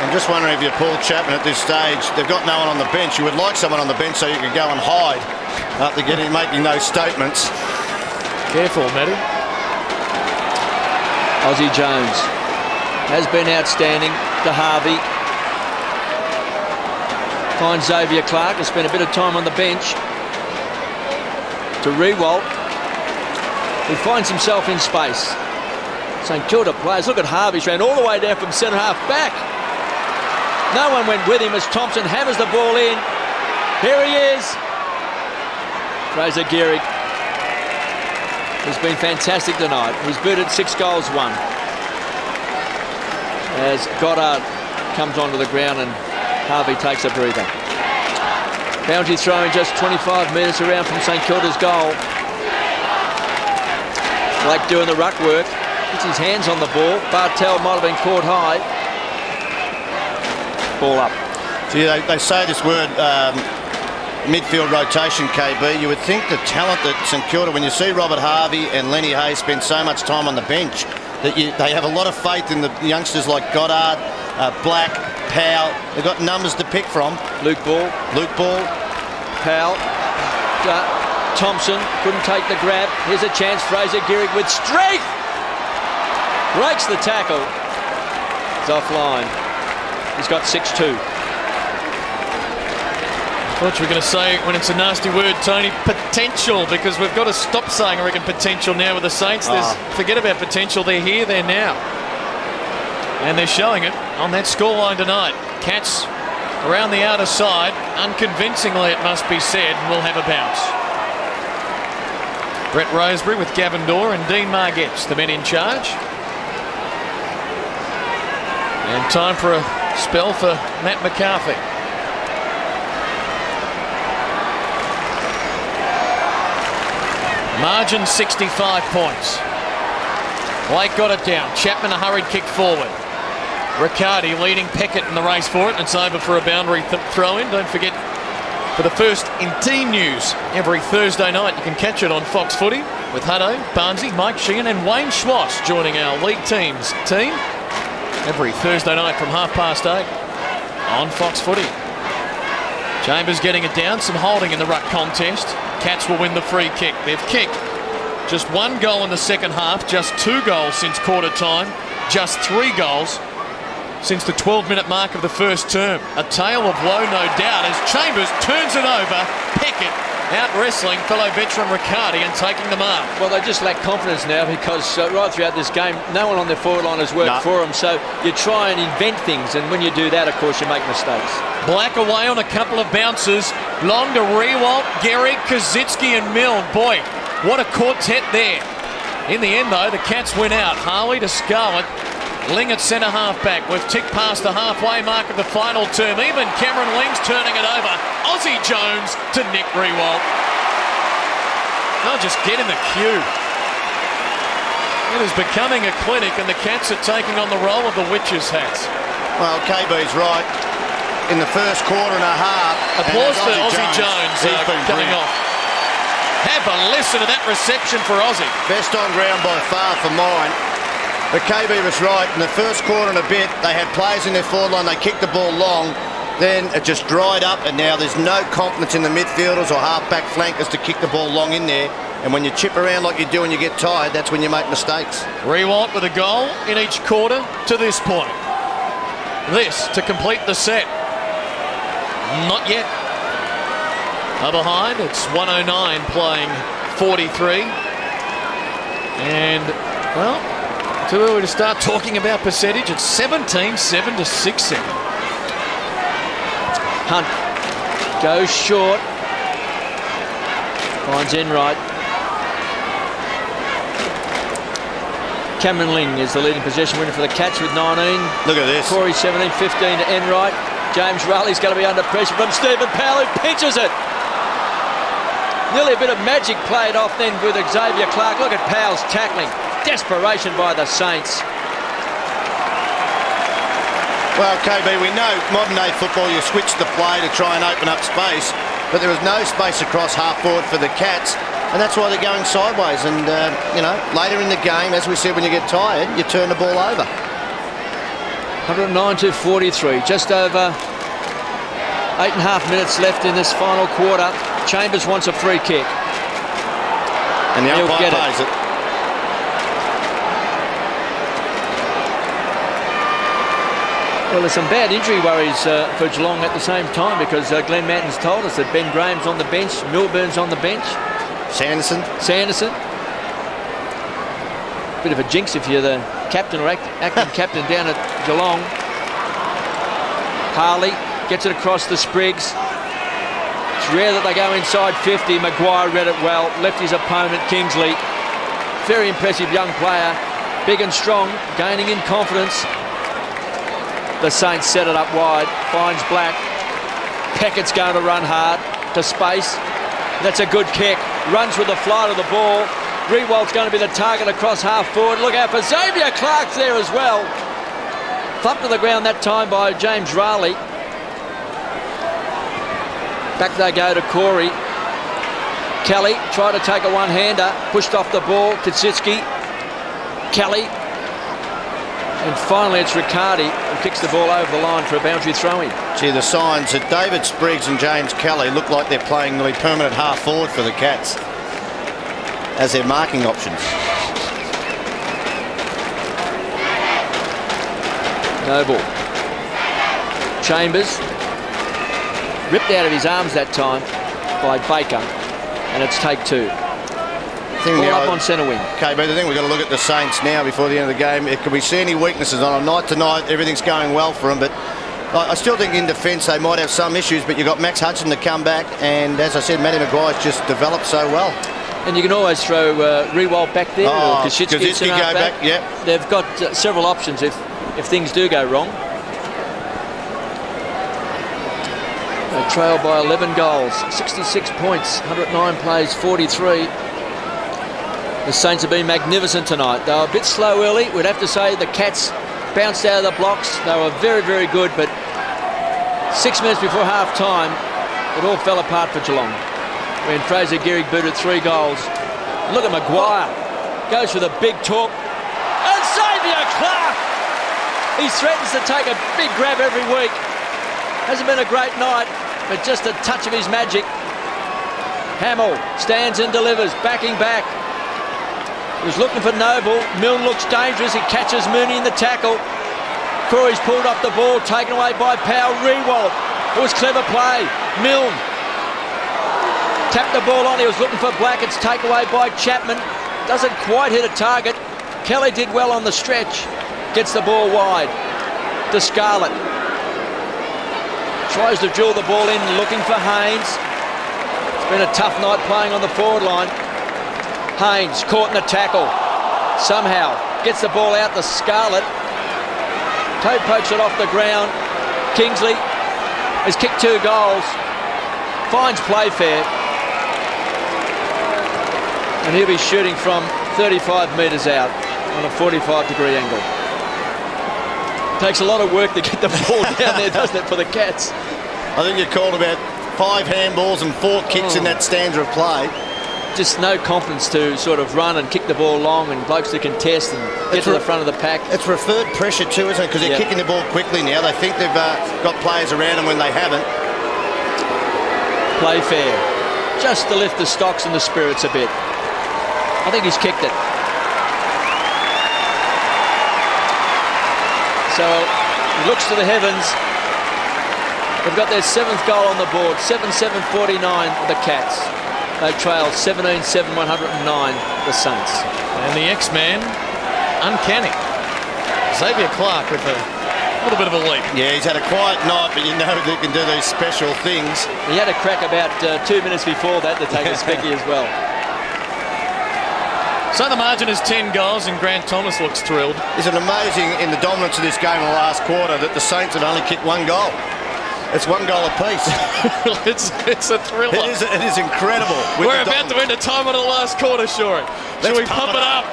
I'm just wondering if you pull Chapman at this stage. They've got no one on the bench. You would like someone on the bench so you could go and hide after making those statements. Careful, Matty. Aussie Jones has been outstanding to Harvey. Finds Xavier Clark, has spent a bit of time on the bench. To Rewalt, who finds himself in space. St Kilda players, look at Harvey's ran all the way down from centre half back. No one went with him as Thompson hammers the ball in. Here he is. Fraser Gehrig has been fantastic tonight. He's booted 6 goals, 1. As Goddard comes onto the ground and Harvey takes a breather. Boundary throwing just 25 metres around from St Kilda's goal. Blake doing the ruck work. Gets his hands on the ball. Bartel might have been caught high. Ball up. Gee, they say this word midfield rotation, KB. You would think the talent that St Kilda, when you see Robert Harvey and Lenny Hayes spend so much time on the bench, that they have a lot of faith in the youngsters like Goddard, Black, Powell. They've got numbers to pick from. Luke Ball. Powell. Thompson couldn't take the grab. Here's a chance. Fraser Gehrig with strength. Breaks the tackle. He's offline. He's got 6-2. I thought you were going to say, when it's a nasty word, Tony, potential, because we've got to stop saying, I reckon, potential now with the Saints. Forget about potential. They're here, they're now. And they're showing it on that scoreline tonight. Cats around the outer side, unconvincingly it must be said, will have a bounce. Brett Rosebery with Gavin Dorr and Dean Margetts, the men in charge. And time for a spell for Matt McCarthy. Margin 65 points. Blake got it down. Chapman a hurried kick forward. Riccardi leading Peckett in the race for it, and it's over for a boundary throw-in. Don't forget, for the first in team news every Thursday night, you can catch it on Fox Footy with Hutto, Barnesy, Mike Sheehan and Wayne Schwass joining our league team every Thursday night from 8:30 on Fox Footy. Chambers getting it down, some holding in the ruck contest. Cats will win the free kick. They've kicked just 1 goal in the second half, just 2 goals since quarter time, just 3 goals since the 12-minute mark of the first term. A tale of woe, no doubt, as Chambers turns it over. Peckett out wrestling fellow veteran Riccardi and taking the mark. Well, they just lack confidence now because right throughout this game, no one on their forward line has worked for them. So you try and invent things, and when you do that, of course, you make mistakes. Black away on a couple of bounces. Long to Rewalt, Gehrig, Kazitsky and Milne. Boy, what a quartet there. In the end, though, the Cats win out. Harley to Scarlett. Ling at centre half back. We've ticked past the halfway mark of the final term. Even Cameron Ling's turning it over. Aussie Jones to Nick Rewalt. They'll just get in the queue. It is becoming a clinic, and the Cats are taking on the role of the witches' hats. Well, KB's right. In the first quarter and a half. Applause for Aussie Jones coming off. Have a listen to that reception for Aussie. Best on ground by far for mine. But KB was right. In the first quarter and a bit, they had players in their forward line. They kicked the ball long. Then it just dried up, and now there's no confidence in the midfielders or half-back flankers to kick the ball long in there. And when you chip around like you do and you get tired, that's when you make mistakes. Rewalt with a goal in each quarter to this point. This to complete the set. Not yet. Behind, it's 109 playing 43. And, well, too early to start talking about percentage. It's 17-7 to 6-7. Hunt goes short. Finds Enright. Cameron Ling is the leading possession winner for the Cats with 19. Look at this. Corey 17, 15 to Enright. James Raleigh's going to be under pressure from Stephen Powell, who pinches it. Nearly a bit of magic played off then with Xavier Clark. Look at Powell's tackling. Desperation by the Saints. Well, KB, we know modern day football, you switch the play to try and open up space, but there was no space across half forward for the Cats, and that's why they're going sideways. And, later in the game, as we said, when you get tired, you turn the ball over. 109 to 43. Just over 8.5 minutes left in this final quarter. Chambers wants a free kick. And the umpire plays it. Well, there's some bad injury worries for Geelong at the same time, because Glenn Manton's told us that Ben Graham's on the bench, Milburn's on the bench. Sanderson. Bit of a jinx if you're the captain or acting captain down at Geelong. Harley gets it across to Spriggs. It's rare that they go inside 50. Maguire read it well, left his opponent Kingsley. Very impressive young player, big and strong, gaining in confidence. The Saints set it up wide, finds Black. Peckett's going to run hard to space. That's a good kick. Runs with the flight of the ball. Rewalt's going to be the target across half forward. Look out for Xavier Clark's there as well. Thumped to the ground that time by James Raleigh. Back they go to Corey. Kelly tried to take a one-hander. Pushed off the ball. Kosicki. Kelly. And finally it's Riccardi who kicks the ball over the line for a boundary throw-in. Gee, the signs that David Spriggs and James Kelly look like they're playing nearly permanent half forward for the Cats as their marking options. Noble. Chambers. Ripped out of his arms that time by Baker. And it's take two. All up on centre wing. Okay, but the thing we've got to look at the Saints now before the end of the game. Can we see any weaknesses on them? Night to night, everything's going well for them, but I still think in defence they might have some issues, but you've got Max Hudson to come back, and as I said, Matty Maguire's just developed so well. And you can always throw Rewalt back there, or Kosicki go back. Yep. They've got several options if things do go wrong. They trail by 11 goals, 66 points, 109 plays, 43. The Saints have been magnificent tonight. They were a bit slow early. We'd have to say the Cats bounced out of the blocks. They were very, very good, but 6 minutes before half-time, it all fell apart for Geelong. When Fraser Gehrig booted 3 goals. Look at Maguire. Goes for the big talk. And Xavier Clark! He threatens to take a big grab every week. Hasn't been a great night, but just a touch of his magic. Hamill stands and delivers, backing back. He was looking for Noble. Milne looks dangerous. He catches Mooney in the tackle. Corey's pulled off the ball, taken away by Powell. Rewalt. It was clever play. Milne tapped the ball on. He was looking for Black. It's taken away by Chapman. Doesn't quite hit a target. Kelly did well on the stretch. Gets the ball wide to Scarlett. Tries to drill the ball in, looking for Haynes. It's been a tough night playing on the forward line. Haynes caught in a tackle. Somehow gets the ball out to Scarlett. Toe pokes it off the ground. Kingsley has kicked 2 goals. Finds Playfair. And he'll be shooting from 35 metres out on a 45-degree angle. Takes a lot of work to get the ball down there, doesn't it, for the Cats? I think you called about 5 handballs and 4 kicks in that stanza of play. Just no confidence to sort of run and kick the ball long, and blokes to contest and get to the front of the pack. It's referred pressure too, isn't it? Because they're kicking the ball quickly now. They think they've got players around them when they haven't. Playfair, just to lift the stocks and the spirits a bit. I think he's kicked it. So he looks to the heavens. They've got their 7th goal on the board. 7-7-49 the Cats. They trail 17-7-109 the Saints. And the X-Man, uncanny. Xavier Clark with a little bit of a leap. Yeah, he's had a quiet night, but you know they can do these special things. He had a crack about 2 minutes before that to take a specky as well. So the margin is 10 goals, and Grant Thomas looks thrilled. Isn't it amazing in the dominance of this game in the last quarter that the Saints have only kicked 1 goal? It's 1 goal apiece. it's a thriller. It is incredible. We're about to enter time of the last quarter, Shorey. Shall we pump it up?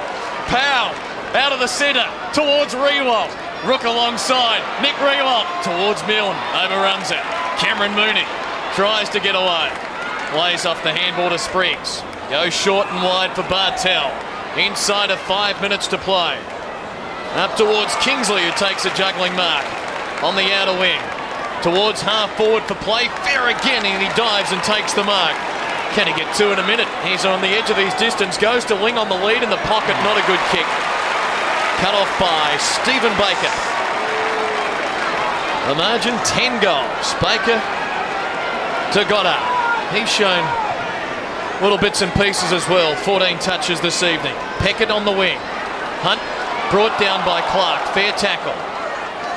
Powell out of the centre towards Rewalt. Rook alongside. Nick Rewalt towards Milne. Overruns it. Cameron Mooney tries to get away. Lays off the handball to Spriggs. Goes short and wide for Bartel. Inside of 5 minutes to play. Up towards Kingsley, who takes a juggling mark on the outer wing. Towards half forward for Playfair again, and he dives and takes the mark. Can he get 2 in a minute? He's on the edge of his distance. Goes to Ling on the lead in the pocket. Not a good kick. Cut off by Stephen Baker. The margin 10 goals. Baker to Goddard. He's shown little bits and pieces as well. 14 touches this evening. Peckett on the wing. Hunt brought down by Clark. Fair tackle.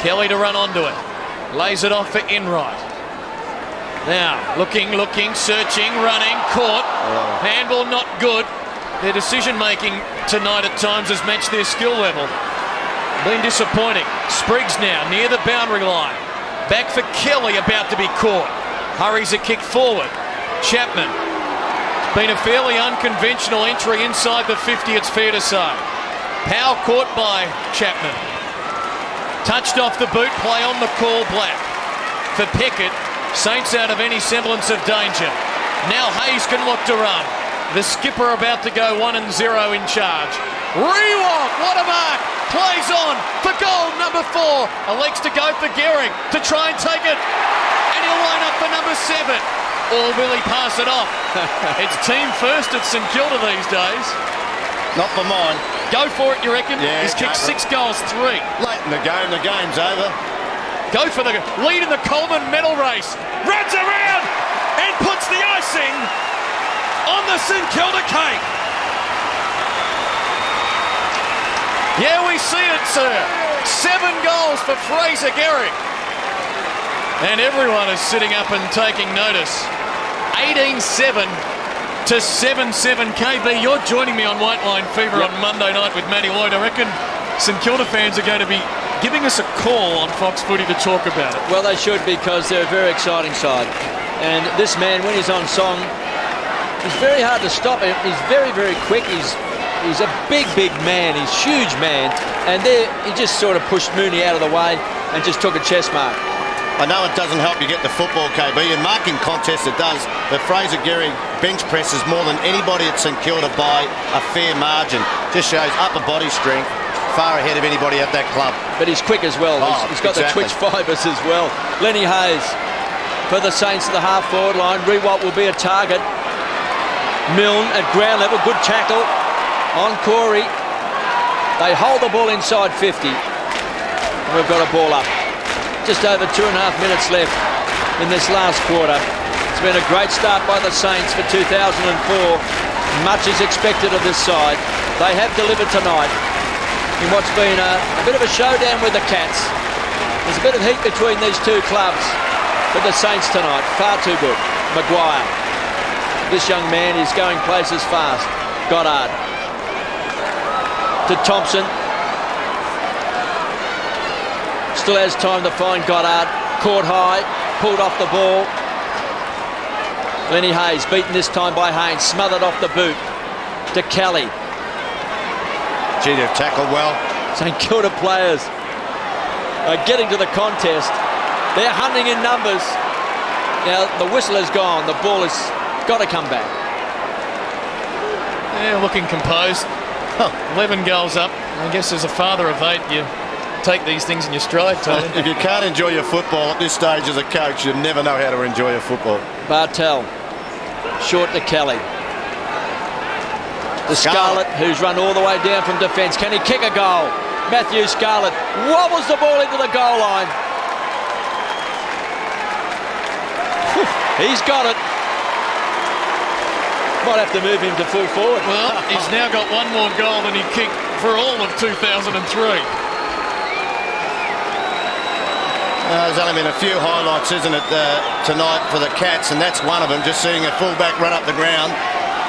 Kelly to run onto it. Lays it off for Enright. Now, looking, searching, running, caught. Handball not good. Their decision-making tonight at times has matched their skill level. Been disappointing. Spriggs now near the boundary line. Back for Kelly, about to be caught. Hurries a kick forward. Chapman. Been a fairly unconventional entry inside the 50, it's fair to say. Powell caught by Chapman. Touched off the boot, play on the call, Black. For Pickett, Saints out of any semblance of danger. Now Hayes can look to run. The skipper about to go 1-0 in charge. Rewalt, what a mark! Plays on for goal number 4. Elects to go for Gehrig to try and take it. And he'll line up for number 7. Or will he pass it off? It's team first at St Kilda these days. Not for mine. Go for it, you reckon? Yeah, he's kicked 6 goals, 3. Late in the game's over. Go for the lead in the Coleman medal race. Runs around and puts the icing on the St Kilda cake. Yeah, we see it, sir. 7 goals for Fraser Gehrig. And everyone is sitting up and taking notice. 18-7 to 7-7. KB, you're joining me on White Line Fever on Monday night with Matty Lloyd. I reckon St Kilda fans are going to be giving us a call on Fox Footy to talk about it. Well, they should, because they're a very exciting side. And this man, when he's on song, he's very hard to stop. He's very, very quick. He's He's a big man. He's a huge man. And there, he just sort of pushed Mooney out of the way and just took a chest mark. I know it doesn't help you get the football, KB. In marking contests it does, but Fraser Gehry bench presses more than anybody at St Kilda by a fair margin. Just shows upper body strength, far ahead of anybody at that club. But he's quick as well. He's got the twitch fibres as well. Lenny Hayes for the Saints to the half-forward line. Rewalt will be a target. Milne at ground level, good tackle on Corey. They hold the ball inside 50. And we've got a ball up. Just over 2.5 minutes left in this last quarter. It's been a great start by the Saints for 2004. Much is expected of this side. They have delivered tonight in what's been a bit of a showdown with the Cats. There's a bit of heat between these two clubs, but the Saints tonight, far too good. Maguire. This young man is going places fast. Goddard. To Thompson. Still has time to find Goddard. Caught high, pulled off the ball. Lenny Hayes beaten this time by Haynes. Smothered off the boot to Kelly. Gee, they've tackled well. St Kilda players are getting to the contest. They're hunting in numbers. Now the whistle has gone. The ball has got to come back. Yeah, looking composed. 11 goals up. I guess as a father of 8, you take these things in your stride, Tony. If you can't enjoy your football at this stage as a coach, you never know how to enjoy your football. Bartel, short to Kelly. The Scarlett, who's run all the way down from defence. Can he kick a goal? Matthew Scarlett wobbles the ball into the goal line. He's got it. Might have to move him to full forward. Well, he's now got one more goal than he kicked for all of 2003. There's only been a few highlights, isn't it, tonight for the Cats, and that's one of them, just seeing a fullback run up the ground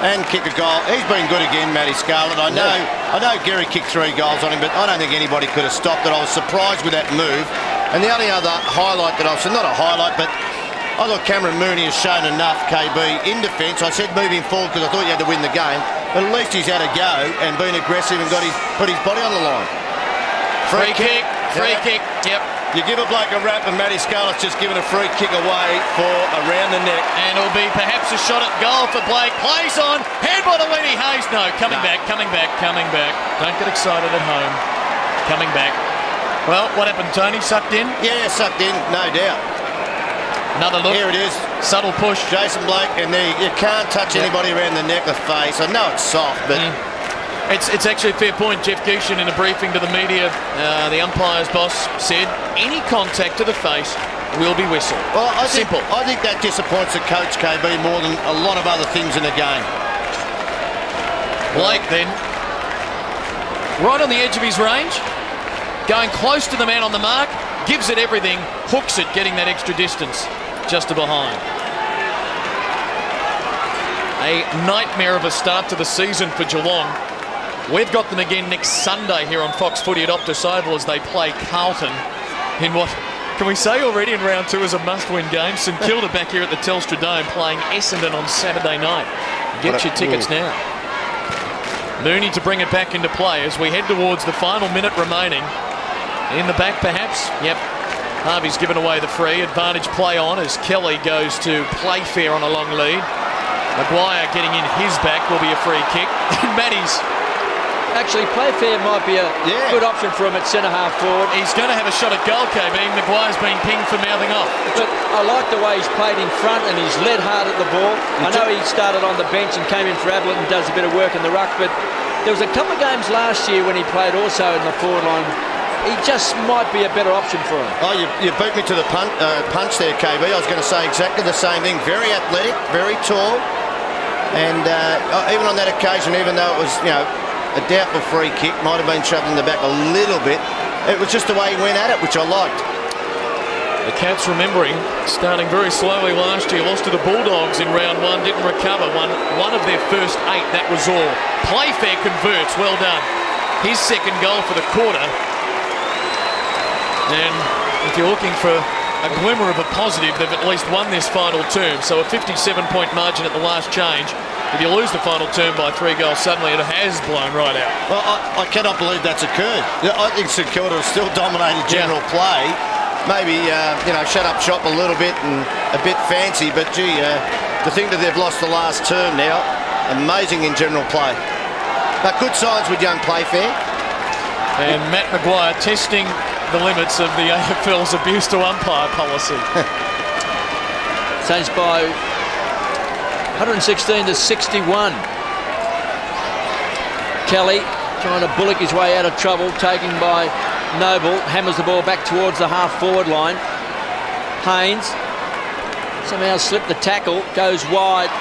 and kick a goal. He's been good again, Matty Scarlett. I know Gehry kicked 3 goals on him, but I don't think anybody could have stopped it. I was surprised with that move. And the only other highlight that I've seen, not a highlight, but I thought Cameron Mooney has shown enough, KB, in defence. I said move him forward because I thought you had to win the game, but at least he's had a go and been aggressive and put his body on the line. Free kick, yep. You give a bloke a rap and Matty Scarlett's just given a free kick away for around the neck. And it'll be perhaps a shot at goal for Blake. Plays on, head by the Lenny Hayes. No, coming back. Don't get excited at home. Coming back. Well, what happened, Tony? Sucked in? Yeah, sucked in, no doubt. Another look. Here it is. Subtle push. Jason Blake, and there you can't touch anybody around the neck or face. I know it's soft, but... It's actually a fair point. Jeff Geeshan in a briefing to the media, the umpire's boss, said any contact to the face will be whistled. Well, I think that disappoints the coach, KB, more than a lot of other things in the game. Blake then, right on the edge of his range, going close to the man on the mark, gives it everything, hooks it, getting that extra distance just to behind. A nightmare of a start to the season for Geelong. We've got them again next Sunday here on Fox Footy at Optus Oval as they play Carlton in what can we say already in round 2 is a must-win game. St Kilda back here at the Telstra Dome playing Essendon on Saturday night. Get your tickets now. Mooney to bring it back into play as we head towards the final minute remaining. In the back perhaps. Yep. Harvey's given away the free. Advantage play on as Kelly goes to Playfair on a long lead. Maguire getting in his back will be a free kick. Matty's. Actually, Playfair might be a good option for him at centre-half forward. He's going to have a shot at goal, KB. Maguire's been pinged for mouthing off. But I like the way he's played in front and he's led hard at the ball. I know he started on the bench and came in for Ablett and does a bit of work in the ruck, but there was a couple of games last year when he played also in the forward line. He just might be a better option for him. Oh, you beat me to the punch there, KB. I was going to say exactly the same thing. Very athletic, very tall. And even on that occasion, even though it was, a doubtful free kick, might have been shoved in the back a little bit. It was just the way he went at it, which I liked. The Cats, remembering, starting very slowly last year, lost to the Bulldogs in round 1, didn't recover, won one of their first 8, that was all. Playfair converts, well done. His second goal for the quarter. And if you're looking for a glimmer of a positive, they've at least won this final term. So a 57-point margin at the last change if you lose the final term by 3 goals, suddenly it has blown right out. Well, I cannot believe that's occurred. I think St Kilda have still dominated general play. Maybe, shut up shop a little bit and a bit fancy, but gee, to think that they've lost the last term now, amazing in general play. But good signs with young Playfair. And Matt Maguire testing the limits of the AFL's abuse to umpire policy. Saints by 116 to 61. Kelly trying to bullock his way out of trouble, taken by Noble, hammers the ball back towards the half-forward line. Haynes somehow slipped the tackle, goes wide,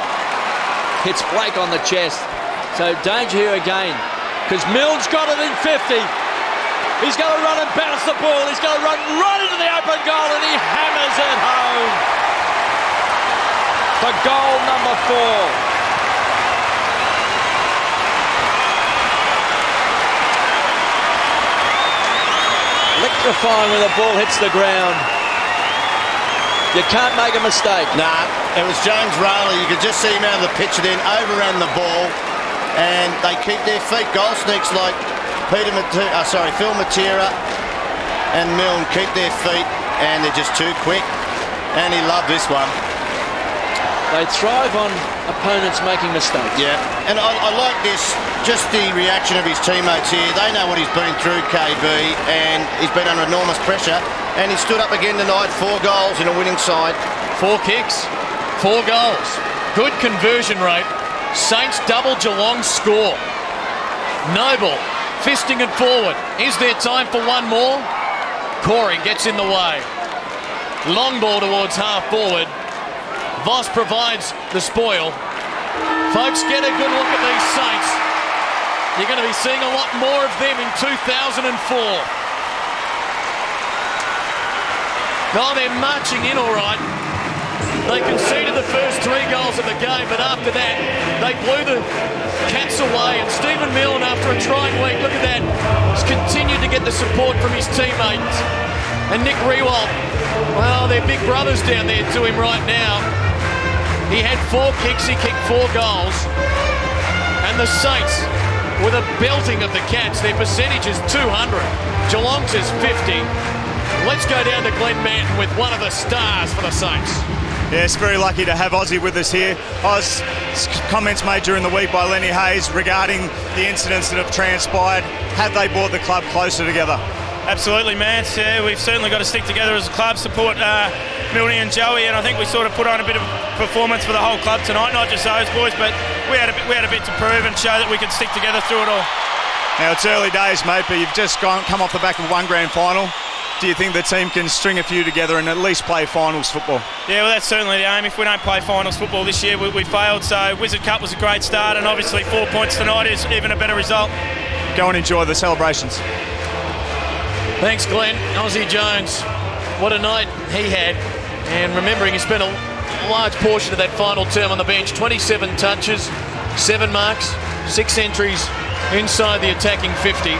hits Blake on the chest. So danger here again, because Milne's got it in 50. He's going to run and bounce the ball. He's going to run right into the open goal, and he hammers it home. For goal number 4. Electrifying when the ball hits the ground. You can't make a mistake. Nah, it was James Rayleigh. You could just see him out of the picture then, overran the ball, and they keep their feet. Goal sneaks like Phil Matera and Milne keep their feet, and they're just too quick. And he loved this one. They thrive on opponents making mistakes. Yeah, and I like this, just the reaction of his teammates here. They know what he's been through, KB, and he's been under enormous pressure. And he stood up again tonight, 4 goals in a winning side. 4 kicks, 4 goals. Good conversion rate. Saints double Geelong's score. Noble fisting it forward. Is there time for one more? Corey gets in the way. Long ball towards half forward. Voss provides the spoil. Folks, get a good look at these Saints. You're going to be seeing a lot more of them in 2004. Oh, they're marching in all right. They conceded the first 3 goals of the game, but after that, they blew the Cats away. And Stephen Milne, after a trying week, look at that, has continued to get the support from his teammates. And Nick Riewoldt, well, they're big brothers down there to him right now. He had 4 kicks, he kicked 4 goals. And the Saints, with a belting of the Cats, their percentage is 200. Geelong's is 50. Let's go down to Glenn Manton with one of the stars for the Saints. Yes, very lucky to have Aussie with us here. Comments made during the week by Lenny Hayes regarding the incidents that have transpired. Have they brought the club closer together? Absolutely, man. Yeah, we've certainly got to stick together as a club, support Milne and Joey, and I think we sort of put on a bit of performance for the whole club tonight, not just those boys, but we had a bit to prove and show that we could stick together through it all. Now, it's early days, mate, but you've just come off the back of one grand final. Do you think the team can string a few together and at least play finals football? Yeah, well, that's certainly the aim. If we don't play finals football this year, we failed. So Wizard Cup was a great start, and obviously 4 points tonight is even a better result. Go and enjoy the celebrations. Thanks, Glenn. Aussie Jones, what a night he had. And remembering he spent a large portion of that final term on the bench, 27 touches, 7 marks, 6 entries inside the attacking 50.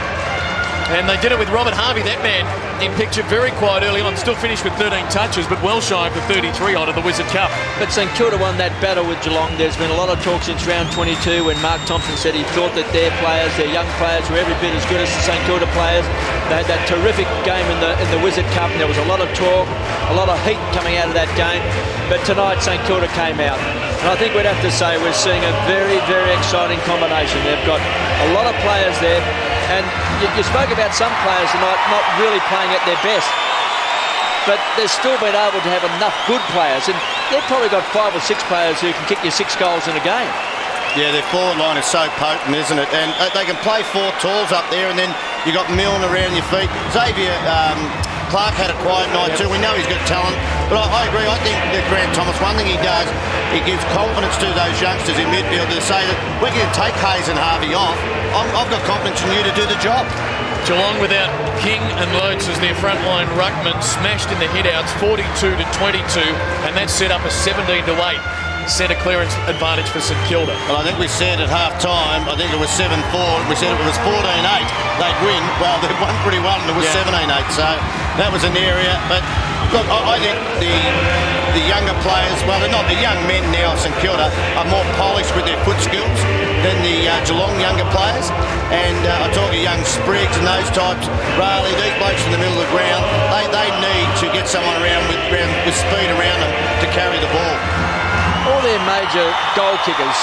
And they did it with Robert Harvey, that man in picture very quiet early on, still finished with 13 touches, but well shy of the 33 odd of the Wizard Cup. But St Kilda won that battle with Geelong. There's been a lot of talk since round 22 when Mark Thompson said he thought that their players, their young players, were every bit as good as the St Kilda players. They had that terrific game in the Wizard Cup, and there was a lot of talk, a lot of heat coming out of that game. But tonight St Kilda came out. And I think we'd have to say we're seeing a very, very exciting combination. They've got a lot of players there. And you spoke about some players tonight not really playing at their best, but they've still been able to have enough good players, and they've probably got 5 or 6 players who can kick you 6 goals in a game. Yeah, their forward line is so potent, isn't it? And they can play 4 talls up there, and then you got Milne around your feet. Xavier Clark had a quiet night too. We know he's got talent, but I agree. I think that Grant Thomas, one thing he does, he gives confidence to those youngsters in midfield to say that we can take Hayes and Harvey off. I've got confidence in you to do the job. Geelong without King and Loads as their frontline ruckman, smashed in the hit-outs 42 to 22, and that set up a 17 to 8 centre clearance advantage for St Kilda. Well, I think we said at half-time, I think it was 7-4. We said if it was 14-8, they'd win. Well, they won pretty well, and it was 17-8. So that was an area. But look, I think the younger players, well, they're not the young men now of St Kilda, are more polished with their foot skills than the Geelong younger players. And I talk to young Spriggs and those types, Raleigh, these blokes in the middle of the ground, they need to get someone around with speed around them to carry the ball. All their major goal kickers,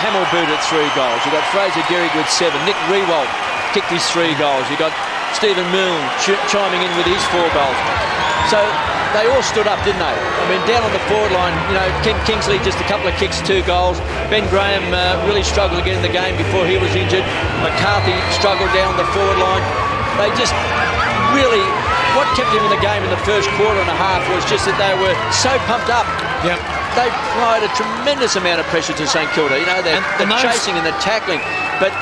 Hamill booted 3 goals. You've got Fraser Gehrig with 7. Nick Riewoldt kicked his 3 goals. You've got Stephen Milne chiming in with his 4 goals. So they all stood up, didn't they? I mean, down on the forward line, you know, Ken Kingsley just a couple of kicks, 2 goals. Ben Graham really struggled to get in the game before he was injured. McCarthy struggled down the forward line. They just really, what kept him in the game in the first quarter and a half was just that they were so pumped up. Yep. They applied a tremendous amount of pressure to St Kilda. You know, the chasing and the tackling. But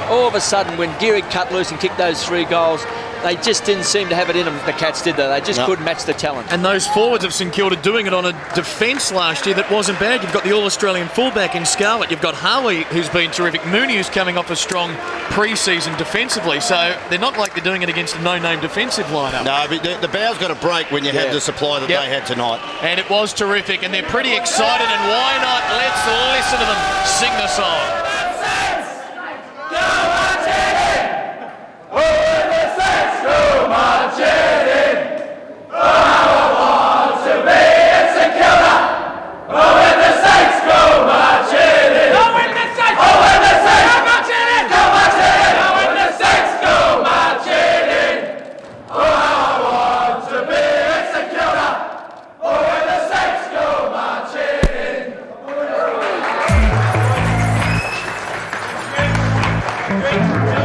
all of a sudden, when Gehrig cut loose and kicked those 3 goals, they just didn't seem to have it in them, the Cats, did they? They just couldn't match the talent. And those forwards of St Kilda doing it on a defence last year that wasn't bad. You've got the All-Australian fullback in Scarlett. You've got Harley, who's been terrific. Mooney, who's coming off a strong pre-season defensively. So they're not like they're doing it against a no-name defensive lineup. No, but the bow's got to break when you have the supply that they had tonight. And it was terrific, and they're pretty excited, and why not? Let's listen to them sing the song. Great.